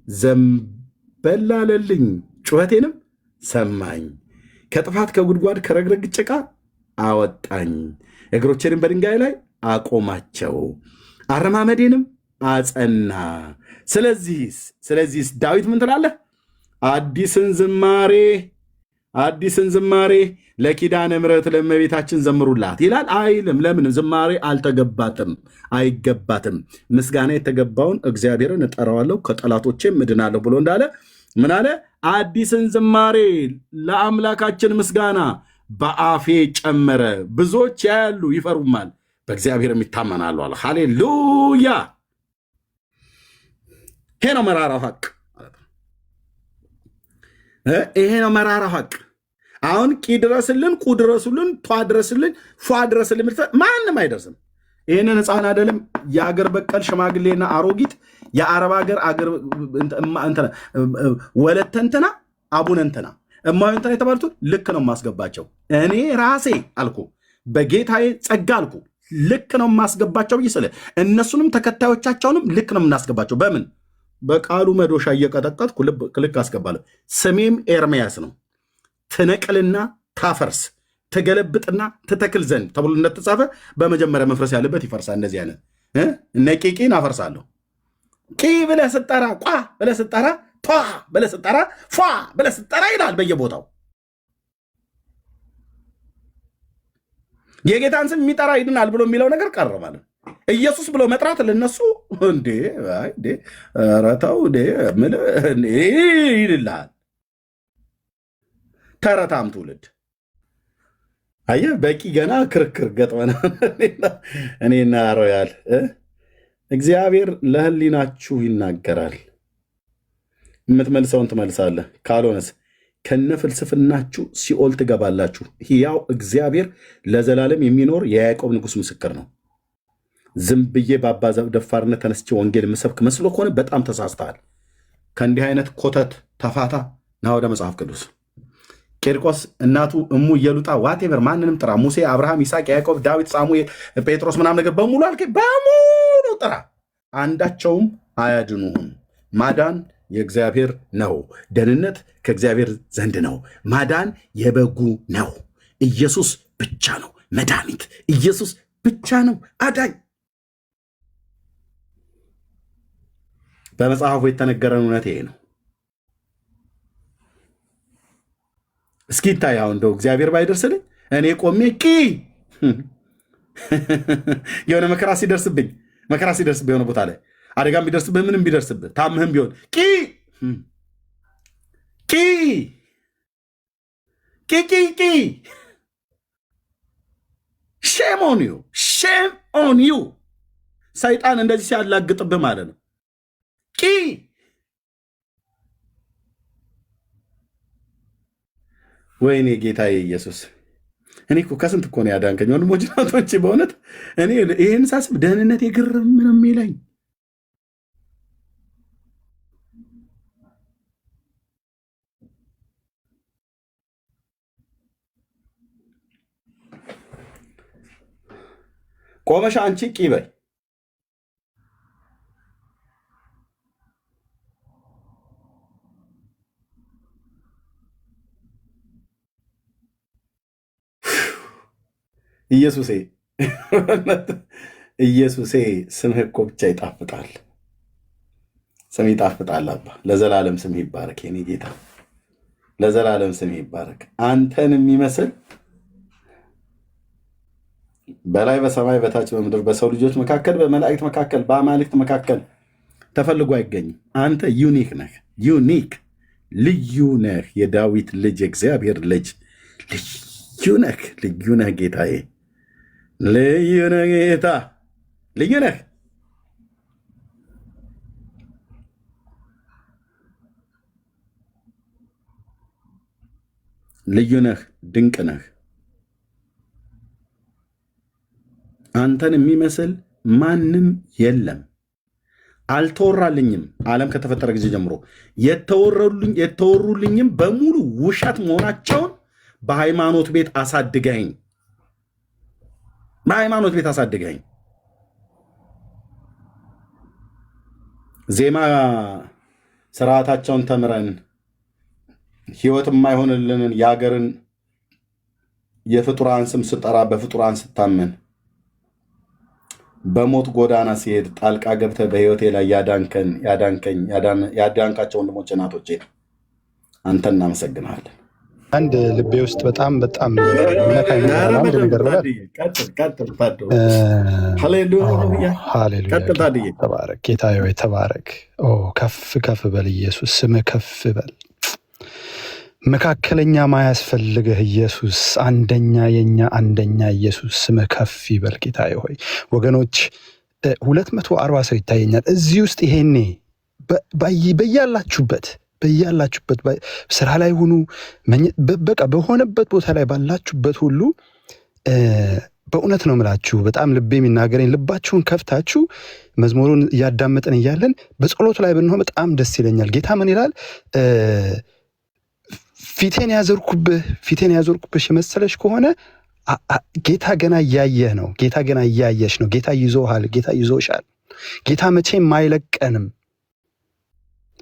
ዘንበል አለልኝ፣ ጩኸቴንም ሰማኝ፣ ከጥፋት ከጉድጓድ ከረግረግ ጭቃ አወጣኝ፣ እግሮቼንም በድንጋይ ላይ አቆማቸው፣ አረማመዴንም አጸና። ስለዚህስ ዳዊት ምን ትላለህ? አዲስን ዝማሬ ለኪዳነ ምሕረት ለእመቤታችን ዘምሩላት ይላል አይልም? ለምን? ዝማሬ አልተገባትም፣ አይገባትም። ምስጋና የተገባውን እግዚአብሔርን እጠራዋለሁ ከጠላቶቼም እድናለሁ ብሎ እንዳለ ምን አለ? አዲስን ዝማሬ ለአምላካችን ምስጋና በአፌ ጨመረ። ብዙዎች ያያሉ ይፈሩማል፣ በእግዚአብሔርም ይታመናሉ አለ። ሃሌሉያ! ይሄ ነው መራራው ሀቅ። ይሄ ነው መራራው ሀቅ። አሁን ቂ ድረስልን፣ ቁ ድረሱልን፣ ቷ ድረስልን፣ ፏ ድረስልን ማንም አይደርስም። ይህንን ሕፃን አይደለም የአገር በቀል ሽማግሌና አሮጊት የአረብ ሀገር ወለተንትና አቡነንትና እማዩንትና የተባሉትን ልክ ነው የማስገባቸው። እኔ ራሴ አልኩ በጌታዬ ጸጋ አልኩ ልክ ነው የማስገባቸው ብዬ ስለ እነሱንም ተከታዮቻቸውንም ልክ ነው የምናስገባቸው። በምን? በቃሉ መዶሻ እየቀጠቀጥኩ ልክ አስገባለሁ። ስሜም ኤርምያስ ነው። ትነቅልና ታፈርስ፣ ትገለብጥና ትተክል ዘንድ ተብሎ እንደተጻፈ በመጀመሪያ መፍረስ ያለበት ይፈርሳል። እንደዚህ አይነት እነ ቂቂን አፈርሳለሁ። ቂ ብለህ ስጠራ፣ ቋ ብለህ ስጠራ፣ ቷ ብለህ ስጠራ፣ ፏ ብለህ ስጠራ ይላል በየቦታው። የጌታን ስም የሚጠራ ይድናል ብሎ የሚለው ነገር ቀረ ማለት ኢየሱስ ብሎ መጥራት ለነሱ እንዴ ረተው ይልልሃል። ተረታም ትውልድ አየህ፣ በቂ ገና ክርክር ገጥመና እኔና ሮያል እግዚአብሔር ለህሊናችሁ ይናገራል። የምትመልሰውን ትመልሳለህ፣ ካልሆነስ ከነ ፍልስፍናችሁ ሲኦል ትገባላችሁ። ሕያው እግዚአብሔር ለዘላለም የሚኖር የያዕቆብ ንጉሥ ምስክር ነው። ዝም ብዬ በአባ ደፋርነት ተነስቼ ወንጌል የምሰብክ መስሎ ከሆነ በጣም ተሳስተሃል። ከእንዲህ አይነት ኮተት ተፋታ፣ ና ወደ መጽሐፍ ቅዱስ። ቂርቆስ እናቱ እሙ እየሉጣ ዋቴቨር ማንንም ጥራ፣ ሙሴ፣ አብርሃም፣ ይስሐቅ፣ ያዕቆብ፣ ዳዊት፣ ሳሙኤል፣ ጴጥሮስ ምናምን ነገር በሙሉ አልከኝ፣ በሙሉ ጥራ፣ አንዳቸውም አያድኑህም። ማዳን የእግዚአብሔር ነው። ደህንነት ከእግዚአብሔር ዘንድ ነው። ማዳን የበጉ ነው። ኢየሱስ ብቻ ነው መድኃኒት። ኢየሱስ ብቻ ነው አዳኝ። በመጽሐፉ የተነገረን እውነት ይሄ ነው። እስኪ ይታይ። አሁን እንደው እግዚአብሔር ባይደርስልኝ እኔ ቆሜ የሆነ መከራ ሲደርስብኝ የሆነ ቦታ ላይ አደጋም ቢደርስብህ ምንም ቢደርስብህ ታምህም ቢሆን ሼም ኦን ዩ ሰይጣን እንደዚህ ሲያላግጥብህ ማለት ነው። ወይኔ ጌታዬ ኢየሱስ፣ እኔ እኮ ከስንት እኮ ነው ያዳንከኝ ወንድሞች ናቶች። በእውነት እኔ ይህን ሳስብ ደህንነት የግርም ምንም ይለኝ። ቆመሻ አንቺ ቂ በይ። ኢየሱሴ ኢየሱሴ ስምህ እኮ ብቻ ይጣፍጣል። ስም ይጣፍጣል። አባ ለዘላለም ስምህ ይባረክ። የኔ ጌታ ለዘላለም ስምህ ይባረክ። አንተን የሚመስል በላይ በሰማይ በታች በምድር በሰው ልጆች መካከል በመላእክት መካከል በአማልክት መካከል ተፈልጎ አይገኝም። አንተ ዩኒክ ነህ። ዩኒክ ልዩ ነህ። የዳዊት ልጅ የእግዚአብሔር ልጅ ልዩ ነህ። ልዩ ነህ ጌታዬ፣ ልዩ ነህ ጌታ፣ ልዩ ነህ። ልዩ ነህ። ድንቅ ነህ። አንተን የሚመስል ማንም የለም። አልተወራልኝም። ዓለም ከተፈጠረ ጊዜ ጀምሮ የተወሩልኝም በሙሉ ውሸት መሆናቸውን በሃይማኖት ቤት አሳድገኝ ዜማ ስርዓታቸውን ተምረን ህይወት የማይሆንልንን የሀገርን የፍጡራን ስም ስጠራ በፍጡራን ስታመን በሞት ጎዳና ሲሄድ ጣልቃ ገብተህ በህይወቴ ላይ ያዳንካቸው ወንድሞች እናቶቼ አንተ እናመሰግናለን። አንድ ልቤ ውስጥ በጣም ነካኝ አንድ ነገር ብለህ ሃሌሉያ ተባረክ ጌታዬ ሆይ ተባረክ። ከፍ በል ኢየሱስ፣ ስምህ ከፍ በል። መካከለኛ ማያስፈልግህ ኢየሱስ፣ የኛ አንደኛ ኢየሱስ፣ ስምህ ከፍ ይበል ጌታዬ ሆይ። ወገኖች 240 ሰው ይታየኛል እዚህ ውስጥ። ይሄኔ በያላችሁበት ስራ ላይ ሁኑ፣ በቃ በሆነበት ቦታ ላይ ባላችሁበት ሁሉ በእውነት ነው ምላችሁ፣ በጣም ልቤ የሚናገረኝ ልባችሁን ከፍታችሁ መዝሙሩን እያዳመጥን እያለን በጸሎቱ ላይ ብንሆን በጣም ደስ ይለኛል። ጌታ ምን ይላል? ፊቴን ያዞርኩብሽ የመሰለሽ ከሆነ ጌታ ገና እያየህ ነው። ጌታ ገና እያየሽ ነው። ጌታ ይዞሃል። ጌታ ይዞሻል። ጌታ መቼም አይለቀንም።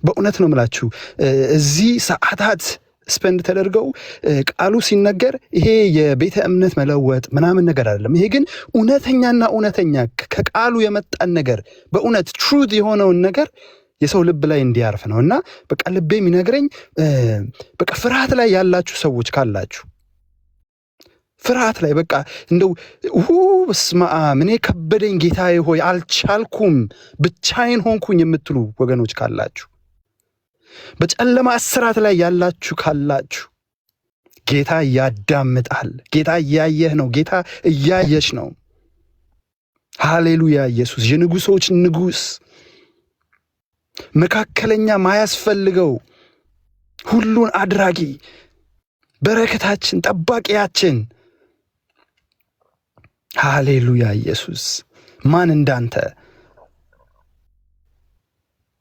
በእውነት ነው ምላችሁ እዚህ ሰዓታት ስፔንድ ተደርገው ቃሉ ሲነገር ይሄ የቤተ እምነት መለወጥ ምናምን ነገር አይደለም። ይሄ ግን እውነተኛ ከቃሉ የመጣን ነገር በእውነት ትሩዝ የሆነውን ነገር የሰው ልብ ላይ እንዲያርፍ ነው። እና በቃ ልቤ የሚነግረኝ በቃ ፍርሃት ላይ ያላችሁ ሰዎች ካላችሁ ፍርሃት ላይ በቃ እንደው በስመ አብ እኔ ከበደኝ ጌታዬ ሆይ አልቻልኩም ብቻዬን ሆንኩኝ የምትሉ ወገኖች ካላችሁ፣ በጨለማ እስራት ላይ ያላችሁ ካላችሁ ጌታ ያዳምጣል። ጌታ እያየህ ነው። ጌታ እያየሽ ነው። ሃሌሉያ ኢየሱስ የንጉሶች ንጉስ፣ መካከለኛ ማያስፈልገው ሁሉን አድራጊ፣ በረከታችን ጠባቂያችን። ሃሌሉያ ኢየሱስ ማን እንዳንተ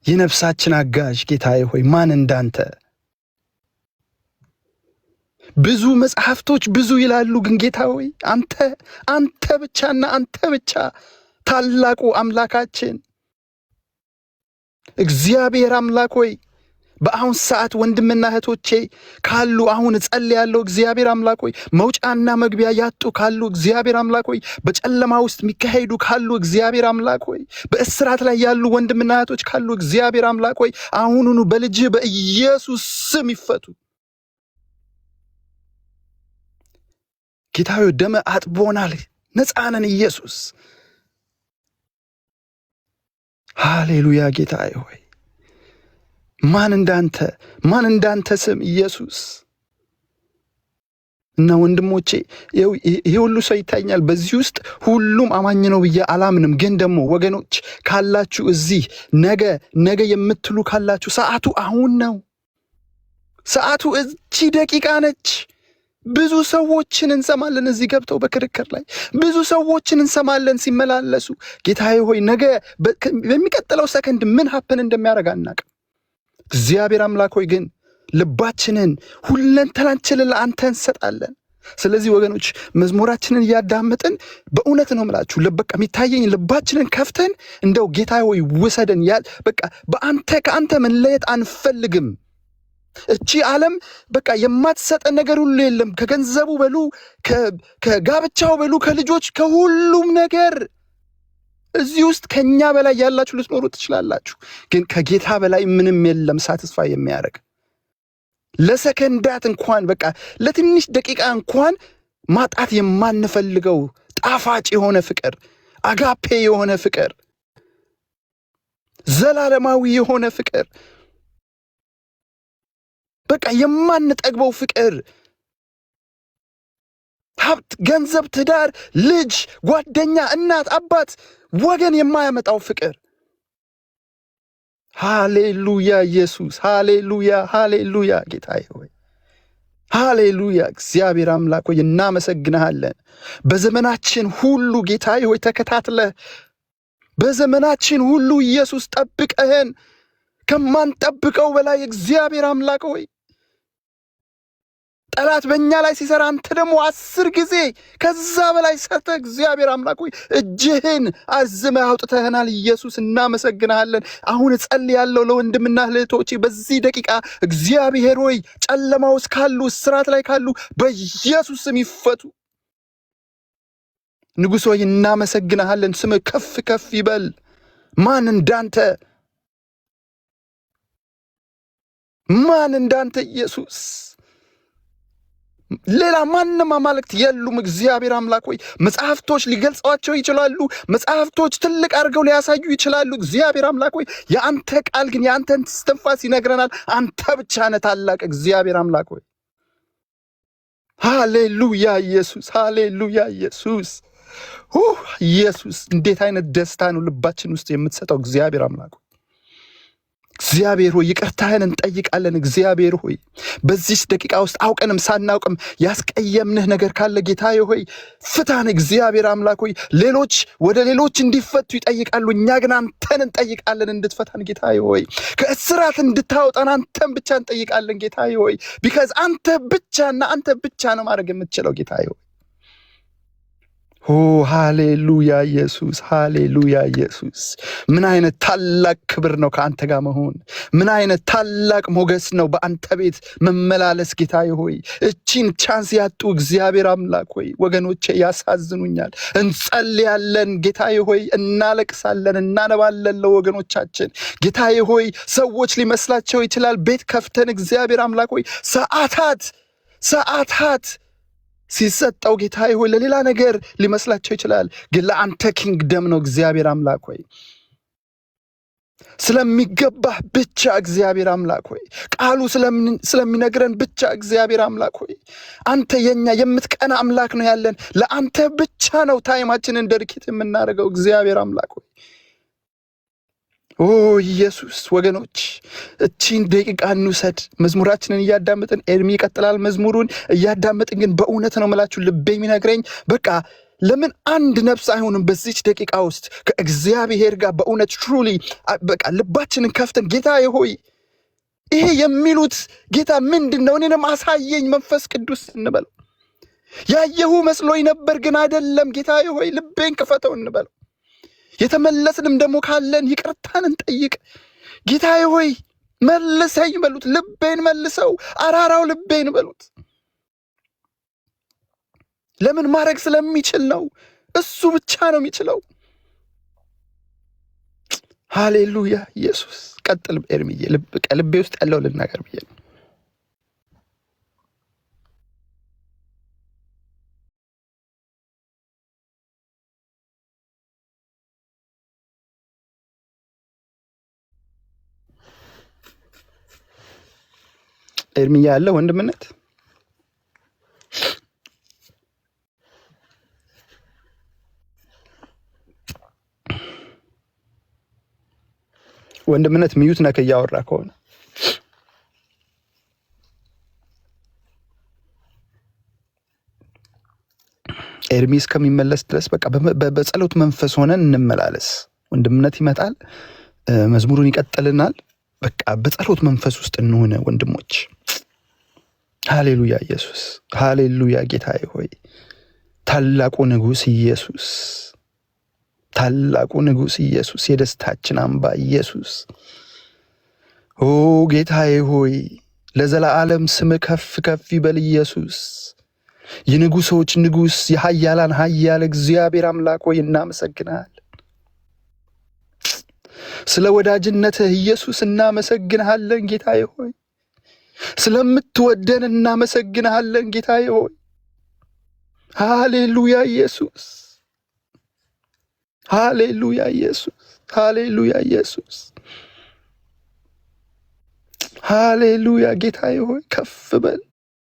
የነፍሳችን አጋዥ ጌታዬ ሆይ ማን እንዳንተ። ብዙ መጽሐፍቶች ብዙ ይላሉ፣ ግን ጌታ ሆይ አንተ ብቻና አንተ ብቻ ታላቁ አምላካችን እግዚአብሔር አምላክ ሆይ በአሁን ሰዓት ወንድምና እህቶቼ ካሉ አሁን እጸልያለሁ። እግዚአብሔር አምላክ ሆይ መውጫና መግቢያ ያጡ ካሉ እግዚአብሔር አምላክ ሆይ በጨለማ ውስጥ የሚካሄዱ ካሉ እግዚአብሔር አምላክ ሆይ በእስራት ላይ ያሉ ወንድምና እህቶች ካሉ እግዚአብሔር አምላክ ሆይ አሁኑኑ በልጅ በኢየሱስ ስም ይፈቱ። ጌታ ሆይ ደም አጥቦናል፣ ነፃ ነን ኢየሱስ። ሃሌሉያ ጌታዬ ሆይ ማን እንዳንተ ስም ኢየሱስ። እና ወንድሞቼ ይሄ ሁሉ ሰው ይታኛል። በዚህ ውስጥ ሁሉም አማኝ ነው ብዬ አላምንም። ግን ደግሞ ወገኖች ካላችሁ እዚህ ነገ የምትሉ ካላችሁ ሰዓቱ አሁን ነው። ሰዓቱ እቺ ደቂቃ ነች። ብዙ ሰዎችን እንሰማለን እዚህ ገብተው በክርክር ላይ ብዙ ሰዎችን እንሰማለን ሲመላለሱ። ጌታዬ ሆይ ነገ በሚቀጥለው ሰከንድ ምን ሀፕን እንደሚያደርግ አናውቅም። እግዚአብሔር አምላክ ሆይ ግን ልባችንን ሁለንተናችንን ለአንተ እንሰጣለን። ስለዚህ ወገኖች መዝሙራችንን እያዳመጥን በእውነት ነው ምላችሁ በቃ የሚታየኝ ልባችንን ከፍተን እንደው ጌታ ሆይ ውሰደን፣ በቃ ከአንተ መለየት አንፈልግም። እቺ ዓለም በቃ የማትሰጠን ነገር ሁሉ የለም። ከገንዘቡ በሉ፣ ከጋብቻው በሉ፣ ከልጆች፣ ከሁሉም ነገር እዚህ ውስጥ ከኛ በላይ ያላችሁ ልትኖሩ ትችላላችሁ። ግን ከጌታ በላይ ምንም የለም ሳትስፋይ የሚያደርግ ለሰከንዳት እንኳን በቃ ለትንሽ ደቂቃ እንኳን ማጣት የማንፈልገው ጣፋጭ የሆነ ፍቅር፣ አጋፔ የሆነ ፍቅር፣ ዘላለማዊ የሆነ ፍቅር፣ በቃ የማንጠግበው ፍቅር፣ ሀብት፣ ገንዘብ፣ ትዳር፣ ልጅ፣ ጓደኛ፣ እናት፣ አባት፣ ወገን የማያመጣው ፍቅር። ሃሌሉያ ኢየሱስ፣ ሃሌሉያ ጌታዬ ሆይ ሃሌሉያ። እግዚአብሔር አምላክ ሆይ እናመሰግንሃለን። በዘመናችን ሁሉ ጌታዬ ሆይ ተከታትለህ በዘመናችን ሁሉ ኢየሱስ ጠብቀህን ከማንጠብቀው በላይ እግዚአብሔር አምላክ ሆይ ጠላት በእኛ ላይ ሲሰራ አንተ ደግሞ 10 ጊዜ ከዛ በላይ ሰርተ እግዚአብሔር አምላክ ሆይ እጅህን አዝመህ አውጥተህናል። ኢየሱስ እናመሰግናለን። አሁን እጸልያለሁ ለወንድምና ለእህቶቼ በዚህ ደቂቃ እግዚአብሔር ሆይ ጨለማ ውስጥ ካሉ እስራት ላይ ካሉ በኢየሱስ ስም ይፈቱ። ንጉሥ ሆይ እናመሰግናለን። ስምህ ከፍ ከፍ ይበል። ማን እንዳንተ ኢየሱስ ሌላ ማንም አማልክት የሉም። እግዚአብሔር አምላክ ሆይ መጽሐፍቶች ሊገልጿቸው ይችላሉ። መጽሐፍቶች ትልቅ አድርገው ሊያሳዩ ይችላሉ። እግዚአብሔር አምላክ ሆይ የአንተ ቃል ግን የአንተን እስትንፋስ ይነግረናል። አንተ ብቻ ነህ ታላቅ። እግዚአብሔር አምላክ ሆይ ሃሌሉያ ኢየሱስ፣ ሃሌሉያ ኢየሱስ። ኢየሱስ እንዴት አይነት ደስታ ነው ልባችን ውስጥ የምትሰጠው። እግዚአብሔር አምላክ ሆይ እግዚአብሔር ሆይ ይቅርታህን እንጠይቃለን። እግዚአብሔር ሆይ በዚህ ደቂቃ ውስጥ አውቀንም ሳናውቅም ያስቀየምንህ ነገር ካለ ጌታዬ ሆይ ፍታን። እግዚአብሔር አምላክ ሆይ ሌሎች ወደ ሌሎች እንዲፈቱ ይጠይቃሉ፣ እኛ ግን አንተን እንጠይቃለን እንድትፈታን ጌታዬ ሆይ ከእስራት እንድታወጣን አንተን ብቻ እንጠይቃለን ጌታዬ ሆይ ቢካዝ አንተ ብቻና አንተ ብቻ ነው ማድረግ የምትችለው ጌታዬ ሆይ ሃሌሉያ ኢየሱስ፣ ሃሌሉያ ኢየሱስ። ምን አይነት ታላቅ ክብር ነው ከአንተ ጋር መሆን። ምን አይነት ታላቅ ሞገስ ነው በአንተ ቤት መመላለስ ጌታዬ ሆይ እቺን ቻንስ ያጡ እግዚአብሔር አምላክ ሆይ ወገኖቼ ያሳዝኑኛል። እንጸልያለን ጌታዬ ሆይ እናለቅሳለን፣ እናነባለን ለወገኖቻችን ጌታዬ ሆይ ሰዎች ሊመስላቸው ይችላል ቤት ከፍተን እግዚአብሔር አምላክ ሆይ ሰዓታት ሲሰጠው ጌታዬ ሆይ ለሌላ ነገር ሊመስላቸው ይችላል፣ ግን ለአንተ ኪንግደም ነው እግዚአብሔር አምላክ ሆይ ስለሚገባህ ብቻ እግዚአብሔር አምላክ ሆይ ቃሉ ስለሚነግረን ብቻ እግዚአብሔር አምላክ ሆይ አንተ የኛ የምትቀና አምላክ ነው ያለን። ለአንተ ብቻ ነው ታይማችንን ደርኪት የምናደርገው እግዚአብሔር አምላክ ሆይ ኢየሱስ። ወገኖች እቺን ደቂቃ እንውሰድ። መዝሙራችንን እያዳመጥን ኤርሚ ይቀጥላል መዝሙሩን እያዳመጥን፣ ግን በእውነት ነው የምላችሁ ልቤ የሚነግረኝ በቃ ለምን አንድ ነፍስ አይሆንም በዚች ደቂቃ ውስጥ ከእግዚአብሔር ጋር በእውነት ትሩሊ በቃ ልባችንን ከፍተን ጌታዬ ሆይ ይሄ የሚሉት ጌታ ምንድን ነው እኔንም አሳየኝ መንፈስ ቅዱስ እንበለው። ያየሁ መስሎኝ ነበር ግን አይደለም ጌታዬ ሆይ ልቤን ክፈተው እንበለው። የተመለስንም ደግሞ ካለን ይቅርታን እንጠይቅ ጌታዬ ሆይ መልሰኝ በሉት። ልቤን መልሰው አራራው ልቤን በሉት። ለምን ማድረግ ስለሚችል ነው። እሱ ብቻ ነው የሚችለው። ሃሌሉያ ኢየሱስ። ቀጥል ኤርሚዬ። ልቤ ውስጥ ያለው ልናገር ብዬ ነው። ኤርሚያ ያለ ወንድምነት ሚዩት ነክ እያወራ ከሆነ ኤርሚ እስከሚመለስ ድረስ በቃ በጸሎት መንፈስ ሆነን እንመላለስ። ወንድምነት ይመጣል፣ መዝሙሩን ይቀጥልናል። በቃ በጸሎት መንፈስ ውስጥ እንሆነ ወንድሞች። ሃሌሉያ ኢየሱስ፣ ሃሌሉያ ጌታዬ ሆይ ታላቁ ንጉሥ ኢየሱስ፣ ታላቁ ንጉሥ ኢየሱስ፣ የደስታችን አምባ ኢየሱስ ጌታዬ ሆይ ለዘላለም ስም ከፍ ከፍ ይበል ኢየሱስ። የንጉሶች ንጉሥ የኃያላን ኃያል እግዚአብሔር አምላክ ሆይ እናመሰግናለን። ስለ ወዳጅነትህ ኢየሱስ እናመሰግንሃለን ጌታዬ ሆይ። ስለምትወደን እናመሰግንሃለን ጌታዬ ሆይ። ሃሌሉያ ኢየሱስ፣ ሃሌሉያ ኢየሱስ፣ ሃሌሉያ ኢየሱስ፣ ሃሌሉያ ጌታዬ ሆይ ከፍ በል